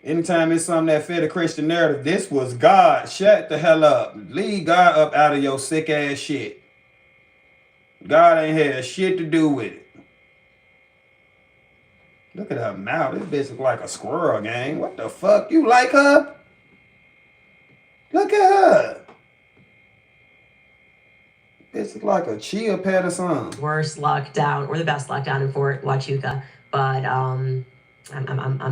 Anytime it's something that fit a Christian narrative, this was God. Shut the hell up. Leave God up out of your sick ass shit. God ain't had shit to do with it. Look at her mouth. This bitch look like a squirrel, gang. What the fuck? You like her? Look at her. Bitch look like a chia pet or something. worst luck down, or the best luck down in Fort Huachuca. But I'm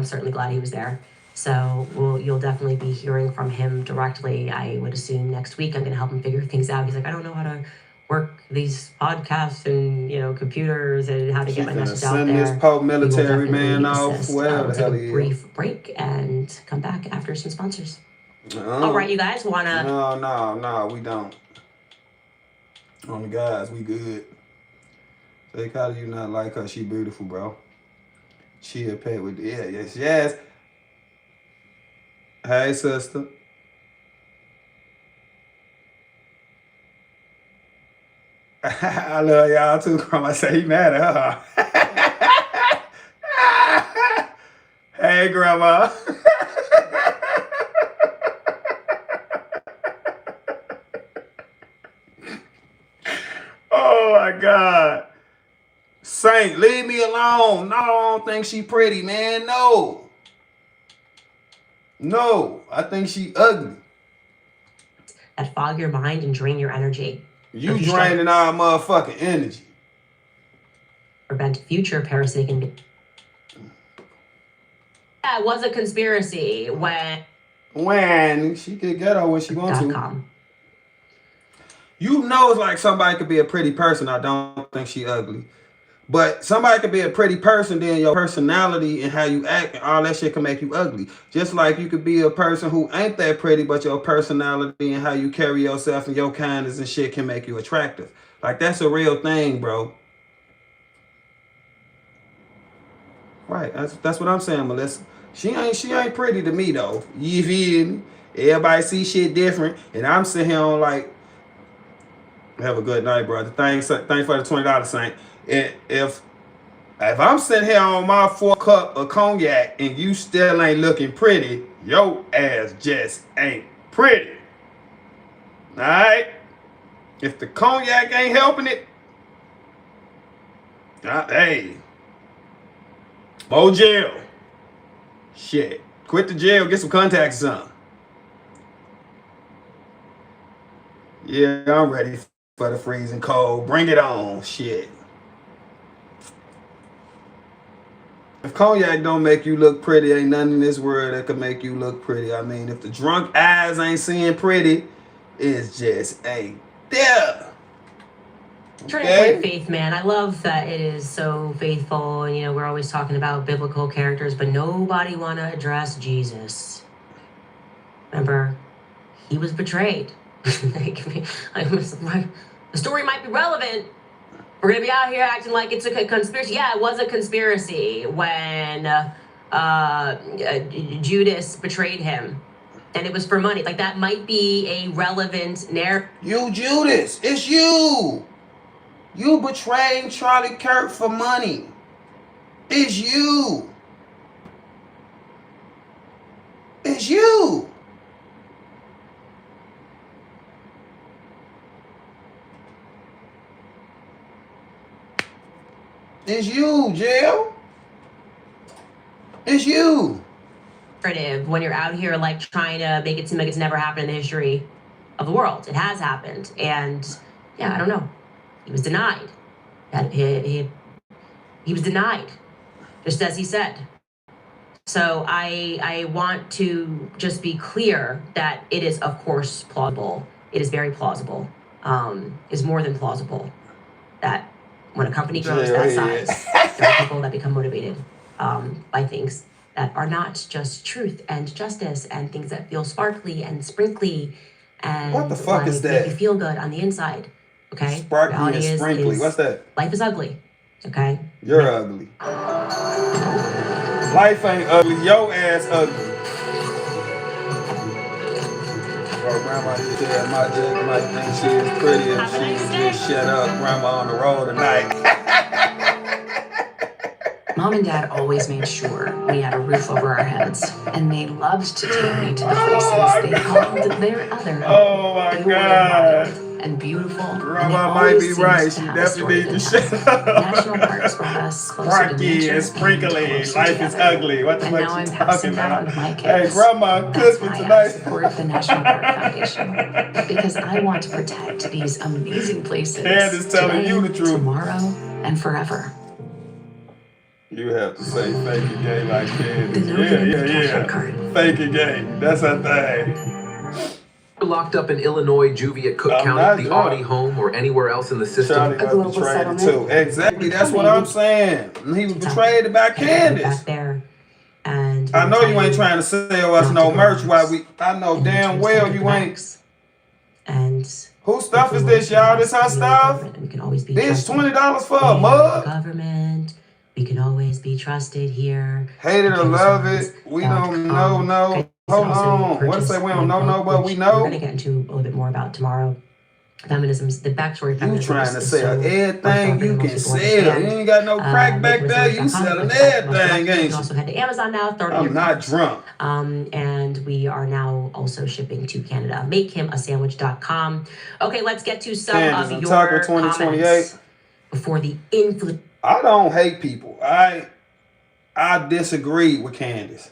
certainly glad he was there. So you'll definitely be hearing from him directly. I would assume next week. I'm going to help him figure things out. He's like, I don't know how to work these podcasts and computers and how to get my message out there. Send this Pope military man off. Well, the Take hell a he is. brief break and come back after some sponsors. All right, you guys wanna? No, we don't. On the guys, we good. Say, how do you not like her? She beautiful, bro. She a pet with yes. Hey, sister. I love y'all too, Grandma. Say he mad at her. Hey, Grandma. Oh my God. Saint, leave me alone. No, I don't think she pretty, man. No, I think she ugly. That fog your mind and drain your energy. You draining our motherfucking energy. Prevent future parasitic invasion. That was a conspiracy when she could get her when she wants to. You know, it's like somebody could be a pretty person. I don't think she ugly. But somebody could be a pretty person, then your personality and how you act and all that shit can make you ugly. Just like you could be a person who ain't that pretty, but your personality and how you carry yourself and your kindness and shit can make you attractive. Like, that's a real thing, bro. Right, that's what I'm saying, Melissa. She ain't pretty to me, though. You feel me? Everybody see shit different, and I'm sitting here on like, have a good night, brother. Thanks for the $20, Saint. If I'm sitting here on my 4 cup of cognac and you still ain't looking pretty, your ass just ain't pretty. All right? If the cognac ain't helping it, hey, more jail. Shit. Quit the jail, get some contacts or something. Yeah, I'm ready for the freezing cold. Bring it on. Shit. If cognac don't make you look pretty, ain't nothing in this world that can make you look pretty. I mean, if the drunk eyes ain't seeing pretty, it's just ain't there. Turning point faith, man. I love that it is so faithful. And, we're always talking about biblical characters, but nobody want to address Jesus. Remember, he was betrayed. The story might be relevant. We're going to be out here acting like it's a conspiracy. Yeah, it was a conspiracy when Judas betrayed him. And it was for money. Like, that might be a relevant narrative. You, Judas, it's you. You betraying Charlie Kirk for money. It's you. It's you. It's you, Jill. It's you. narrative when you're out here like trying to make it seem like it's never happened in the history of the world. It has happened. And yeah, I don't know. He was denied. He was denied, just as he said. So I want to just be clear that it is, of course, plausible. It is very plausible. Is more than plausible that when a company grows that size, there are people that become motivated by things that are not just truth and justice and things that feel sparkly and sprinkly and What the fuck is make that? you feel good on the inside. Okay? Sparkly Reality and sprinkly. What's that? Life is ugly. Okay? You're ugly. Life ain't ugly. Your ass ugly. Bro, grandma just said my judge might think she is pretty if she would just shut up. Grandma on the road tonight. Mom and Dad always made sure we had a roof over our heads, and they loved to take me to the places they called their other home. Oh my They were God. wild and beautiful. Grandma might be right. She definitely need to shut up. National parks brought us closer to Sparky nature and sprinkly. closer Life is together. ugly. What the And fuck now you I'm talking passing that on about? to my kids. Hey, grandma That's cooking why I tonight. support the National Park Foundation, because I want to protect these amazing places Candace telling today, you the truth. tomorrow, and forever. You have to say fake it gay like Candace. The November Yeah. cash card. Fake it gay. That's her thing. Locked up in Illinois juvie at Cook I'm County, not the drunk. Audi home, or anywhere else in the system. Charlie was betrayed too. Exactly. That's what I'm saying. He was betrayed by Candace. Back there. And I know you ain't trying to sell us no merch while we. I know damn well you ain't. And whose stuff is this, y'all? This her stuff? we can always be This trusted. $20 for a The mug? government. We can always be trusted here. Hate it or love it. We don't know. No. Hold on. What to say? We don't know, but we We're know. going to get into a little bit more about tomorrow. Feminism's the backstory of You feminism. trying to is sell so everything much you more can people sell. You understand. ain't got no crack back there. You selling everything, You ain't can you? also head to Amazon now. I'm not drunk. And we are now also shipping to Canada. MakeHimASandwich.com. Okay, let's get to some Candace of and your Tucker 2028. comments before the influence. I don't hate people. I disagree with Candace.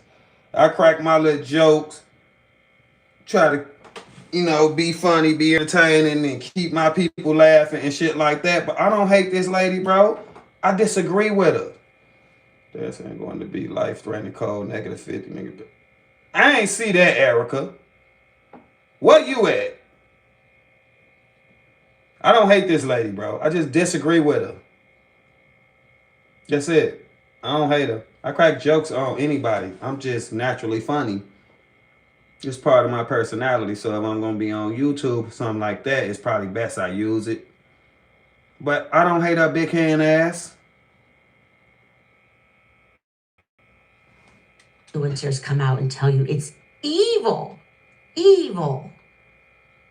I crack my little jokes, try to, be funny, be entertaining, and keep my people laughing and shit like that. But I don't hate this lady, bro. I disagree with her. This ain't going to be life-threatening cold, -50, nigga. I ain't see that, Erica. What you at? I don't hate this lady, bro. I just disagree with her. That's it. I don't hate her. I crack jokes on anybody. I'm just naturally funny. It's part of my personality. So if I'm going to be on YouTube or something like that, it's probably best I use it. But I don't hate her big hand ass. Influencers come out and tell you it's evil. Evil.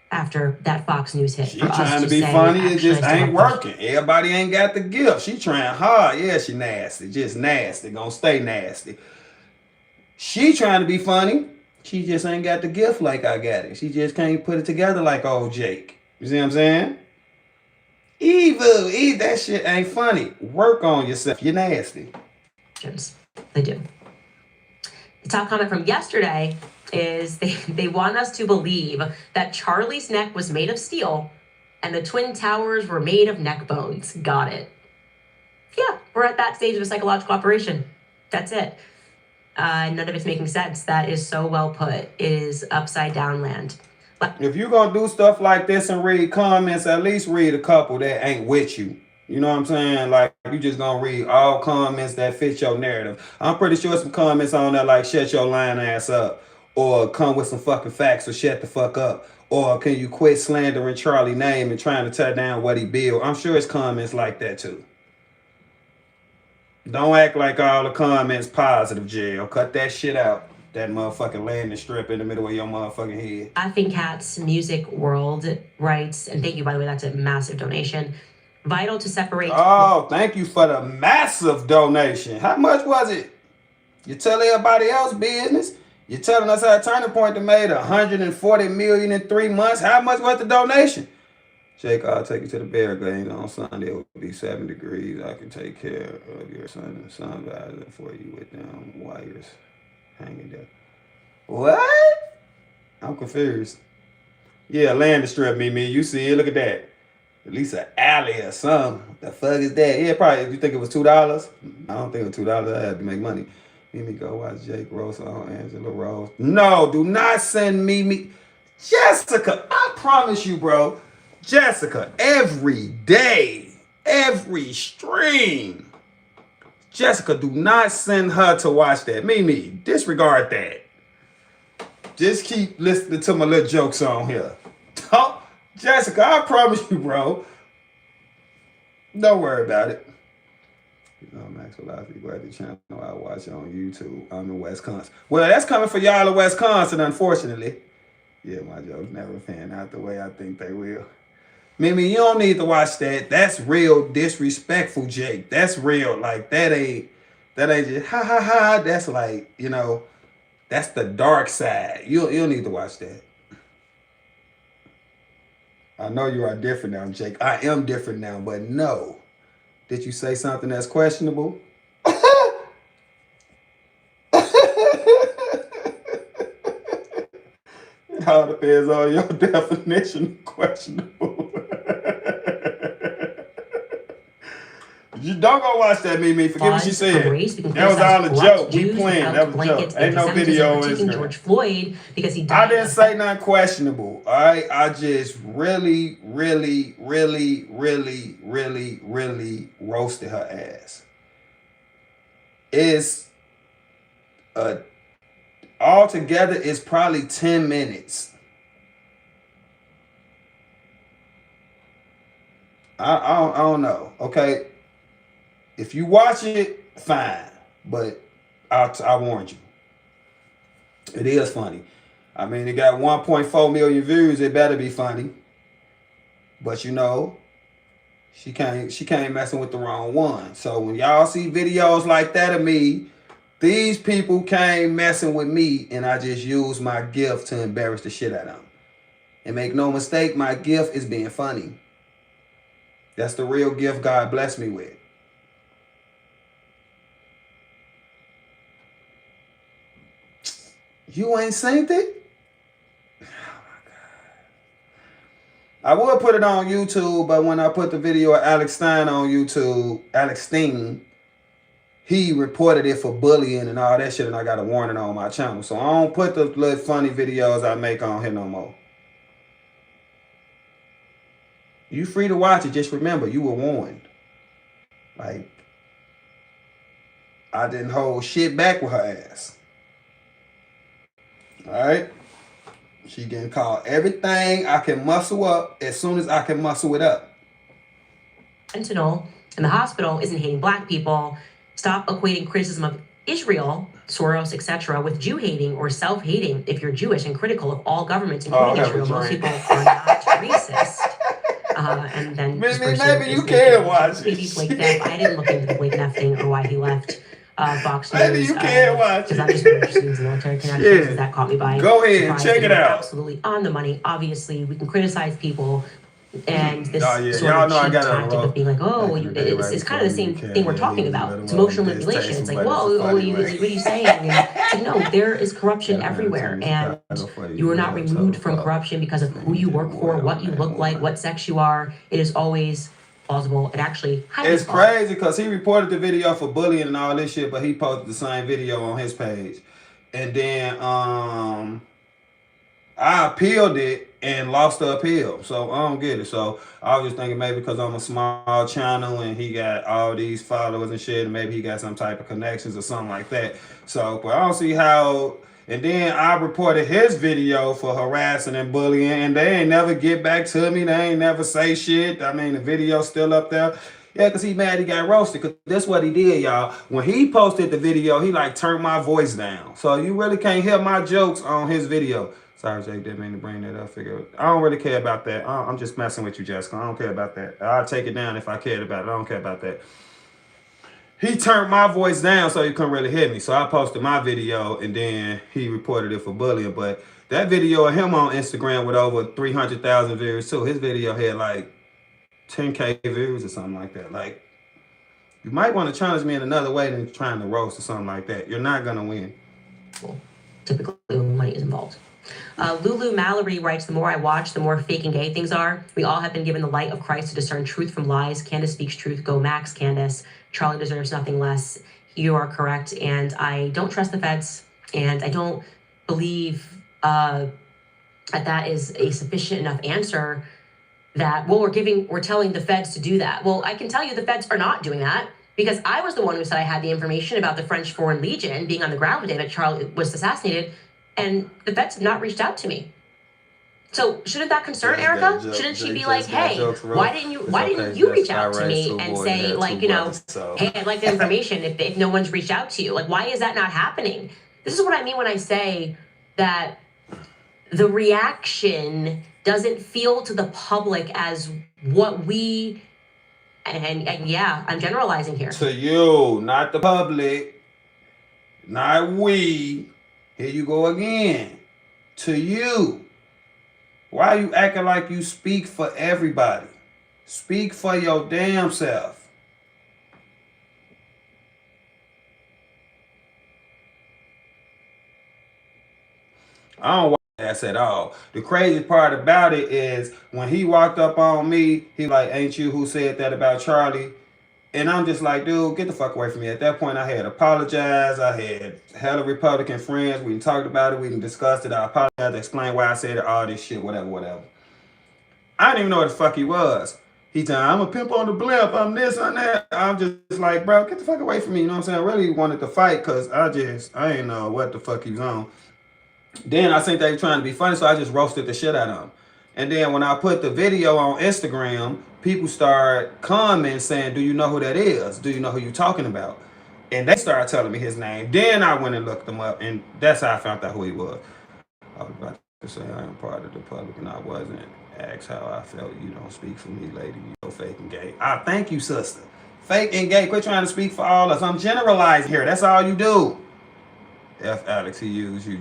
After that Fox News hit. She for us trying to be say, funny. It actually, just I still ain't have working. Everybody ain't got the gift. She trying hard. Yeah, she nasty. Just nasty. Gonna stay nasty. She trying to be funny. She just ain't got the gift like I got it. She just can't put it together like old Jake. You see what I'm saying? Evil. That shit ain't funny. Work on yourself. You're nasty. They do. The top comment from yesterday is they want us to believe that Charlie's neck was made of steel and the Twin Towers were made of neck bones. Got it. Yeah, we're at that stage of a psychological operation. That's it. None of it's making sense. That is so well put. It is upside down land. If you're going to do stuff like this and read comments, at least read a couple that ain't with you. You know what I'm saying? Like, you just going to read all comments that fit your narrative. I'm pretty sure some comments on there like, shut your lying ass up. Or come with some fucking facts or shut the fuck up. Or can you quit slandering Charlie's name and trying to tear down what he built? I'm sure it's comments like that too. Don't act like all the comments positive, jail. Cut that shit out. That motherfucking landing strip in the middle of your motherfucking head. Laughing Cats Music World writes, and thank you, by the way, that's a massive donation. Vital to separate. Oh, thank you for the massive donation. How much was it? You tell everybody else business. You're telling us how Turning Point made $140 million in 3 months. How much was the donation? Jake, I'll take you to the Bear game on Sunday. It will be 7 degrees. I can take care of your sun visor for you with them wires hanging there. What? I'm confused. Yeah, landing strip, Mimi. You see it? Look at that. At least an alley or something. What the fuck is that? Yeah, probably. You think it was $2? I don't think it was $2. I had to make money. Mimi, go watch Jake Rose on Angela Rose. No, do not send Mimi. Jessica, I promise you, bro. Jessica, every day, every stream. Jessica, do not send her to watch that. Mimi, disregard that. Just keep listening to my little jokes on here. Jessica, I promise you, bro. Don't worry about it. You know, Maxwell, I think the channel I watch on YouTube. I'm in Wisconsin. Well, that's coming for y'all in Wisconsin, unfortunately. Yeah, my jokes never pan out the way I think they will. Mimi, you don't need to watch that. That's real disrespectful, Jake. That's real. Like, that ain't just ha ha ha. That's like, you know, that's the dark side. You don't need to watch that. I know you are different now, Jake. I am different now, but no. Did you say something that's questionable? It all depends on your definition of questionable. You don't go watch that, Mimi. Forget what she said. That was all a joke. We playing. That was a joke. Ain't no video on Instagram. George Floyd because he died. I didn't say nothing questionable. All right. I just really roasted her ass. It's altogether it's probably 10 minutes. I don't know. Okay. If you watch it, fine. But I warned you. It is funny. I mean, it got 1.4 million views. It better be funny. But you know, she came messing with the wrong one. So when y'all see videos like that of me, these people came messing with me, and I just used my gift to embarrass the shit out of them. And make no mistake, my gift is being funny. That's the real gift God blessed me with. You ain't seen it? Oh my God. I would put it on YouTube, but when I put the video of Alex Stein on YouTube, Alex Stein, he reported it for bullying and all that shit, and I got a warning on my channel. So I don't put the little funny videos I make on here no more. You free to watch it. Just remember, you were warned. Like, I didn't hold shit back with her ass. All right? She getting called everything I can muscle up as soon as I can muscle it up. Fentanyl in the hospital isn't hating black people. Stop equating criticism of Israel, Soros, etc., with Jew-hating or self-hating if you're Jewish and critical of all governments, including Israel. Most people are not racist. And then maybe you can watch it. Blake Neff. I didn't look into the Blake Neff thing or why he left Fox News. Maybe you can watch it. Because I'm just really interested in his military connections. That caught me by Go ahead and check it out. Absolutely on the money. Obviously, we can criticize people. And this sort y'all of know I cheap got tactic of being like, oh, it's kind of the same thing we're talking about. It's emotional manipulation. It's like, whoa, what are you saying? And it's like, no, there is corruption everywhere. And you are not removed from corruption because of who you work for, what you look like, what sex you are. It is always plausible. It actually it's crazy because he reported the video for bullying and all this shit, but he posted the same video on his page. And then I appealed it and lost the appeal. So I don't get it. So I was just thinking maybe because I'm a small channel and he got all these followers and shit, and maybe he got some type of connections or something like that. So, but I don't see how. And then I reported his video for harassing and bullying, and they ain't never get back to me. They ain't never say shit. I mean, the video's still up there. Yeah, because he mad he got roasted. Because that's what he did, y'all. When he posted the video, he like turned my voice down. So you really can't hear my jokes on his video. Sorry, Jake, didn't mean to bring that up. I don't really care about that. I'm just messing with you, Jessica. I don't care about that. I'll take it down if I cared about it. I don't care about that. He turned my voice down so he couldn't really hear me. So I posted my video and then he reported it for bullying. But that video of him on Instagram with over 300,000 views too. His video had like 10K views or something like that. Like, you might want to challenge me in another way than trying to roast or something like that. You're not going to win. Typically, when my involved. Lulu Mallory writes, the more I watch, the more fake and gay things are. We all have been given the light of Christ to discern truth from lies. Candace speaks truth. Go Max, Candace. Charlie deserves nothing less. You are correct. And I don't trust the feds. And I don't believe that is a sufficient enough answer that, well, we're telling the feds to do that. Well, I can tell you the feds are not doing that, because I was the one who said I had the information about the French Foreign Legion being on the ground the day that Charlie was assassinated, and the feds have not reached out to me. So shouldn't that concern Erica? Shouldn't she be like, hey, why didn't you reach out to me and say, like, you know, hey, I'd like the information if no one's reached out to you? Like, why is that not happening? This is what I mean when I say that the reaction doesn't feel to the public as what we, and yeah, I'm generalizing here. To you, not the public, not we. Here you go again. To you. Why are you acting like you speak for everybody? Speak for your damn self. I don't watch that at all. The crazy part about it is when he walked up on me, he like, ain't you who said that about Charlie? And I'm just like, dude, get the fuck away from me. At that point, I had apologized. I had hella Republican friends. We talked about it. We discussed it. I apologized, explained why I said it, all this shit, whatever. I didn't even know what the fuck he was. He said, I'm a pimp on the blimp. I'm this, I'm that. I'm just like, bro, get the fuck away from me. You know what I'm saying? I really wanted to fight because I didn't know what the fuck he was on. Then I think they were trying to be funny, so I just roasted the shit out of him. And then when I put the video on Instagram, people start commenting saying, do you know who that is? Do you know who you're talking about? And they started telling me his name. Then I went and looked him up, and that's how I found out who he was. I was about to say I am part of the public, and I wasn't. Ask how I felt. You don't speak for me, lady. You're fake and gay. Ah, thank you, sister. Fake and gay. Quit trying to speak for all of us. I'm generalizing here. That's all you do. F. Alex, he used you,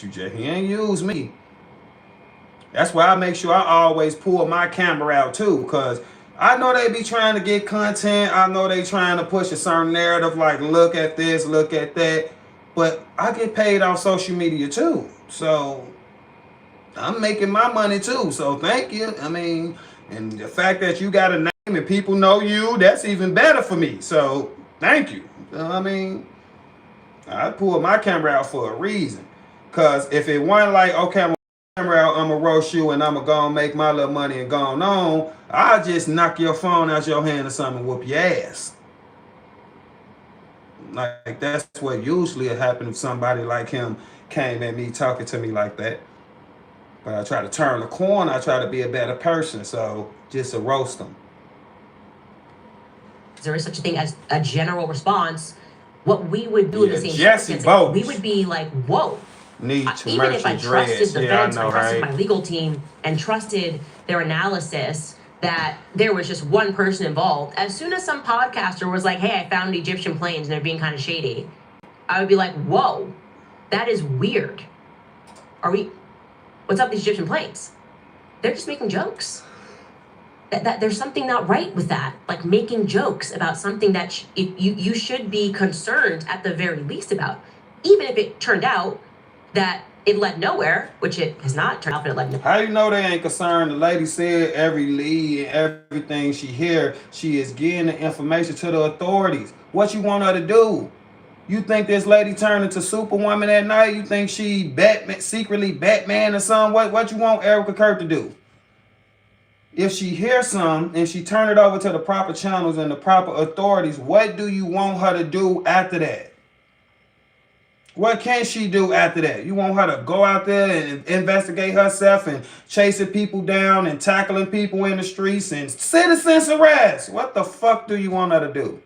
Jay. He ain't used me. That's why I make sure I always pull my camera out too, because I know they be trying to get content. I know they trying to push a certain narrative like, look at this, look at that. But I get paid off social media too. So I'm making my money too. So thank you. I mean, and the fact that you got a name and people know you, that's even better for me. So thank you. I mean, I pull my camera out for a reason. Because if it wasn't like, okay, I'm gonna roast you and I'm gonna go and make my little money and go on, I'll just knock your phone out your hand or something and whoop your ass. Like, that's what usually would happen if somebody like him came at me talking to me like that. But I try to turn the corner. I try to be a better person. So just to roast them. There is such a thing as a general response. What we would do in the same Jesse circumstance, we would be like, whoa. Even if I trusted the feds, I trusted my legal team and trusted their analysis that there was just one person involved. As soon as some podcaster was like, hey, I found Egyptian planes and they're being kind of shady, I would be like, whoa, that is weird. What's up with these Egyptian planes? They're just making jokes. That there's something not right with that. Like making jokes about something that you should be concerned at the very least about. Even if it turned out that it led nowhere, which it has not turned out, but it led nowhere. How you know they ain't concerned? The lady said every lead and everything she hear, she is getting the information to the authorities. What you want her to do? You think this lady turned into Superwoman at night? You think she Batman, secretly Batman or something? What you want Erica Kirk to do? If she hears something and she turn it over to the proper channels and the proper authorities, what do you want her to do after that? What can she do after that? You want her to go out there and investigate herself and chasing people down and tackling people in the streets and citizen's arrest? What the fuck do you want her to do?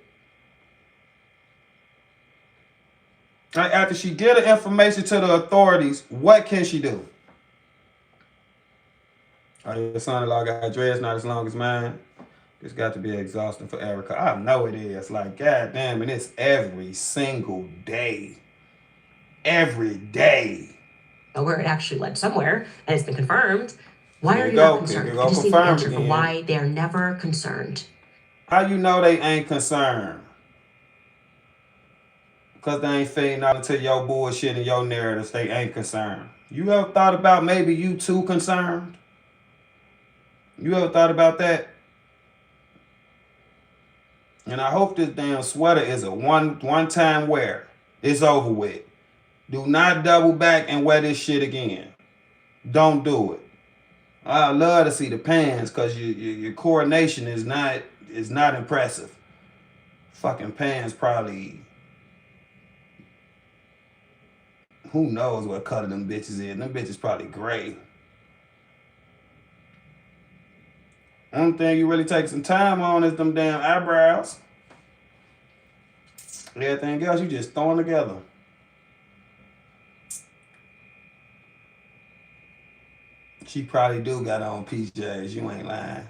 Like, after she get the information to the authorities, what can she do? Your son-in-law got dreads not as long as mine. It's got to be exhausting for Erica. I know it is. Like, goddamn, and it's every single day. Every day. Where it actually led somewhere, and it's been confirmed. Why are you not concerned? I just need an answer for why they are never concerned. How you know they ain't concerned? Because they ain't feeding out into your bullshit and your narratives. They ain't concerned. You ever thought about maybe you too concerned? You ever thought about that? And I hope this damn sweater is a one-time wear. It's over with. Do not double back and wear this shit again. Don't do it. I love to see the pants because your coordination is not impressive. Fucking pants probably, who knows what color them bitches is. Them bitches probably gray. Only thing you really take some time on is them damn eyebrows. Everything else you just throwing together. She probably do got on PJs. You ain't lying.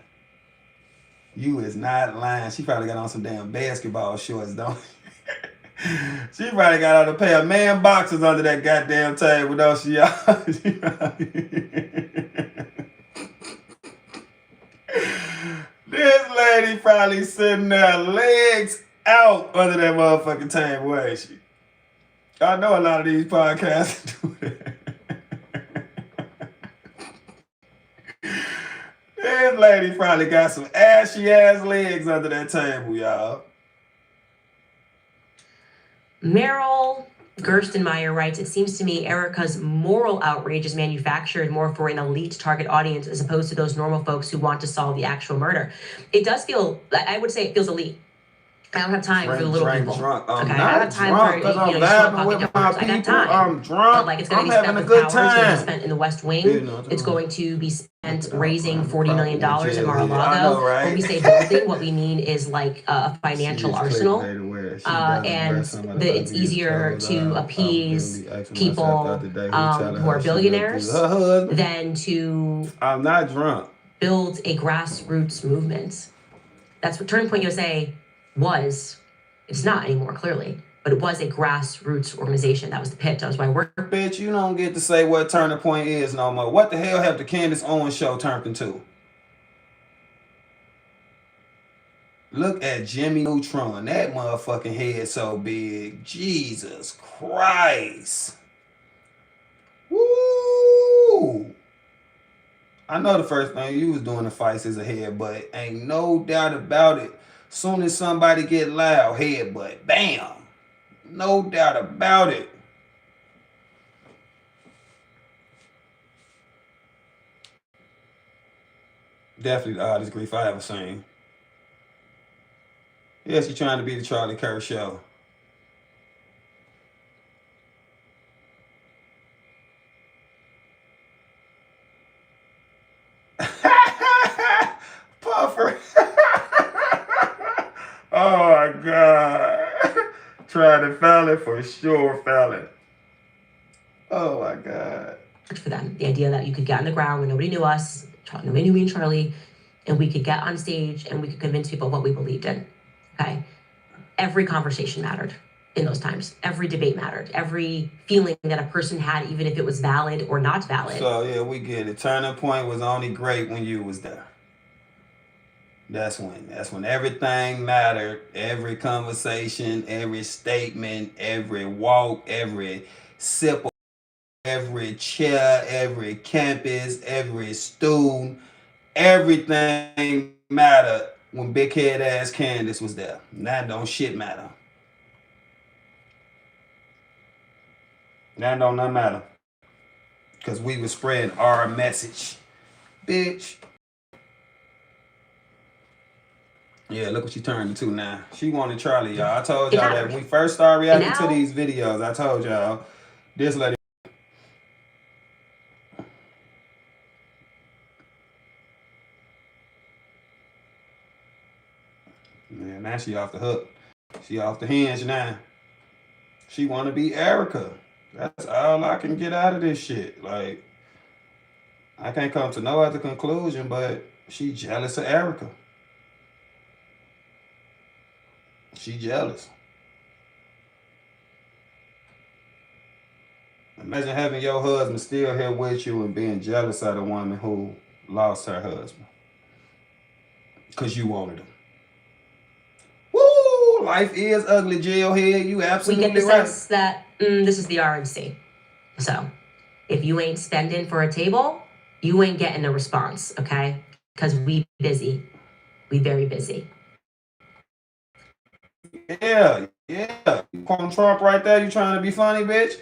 You is not lying. She probably got on some damn basketball shorts, don't she? She probably got on a pair of man boxers under that goddamn table, don't she? This lady probably sitting there, legs out under that motherfucking table, ain't she? I know a lot of these podcasts do that. This lady probably got some ashy ass legs under that table, y'all. Meryl Gerstenmeyer writes, it seems to me Erica's moral outrage is manufactured more for an elite target audience as opposed to those normal folks who want to solve the actual murder. It does feel, I would say it feels elite. I don't have time for the little people. Drunk. Okay, I'm I don't have not time drunk for I'm you vibing with my I got people. time. I'm drunk. But like it's going to be I'm spent having a with good power. It's going to be time. spent in the West Wing. It's going to be spent raising $40 million at Mar-a-Lago. I know, right? When we say building, what we mean is like a financial arsenal. And it's easier to appease people who are billionaires than to I'm not drunk. build a grassroots movement. That's what Turning Point USA was. It's not anymore, clearly, but it was a grassroots organization. That was the pitch. That was why we're. Bitch, you don't get to say what Turning Point is no more. What the hell have the Candace Owen show turned into? Look at Jimmy Neutron. That motherfucking head so big. Jesus Christ. Woo! I know the first thing you was doing the fights is a headbutt. Ain't no doubt about it. Soon as somebody get loud, headbutt. Bam! No doubt about it. Definitely the oddest grief I ever seen. Yes, you're trying to be the Charlie Kirk show. Puffer. Oh my God. Trying to foul it for sure, foul it. Oh my God. For them, the idea that you could get on the ground when nobody knew us, nobody knew me and Charlie, and we could get on stage and we could convince people what we believed in. Okay? Every conversation mattered in those times. Every debate mattered. Every feeling that a person had, even if it was valid or not valid. So yeah, we get it. Turning Point was only great when you was there. That's when everything mattered. Every conversation, every statement, every walk, every sip of every chair, every campus, every student, everything mattered when big head ass Candace was there. Now don't shit matter. Now don't none matter. Because we was spreading our message. Bitch. Yeah, look what she turned into now. She wanted Charlie, y'all. I told y'all that when we first started reacting to these videos, I told y'all, this lady. Man, now she off the hook. She off the hinge now. She want to be Erica. That's all I can get out of this shit. Like, I can't come to no other conclusion, but she jealous of Erica. She jealous. Imagine having your husband still here with you and being jealous of the woman who lost her husband. Because you wanted him. Woo! Life is ugly, jailhead. You absolutely right. We get the sense that this is the RNC. So, If you ain't spending for a table, you ain't getting a response, okay? Because we busy. We very busy. Yeah. You quoting Trump right there? You trying to be funny, bitch?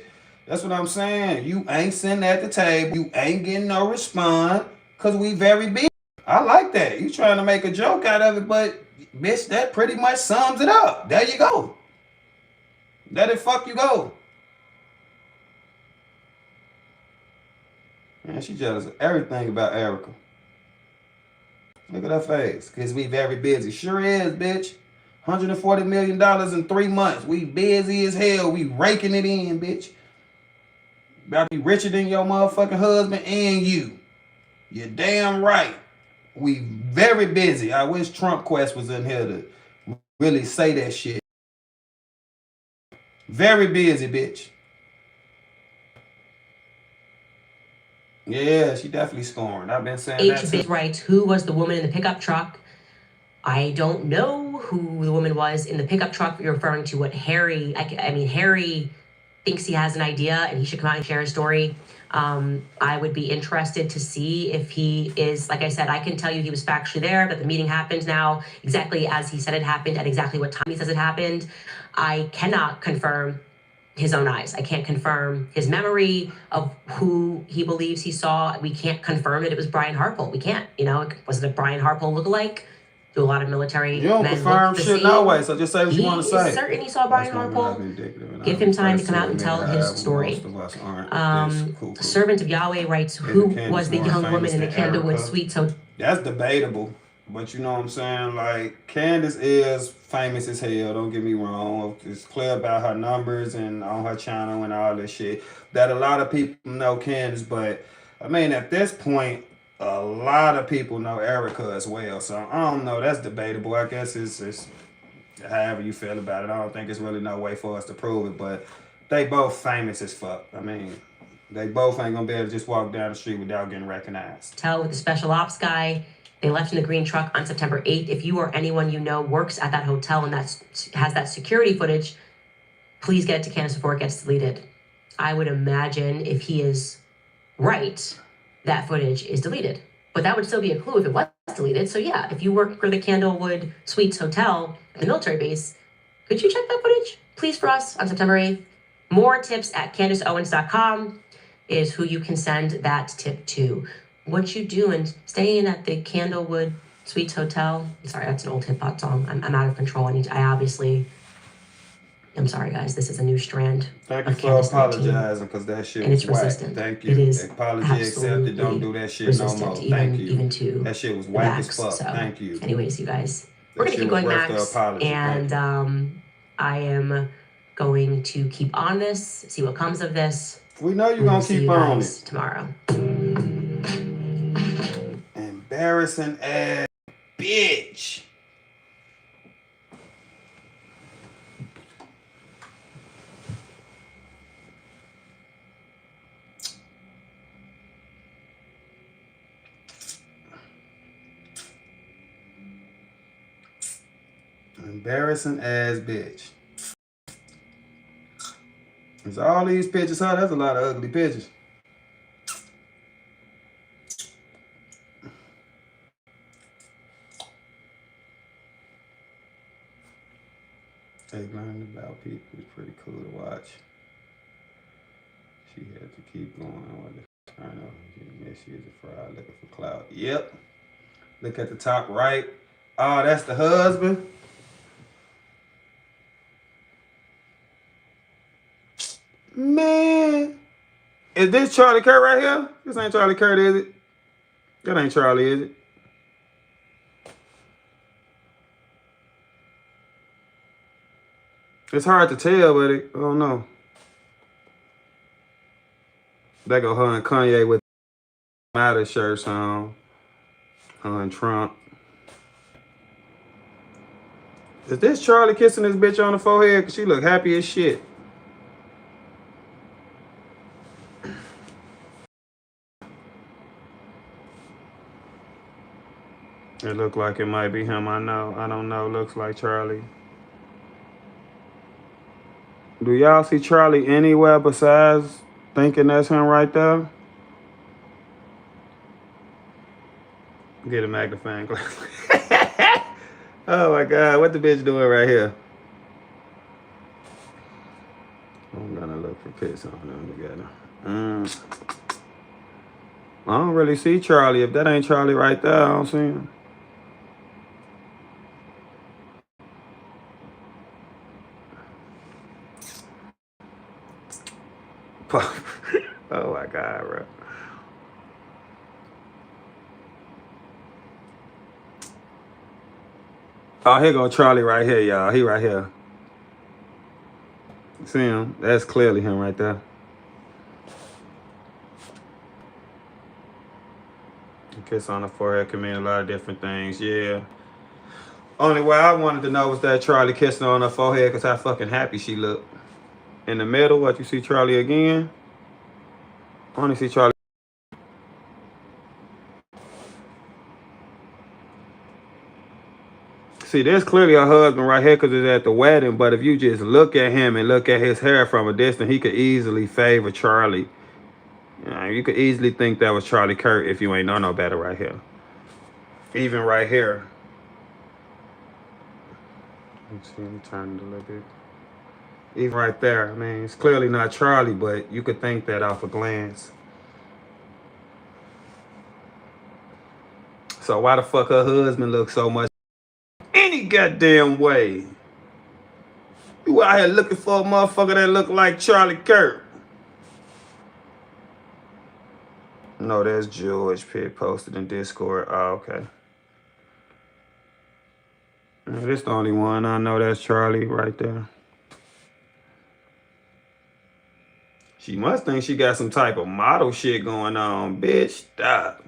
That's what I'm saying. You ain't sitting at the table. You ain't getting no response because we very busy. I like that. You trying to make a joke out of it, but bitch, that pretty much sums it up. There you go. Let it fuck you go. Man, she jealous of everything about Erica. Look at her face. Because we very busy. Sure is, bitch. $140 million in 3 months. We busy as hell. We raking it in, bitch. About to be richer than your motherfucking husband and you. You're damn right. We very busy. I wish Trump Quest was in here to really say that shit. Very busy, bitch. Yeah, she definitely scoring. I've been saying that too. Right, who was the woman in the pickup truck? I don't know who the woman was in the pickup truck you're referring to. What Harry, I mean, Harry thinks he has an idea and he should come out and share his story. I would be interested to see if he is, like I said, I can tell you he was factually there, that the meeting happened now exactly as he said it happened at exactly what time he says it happened. I cannot confirm his own eyes. I can't confirm his memory of who he believes he saw. We can't confirm that it was Brian Harpole. We can't, was it a Brian Harpole lookalike? Do a lot of military You don't men confirm look the shit same? no way, so just say what you want to say. He is certain he saw Brian Harpole. Give him time to come out and tell his story. Servant of Yahweh writes, who was the young woman in the Candlewood Suites? So that's debatable. But you know what I'm saying? Like, Candace is famous as hell, don't get me wrong. It's clear about her numbers and on her channel and all this shit. That a lot of people know Candace, but I mean, at this point, a lot of people know Erica as well. So I don't know, that's debatable. I guess it's however you feel about it. I don't think it's really no way for us to prove it, but they both famous as fuck. I mean, they both ain't gonna be able to just walk down the street without getting recognized. Tell with the special ops guy. They left in the green truck on September 8th. If you or anyone you know works at that hotel and has that security footage, please get it to Candace before it gets deleted. I would imagine if he is right, that footage is deleted. But that would still be a clue if it was deleted. So yeah, if you work for the Candlewood Suites Hotel at the military base, could you check that footage, please, for us on September 8th? More tips at CandaceOwens.com is who you can send that tip to. What you doing staying at the Candlewood Suites Hotel? Sorry, that's an old hip hop song. I'm out of control. I'm sorry, guys. This is a new strand. Thank you for apologizing, because that shit was whack. Thank you. It is apology accepted. Don't do that shit no more. Thank you. Even to that shit was whack as fuck. So, thank you. Anyways, you guys, we're gonna keep going, Max, and I am going to keep on this. See what comes of this. We know you're gonna keep on it tomorrow. Embarrassing ass bitch. Embarrassing ass bitch. There's all these pictures, huh? That's a lot of ugly pictures. They learned about people. It's pretty cool to watch. She had to keep going on the turn up. She is a fraud looking for clout. Yep. Look at the top right. Oh, that's the husband. Man. Is this Charlie Kirk right here? This ain't Charlie Kirk, is it? That ain't Charlie, is it? It's hard to tell, but I don't know. There go her and Kanye with Matter shirts on. Her and Trump. Is this Charlie kissing this bitch on the forehead? Cause she look happy as shit. It look like it might be him. I don't know. Looks like Charlie. Do y'all see Charlie anywhere besides thinking that's him right there. Get a magnifying glass. Oh my God, what the bitch doing right here? I'm gonna look for pics on them together. I don't really see Charlie. If that ain't Charlie right there, I don't see him. Oh my God, bro. Oh, here go Charlie right here, y'all. He right here. See him? That's clearly him right there. A kiss on the forehead can mean a lot of different things. Yeah. Only way I wanted to know was that Charlie kissing on her forehead because how fucking happy she looked. In the middle, what, you see Charlie again? I only see Charlie. See, there's clearly her husband right here because it's at the wedding. But if you just look at him and look at his hair from a distance, he could easily favor Charlie. You know, you could easily think that was Charlie Kirk if you ain't know no better right here. Even right here. Let's see, let me turn it a little bit. Even right there, I mean, it's clearly not Charlie, but you could think that off a glance. So why the fuck her husband looks so much any goddamn way? You out here looking for a motherfucker that look like Charlie Kirk. No, that's George Pitt posted in Discord. Oh, okay. This the only one I know that's Charlie right there. She must think she got some type of model shit going on. Bitch, stop.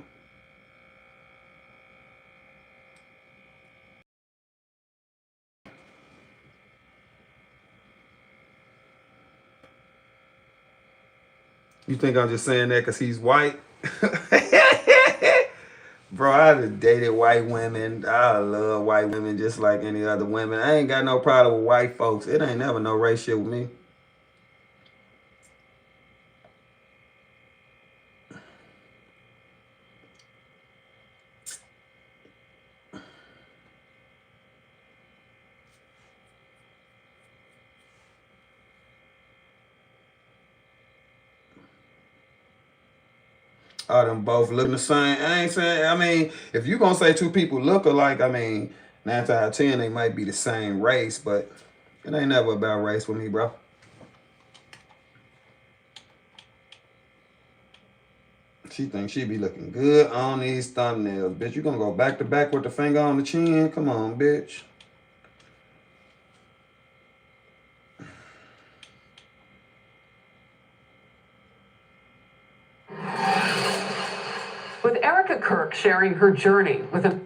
You think I'm just saying that because he's white? Bro, I just dated white women. I love white women just like any other women. I ain't got no problem with white folks. It ain't never no race shit with me. Oh, them both looking the same. I ain't saying, I mean, if you gonna say two people look alike, I mean, 9 out of 10, they might be the same race, but it ain't never about race with me, bro. She thinks she be looking good on these thumbnails. Bitch, you gonna go back to back with the finger on the chin? Come on, bitch. With Erica Kirk sharing her journey with a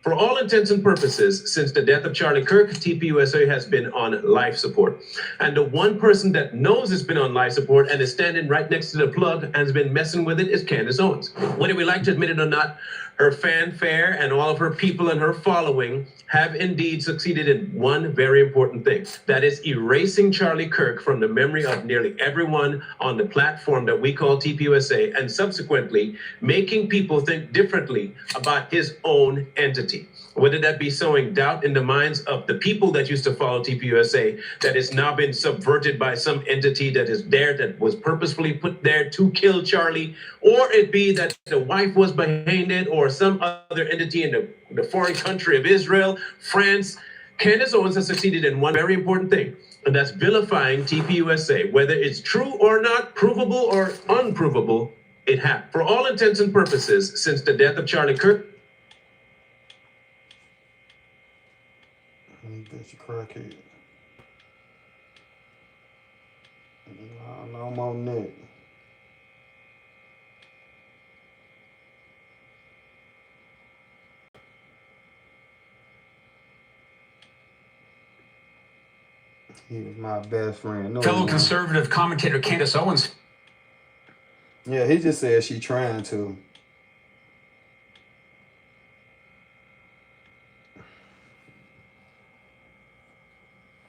For all intents and purposes, since the death of Charlie Kirk, TPUSA has been on life support. And the one person that knows it's been on life support and is standing right next to the plug and has been messing with it is Candace Owens. Whether we like to admit it or not, her fanfare and all of her people and her following have indeed succeeded in one very important thing. That is erasing Charlie Kirk from the memory of nearly everyone on the platform that we call TPUSA, and subsequently making people think differently about his own entity. Whether that be sowing doubt in the minds of the people that used to follow TPUSA that has now been subverted by some entity that is there, that was purposefully put there to kill Charlie, or it be that the wife was behind it, or some other entity in the foreign country of Israel, France. Candace Owens has succeeded in one very important thing, and that's vilifying TPUSA. Whether it's true or not, provable or unprovable, it happened. For all intents and purposes, since the death of Charlie Kirk, Bitch, you crackhead. No more neck. He was my best friend. No, Fellow conservative commentator Candace Owens. Yeah, he just said she trying to.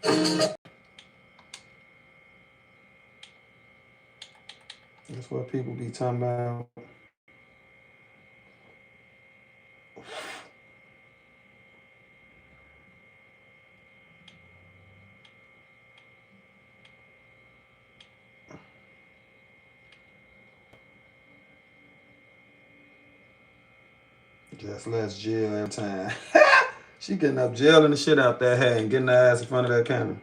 That's what people be talking about. Just less jail every time. She getting up jailing the shit out that head and getting her ass in front of that camera.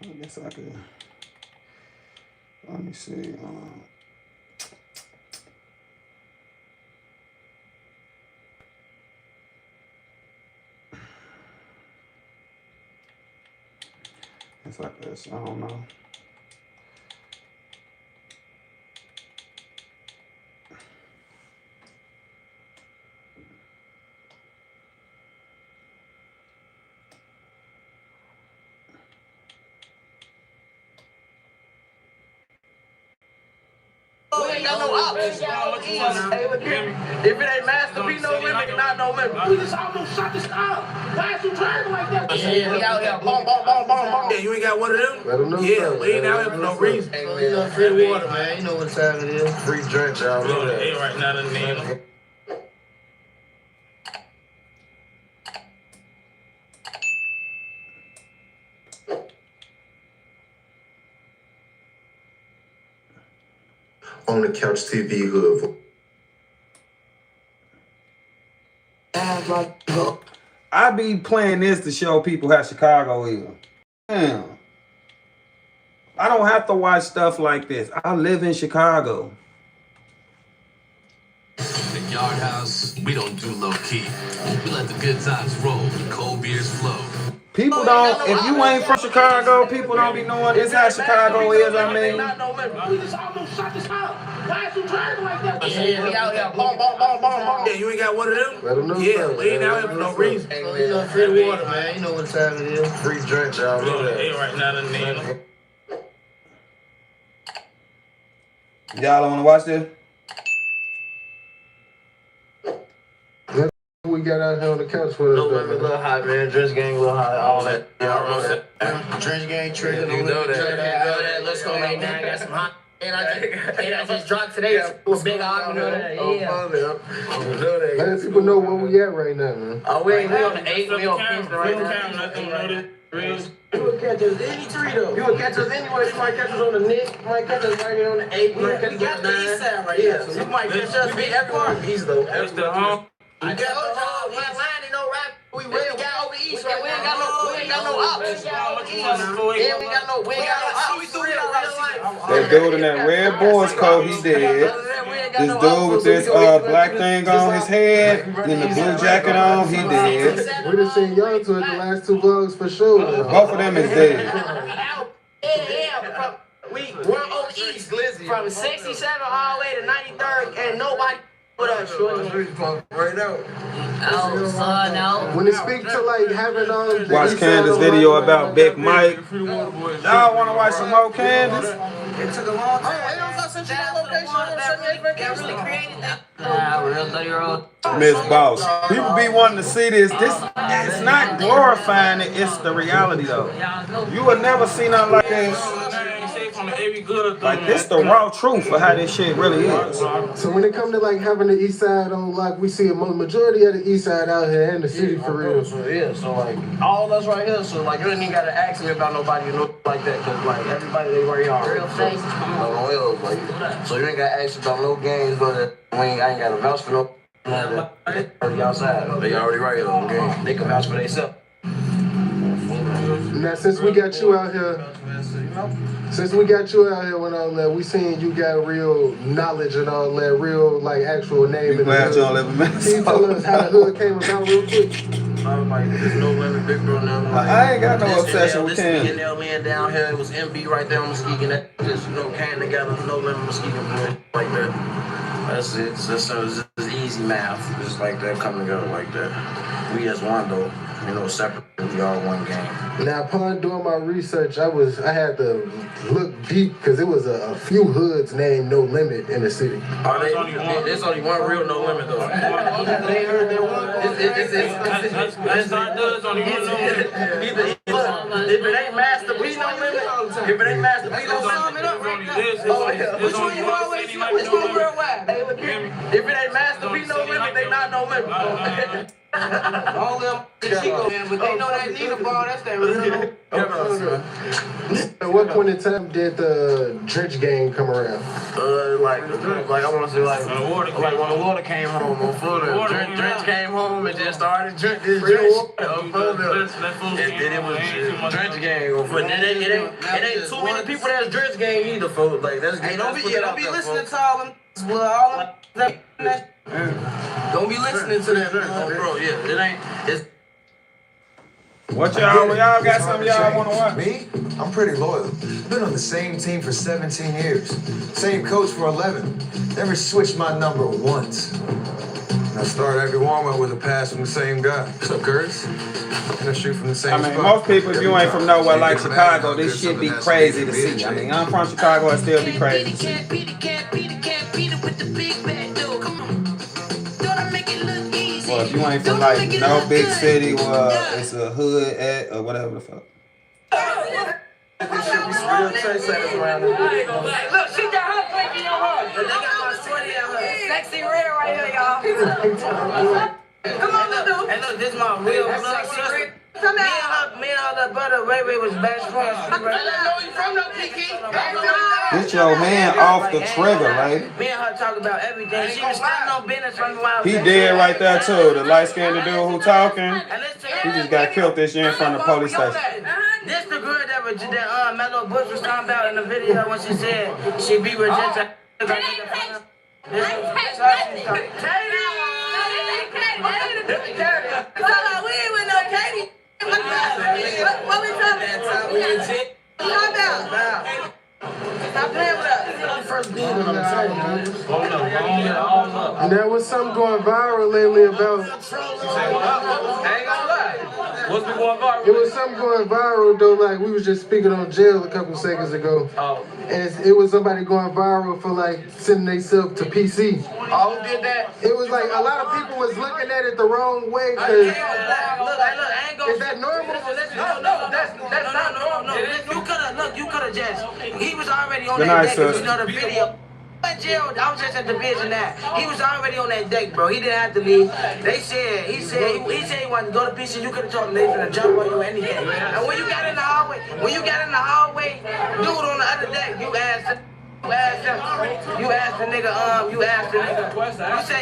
I guess I could. Let me see. It's like this. I don't know. We ain't got no options. Hey, look here. If it ain't Master P, no limit, not no limit. We just almost shut this up. Why is you driving like that? Yeah, we out here. Boom, boom, boom, boom, boom. Yeah, you ain't got one of them? Let them know. Yeah, we ain't out here for no reason. Hey, man, you know, free water, man. You know what time it is. Free drinks, y'all. Know that. Hey, right now, the name. On the couch TV hood. I be playing this to show people how Chicago is. Damn. I don't have to watch stuff like this. I live in Chicago. The Yard House, we don't do low key. We let the good times roll, the cold beers flow. People don't, if you ain't from Chicago, people don't be knowing this how Chicago is, I mean. We just almost shut this up. Why is you driving like that? Yeah, we out here. Boom, boom, boom, boom, boom. Yeah, you ain't got one of them? Let them know. Yeah, we ain't out here for no reason. Hey, man, you know, free water, man. You know what time it is. Free drinks, y'all. Know that. Hey, right now, the name. Y'all don't want to watch this? We got out here on the couch for this. No limit, a little hot, man. Drench gang, a little hot, all that. Y'all know that. Drench gang trigger, you know that. Let's go, man. I got some hot. And I just dropped today. Was big on, you know that. Yeah. Let people know where we at right now, man. Oh, we on the 8. We on Kingston right now. You would catch us any tree though. You would catch us anywhere. You might catch us on the Nick. You might catch us right here on the 8. You might catch us on the 9. East side right here. So you might catch us everywhere. East though. That's the I got no line, ain't no rap. We really got over east right now. We ain't got no options. Yeah, we got no options. That dude in that red boys coat, he dead. This dude with this black thing on his head and the blue jacket on, he dead. We done seen y'all to it the last 2 vlogs for sure. Both of them is dead. We're on east from 67 all the way to 93rd and nobody. What up, shorty? Right out. Oh, son, no. When it speaks to like having watch Candace video about Big Mike. Y'all want to watch some more Candace? It took a long time. Hey, don't got such a location. That really created that. Real 30-year-old. Miss Boss. People be wanting to see this. It's not glorifying it. It's the reality though. You would never see nothing like this. Like this the raw truth for how this shit really is. So when it comes to like having the east side on lock, we see a majority of the east side out here in the city for real. So like all us right here, so like you ain't even gotta ask me about nobody like that, cause like everybody they right here. Real face. So you ain't gotta ask about no games, but I ain't gotta vouch for no outside. They already right here on the game. They can vouch for themselves. Now since we got you out here. Since we got you out here and all that, we seen you got real knowledge and all that, real like actual name. Glad y'all live in Minnesota. Can you tell us how the hood came about real quick? Like, there's no limit, big bro now. Like, I ain't got no obsession with Candace. This man down here, it was MB right there on Muskegon. That just, came together, no limit Muskegon boy, like that. That's it. So it's easy math, just like that, coming together like that. We as one though. separate. We all one gang. Now, upon doing my research, I had to look deep because it was a few hoods named No Limit in the city. There's only one real No Limit though. They heard that one. It's not there's only one No Limit. If it ain't Master P, No Limit. If it ain't Master P, No Limit. Which one you always see? Which one worldwide? If it ain't Master P, No Limit, they not No Limit. All them Chico, man, but they know that Nina ball, that's that real. At what point in time did the Drench gang come around? Like I want to say like when the water came home on Florida. Drench came home and just started drinking Drench on Florida. And then it was Drench gang on Florida. It ain't too many people that's Drench gang either, folks. Like that's hey, don't be listening to all them. Don't be listening to that, bro. Yeah, it ain't. It's. What y'all got something y'all want to watch? Me? I'm pretty loyal. Been on the same team for 17 years. Same coach for 11. Never switched my number once. And I start every warm-up with a pass from the same guy. What's up, Curtis? And I shoot from the same spot. Most people, if you ain't from nowhere like Chicago, this shit be crazy to see. I mean, I'm from Chicago, it still be crazy to see. Well, if you ain't from like no big city where it's a hood at or whatever the fuck. Look, she got her drink in your heart. They got my shorty out her. Sexy red right here, y'all. Come on, dude. Hey, look, this is my real blood sister. Me and her little brother Ray was best friends. I know you from the Kiki. Get your hand off the trigger, lady. Me and her talk about everything. She was standing on business from the wild. He dead right there too. The light-skinned dude who talking, he just got killed this year in front of the police station. This the girl that Mello Bush was talking about in the video when she said she be rejected. What we talking about? Stop playing with us. First beat on the side, man. There was something going viral lately about. I ain't gonna lie. What's been going viral? It was something going viral though, like we was just speaking on jail a couple seconds ago. Oh. And it was somebody going viral for like sending themselves to PC. Oh, who did that? It was like a lot of people was looking at it the wrong way. Look, I ain't gonna. Is that normal? No, that's not normal. You could have just. He was already on that deck. You know the video. Jail, I was just at the vision that he was already on that deck, bro. He didn't have to leave. He said he wanted to go to PC. You could have told him they finna jump on you anything. And when you got in the hallway, dude on the other deck, you asked the nigga,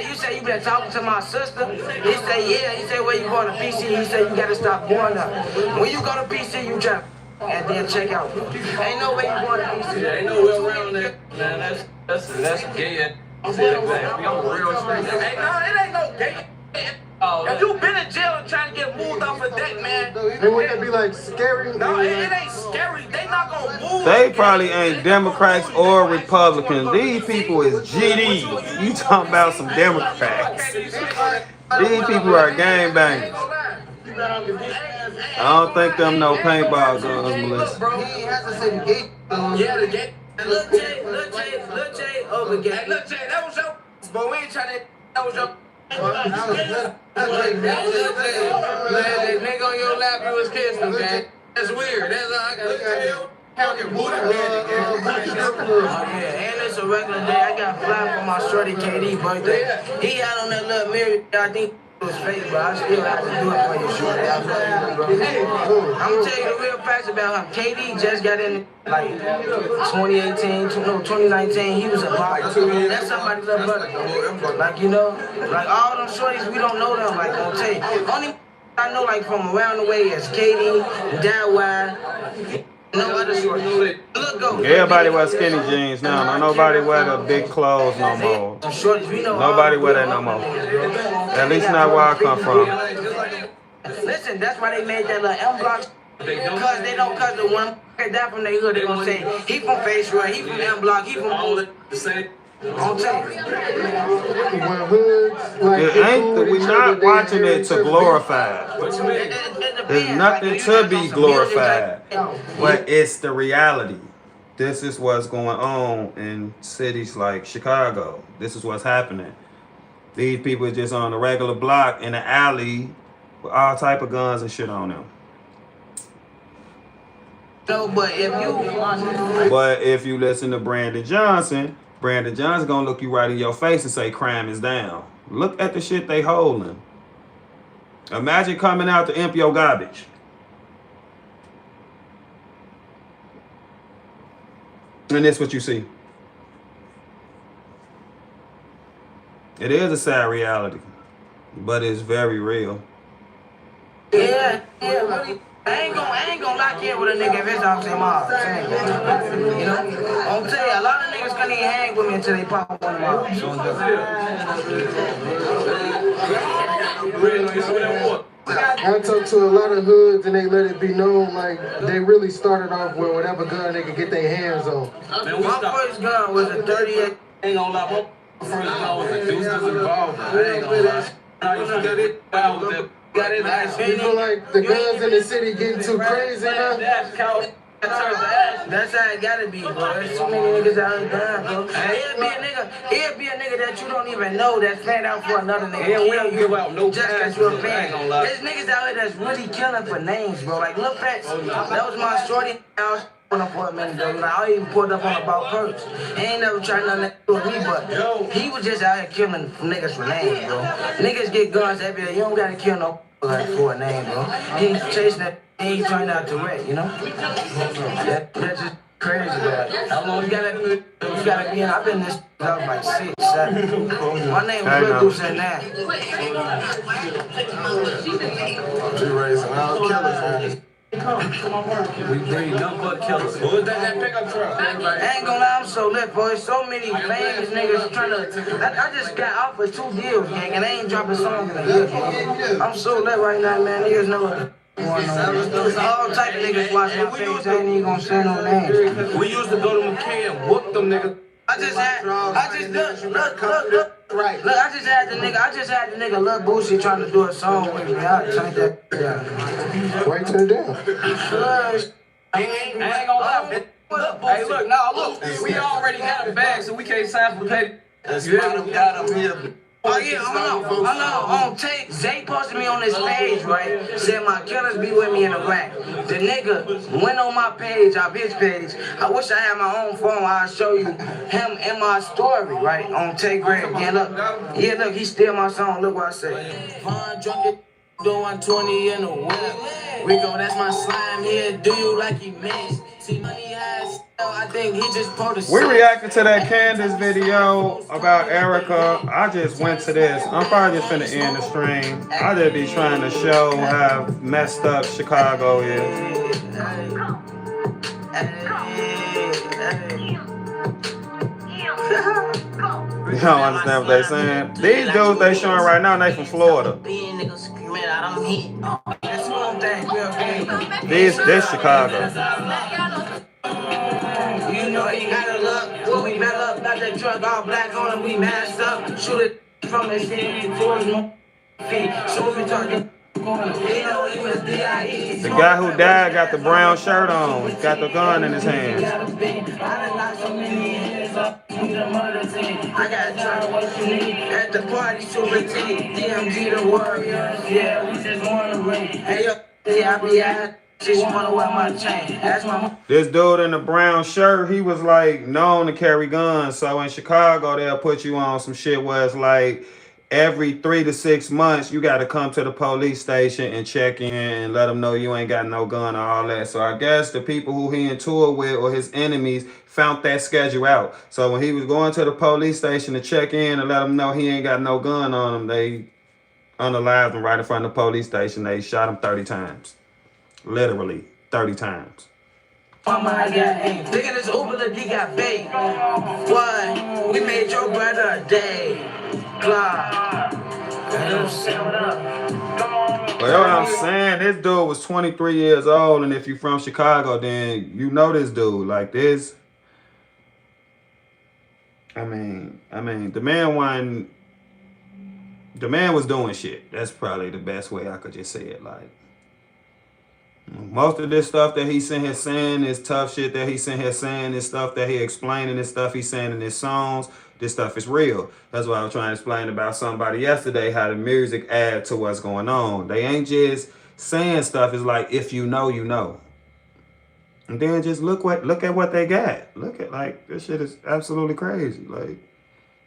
you say you been talking to my sister? He said, yeah. He said, where you going to PC? He said, you gotta stop going up. When you go to PC, you jump and then check out. Ain't no way you going to PC. Ain't no way around that. Man, that's gay. I'm real straight. Hey, no, it ain't no gay. If you been in jail and trying to get moved off of deck, man. Then wouldn't that be like scary? No, it ain't scary. They not gonna move. They probably ain't Democrats or Republicans. These people is GD. You talking about some Democrats. These people are gangbangers. I don't think them no paintball guns, Melissa. Bro, he has to say the gate. Yeah, the gate. Look, Jay, over gate. Look, Jay, that was your. But we ain't trying to. That was your. That nigga on your lap, you was kissing, man. That's weird. That's all I got. Oh yeah, and it's a regular day. I got fly for my shorty KD birthday. He had on that little mirror. I think it was fake, but I still have to do it for you, shorty. I'm gonna tell you the real facts about him. KD just got in like 2019. He was a blocker. That's somebody's little brother. Like like all them shorties, we don't know them. Like I'll tell you, only I know like from around the way is KD, Dad. No other shorties. Everybody wear skinny jeans now. No, nobody wear the big clothes no more. Nobody wear that no more. At least not where I come from. Listen, that's why they made that little M block. Because they don't cut the one that from their hood. They gonna say he from Face Roy, he from M block, he from all the same. On tape. When hoods, like, It get ain't cool that with we each other, not they watching hear it each to other glorify. What you mean? It There's nothing to be glorified, but it's the reality. This is what's going on in cities like Chicago. This is what's happening. These people are just on a regular block in the alley with all type of guns and shit on them. No, but if you listen to Brandon Johnson gonna look you right in your face and say crime is down. Look at the shit they holding. Imagine coming out to empty your garbage. And that's what you see. It is a sad reality, but it's very real. Yeah, really. I ain't gonna lock in with a nigga if it's off their mouth. You know? I'm tell you, a lot of niggas can't even hang with me until they pop one of them out. I talk to a lot of hoods and they let it be known like they really started off with whatever gun they could get their hands on. My first gun was a 38. Ain't gonna lie, my first gun was a Deuce involved. I ain't gonna lie. I used to get it. You feel like the guns in the city getting too crazy now? That's how it gotta be, bro. There's too many niggas out here dying, bro. He'll be a nigga that you don't even know that's playing out for another nigga. Yeah, we don't give out no just cause you're a fan. There's niggas out here that's really killing for names, bro. Like Lil Fats, that was my shorty house. For a minute though, like, I even pulled up on about perks. He ain't never tried nothing to do with me, but he was just out here killing niggas for names, bro. Niggas get guns every day. You don't gotta kill no like for a name, bro. He ain't chasing that. He ain't trying out to wreck, you know. That's just crazy, bro. How long you gotta be in? I've been in this house like 6, 7. My name was Lil Deuce and that. She raising all killers, man. We breed nothing but killers. Who is that pickup truck? I ain't gonna lie, I'm so lit, boy. So many famous niggas trying to. I just got offered 2 deals, gang, and I ain't dropping songs in a year, gang. I'm so lit right now, man. Niggas know what going on. All type of niggas watch my page. I ain't even gonna say no names. We used to go to McKay and whoop them niggas. I just had the nigga Lil Boosie trying to do a song with me. I change that down. Wait till down. I ain't gonna lie. Hey, look, we already got a bag, so we can't sign for pay. You got him here. Oh yeah, I know. On tape, Zay posted me on his page, right? Said my killers be with me in the rack. The nigga went on my page, off his page. I wish I had my own phone. I'll show you him in my story, right? On Tay Greg. Yeah, look, he steal my song. Look what I say. Fun, drunk, doing 120 in the whip. Rico, that's my slime here. Do you like he mixed? See money has. I think he just posted. We reacted to that Candace video about Erica. I just went to this. I'm probably just finna end the stream. I just be trying to show how messed up Chicago is. You don't understand what they saying? These dudes they showing right now, they from Florida. This Chicago. You know you gotta look. When we met up, got that truck all black on and we masked up. Shoot it from the city towards my feet. So we talking. The guy who died got the brown shirt on, got the gun in his hand. I got at the party, Super T, DMG the Warriors. Yeah, we just wanna ring. Hey, yo, I be at. Just wanna wear my chain. That's my. This dude in the brown shirt, he was like known to carry guns. So in Chicago, they'll put you on some shit where it's like every 3 to 6 months, you got to come to the police station and check in and let them know you ain't got no gun or all that. So I guess the people who he in tour with or his enemies found that schedule out. So when he was going to the police station to check in and let them know he ain't got no gun on him, they unalived him right in front of the police station. They shot him 30 times. Literally 30 times. Mama, I got aim. Look at this Uber, look, he got bait. What? We made your brother a day. Blah. Well, what I'm saying, this dude was 23 years old, and if you from Chicago, then you know this dude. Like this. I mean, the man was doing shit. That's probably the best way I could just say it. Like, most of this stuff that he's sitting here saying, this tough shit that he's sitting here saying, this stuff that he explaining, this stuff he's saying in his songs, this stuff is real. That's what I was trying to explain about somebody yesterday, how the music add to what's going on. They ain't just saying stuff. It's like, if you know, you know. And then just look at what they got. Look at, like, this shit is absolutely crazy. Like,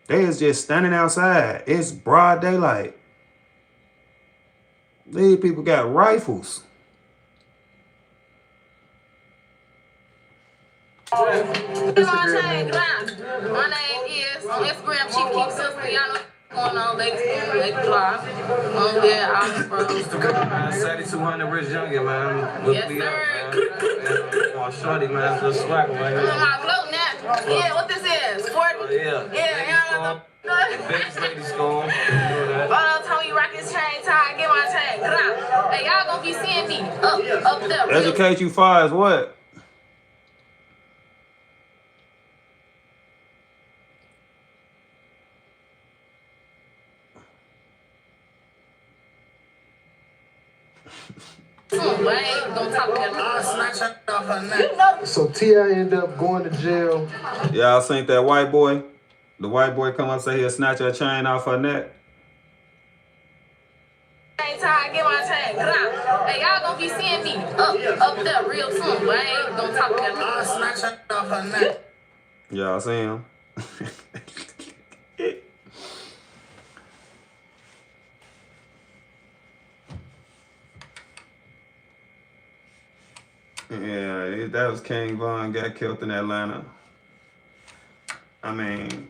they is just standing outside. It's broad daylight. These people got rifles. My name is on Instagram Chief Keep Sister. Y'all know what's going on, ladies. Lady Live. Yeah, I'm from Instagram. 7200 Rich Youngin, man. Look Yes, me sir. up, man. Oh, shorty, man. Just swag, man. My glow now. Yeah, what this is? 40? Yeah, y'all know the biggest lady school. Tell me rock his chain, tie, get my chain. Hey, y'all gonna be seeing me up there. Educate you far as what? So T.I. ended up going to jail. Y'all seen that white boy? The white boy come up say he'll snatch her chain off her neck. Hey, y'all gonna be seeing me up there real soon, but I ain't gonna talk about it. Snatch her off her neck. Y'all see him? Yeah, that was King Von, got killed in Atlanta. I mean,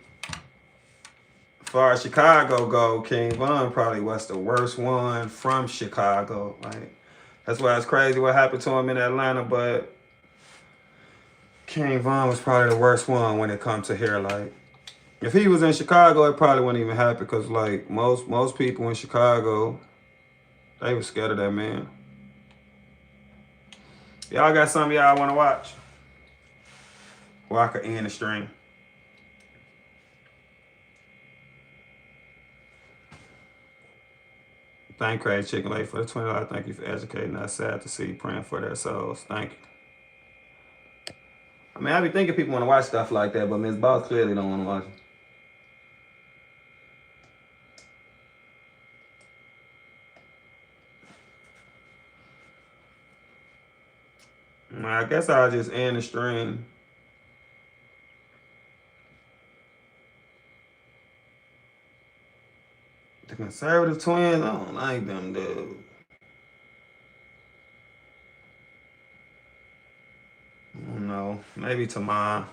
as far as Chicago go, King Von probably was the worst one from Chicago. Like, that's why it's crazy what happened to him in Atlanta, but King Von was probably the worst one when it comes to here. Like, if he was in Chicago, it probably wouldn't even happen, because like most people in Chicago, they was scared of that man. Y'all got something y'all want to watch? Or I could end the stream. Thank Crazy Chicken Lady for the $20. Thank you for educating us. Sad to see, praying for their souls. Thank you. I mean, I be thinking people want to watch stuff like that, but Ms. Boss clearly don't want to watch it. I guess I'll just end the stream. The conservative twins, I don't like them, dude. I don't know. Maybe tomorrow.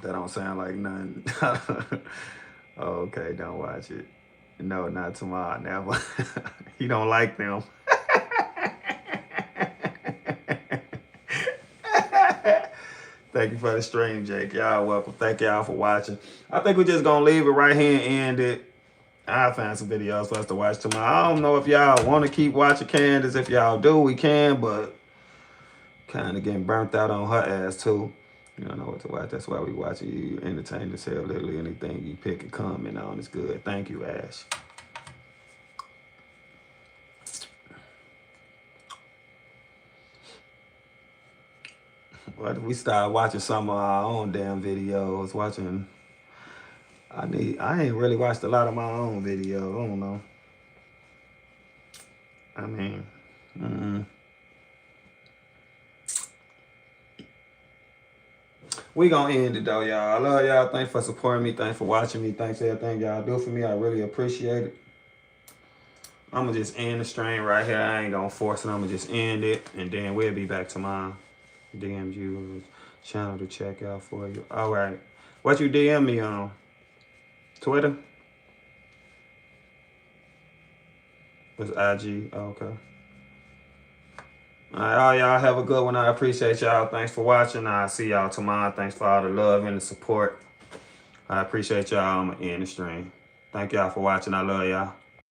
That don't sound like nothing. Oh, okay, don't watch it. No, not tomorrow. Never. You don't like them. Thank you for the stream, Jake. Y'all welcome. Thank y'all for watching. I think we're just gonna leave it right here and end it. I'll find some videos for us to watch tomorrow. I don't know if y'all want to keep watching Candace. If y'all do, we can, but kind of getting burnt out on her ass too. You don't know what to watch. That's why we watch it. You entertain as hell. Literally anything you pick and comment on is good. Thank you, Ash. What if we start watching some of our own damn videos? I ain't really watched a lot of my own videos. I don't know. I mean, we gonna end it though, y'all. I love y'all. Thanks for supporting me. Thanks for watching me. Thanks for everything y'all do for me. I really appreciate it. I'm gonna just end the stream right here. I ain't gonna force it. I'm gonna just end it, and then we'll be back tomorrow. DM you channel to check out for you. All right. What you DM me on? Twitter? It's IG. Oh, okay. All right, all y'all have a good one. I appreciate y'all. Thanks for watching. I'll see y'all tomorrow. Thanks for all the love and the support. I appreciate y'all. I'm going to end the stream. Thank y'all for watching. I love y'all.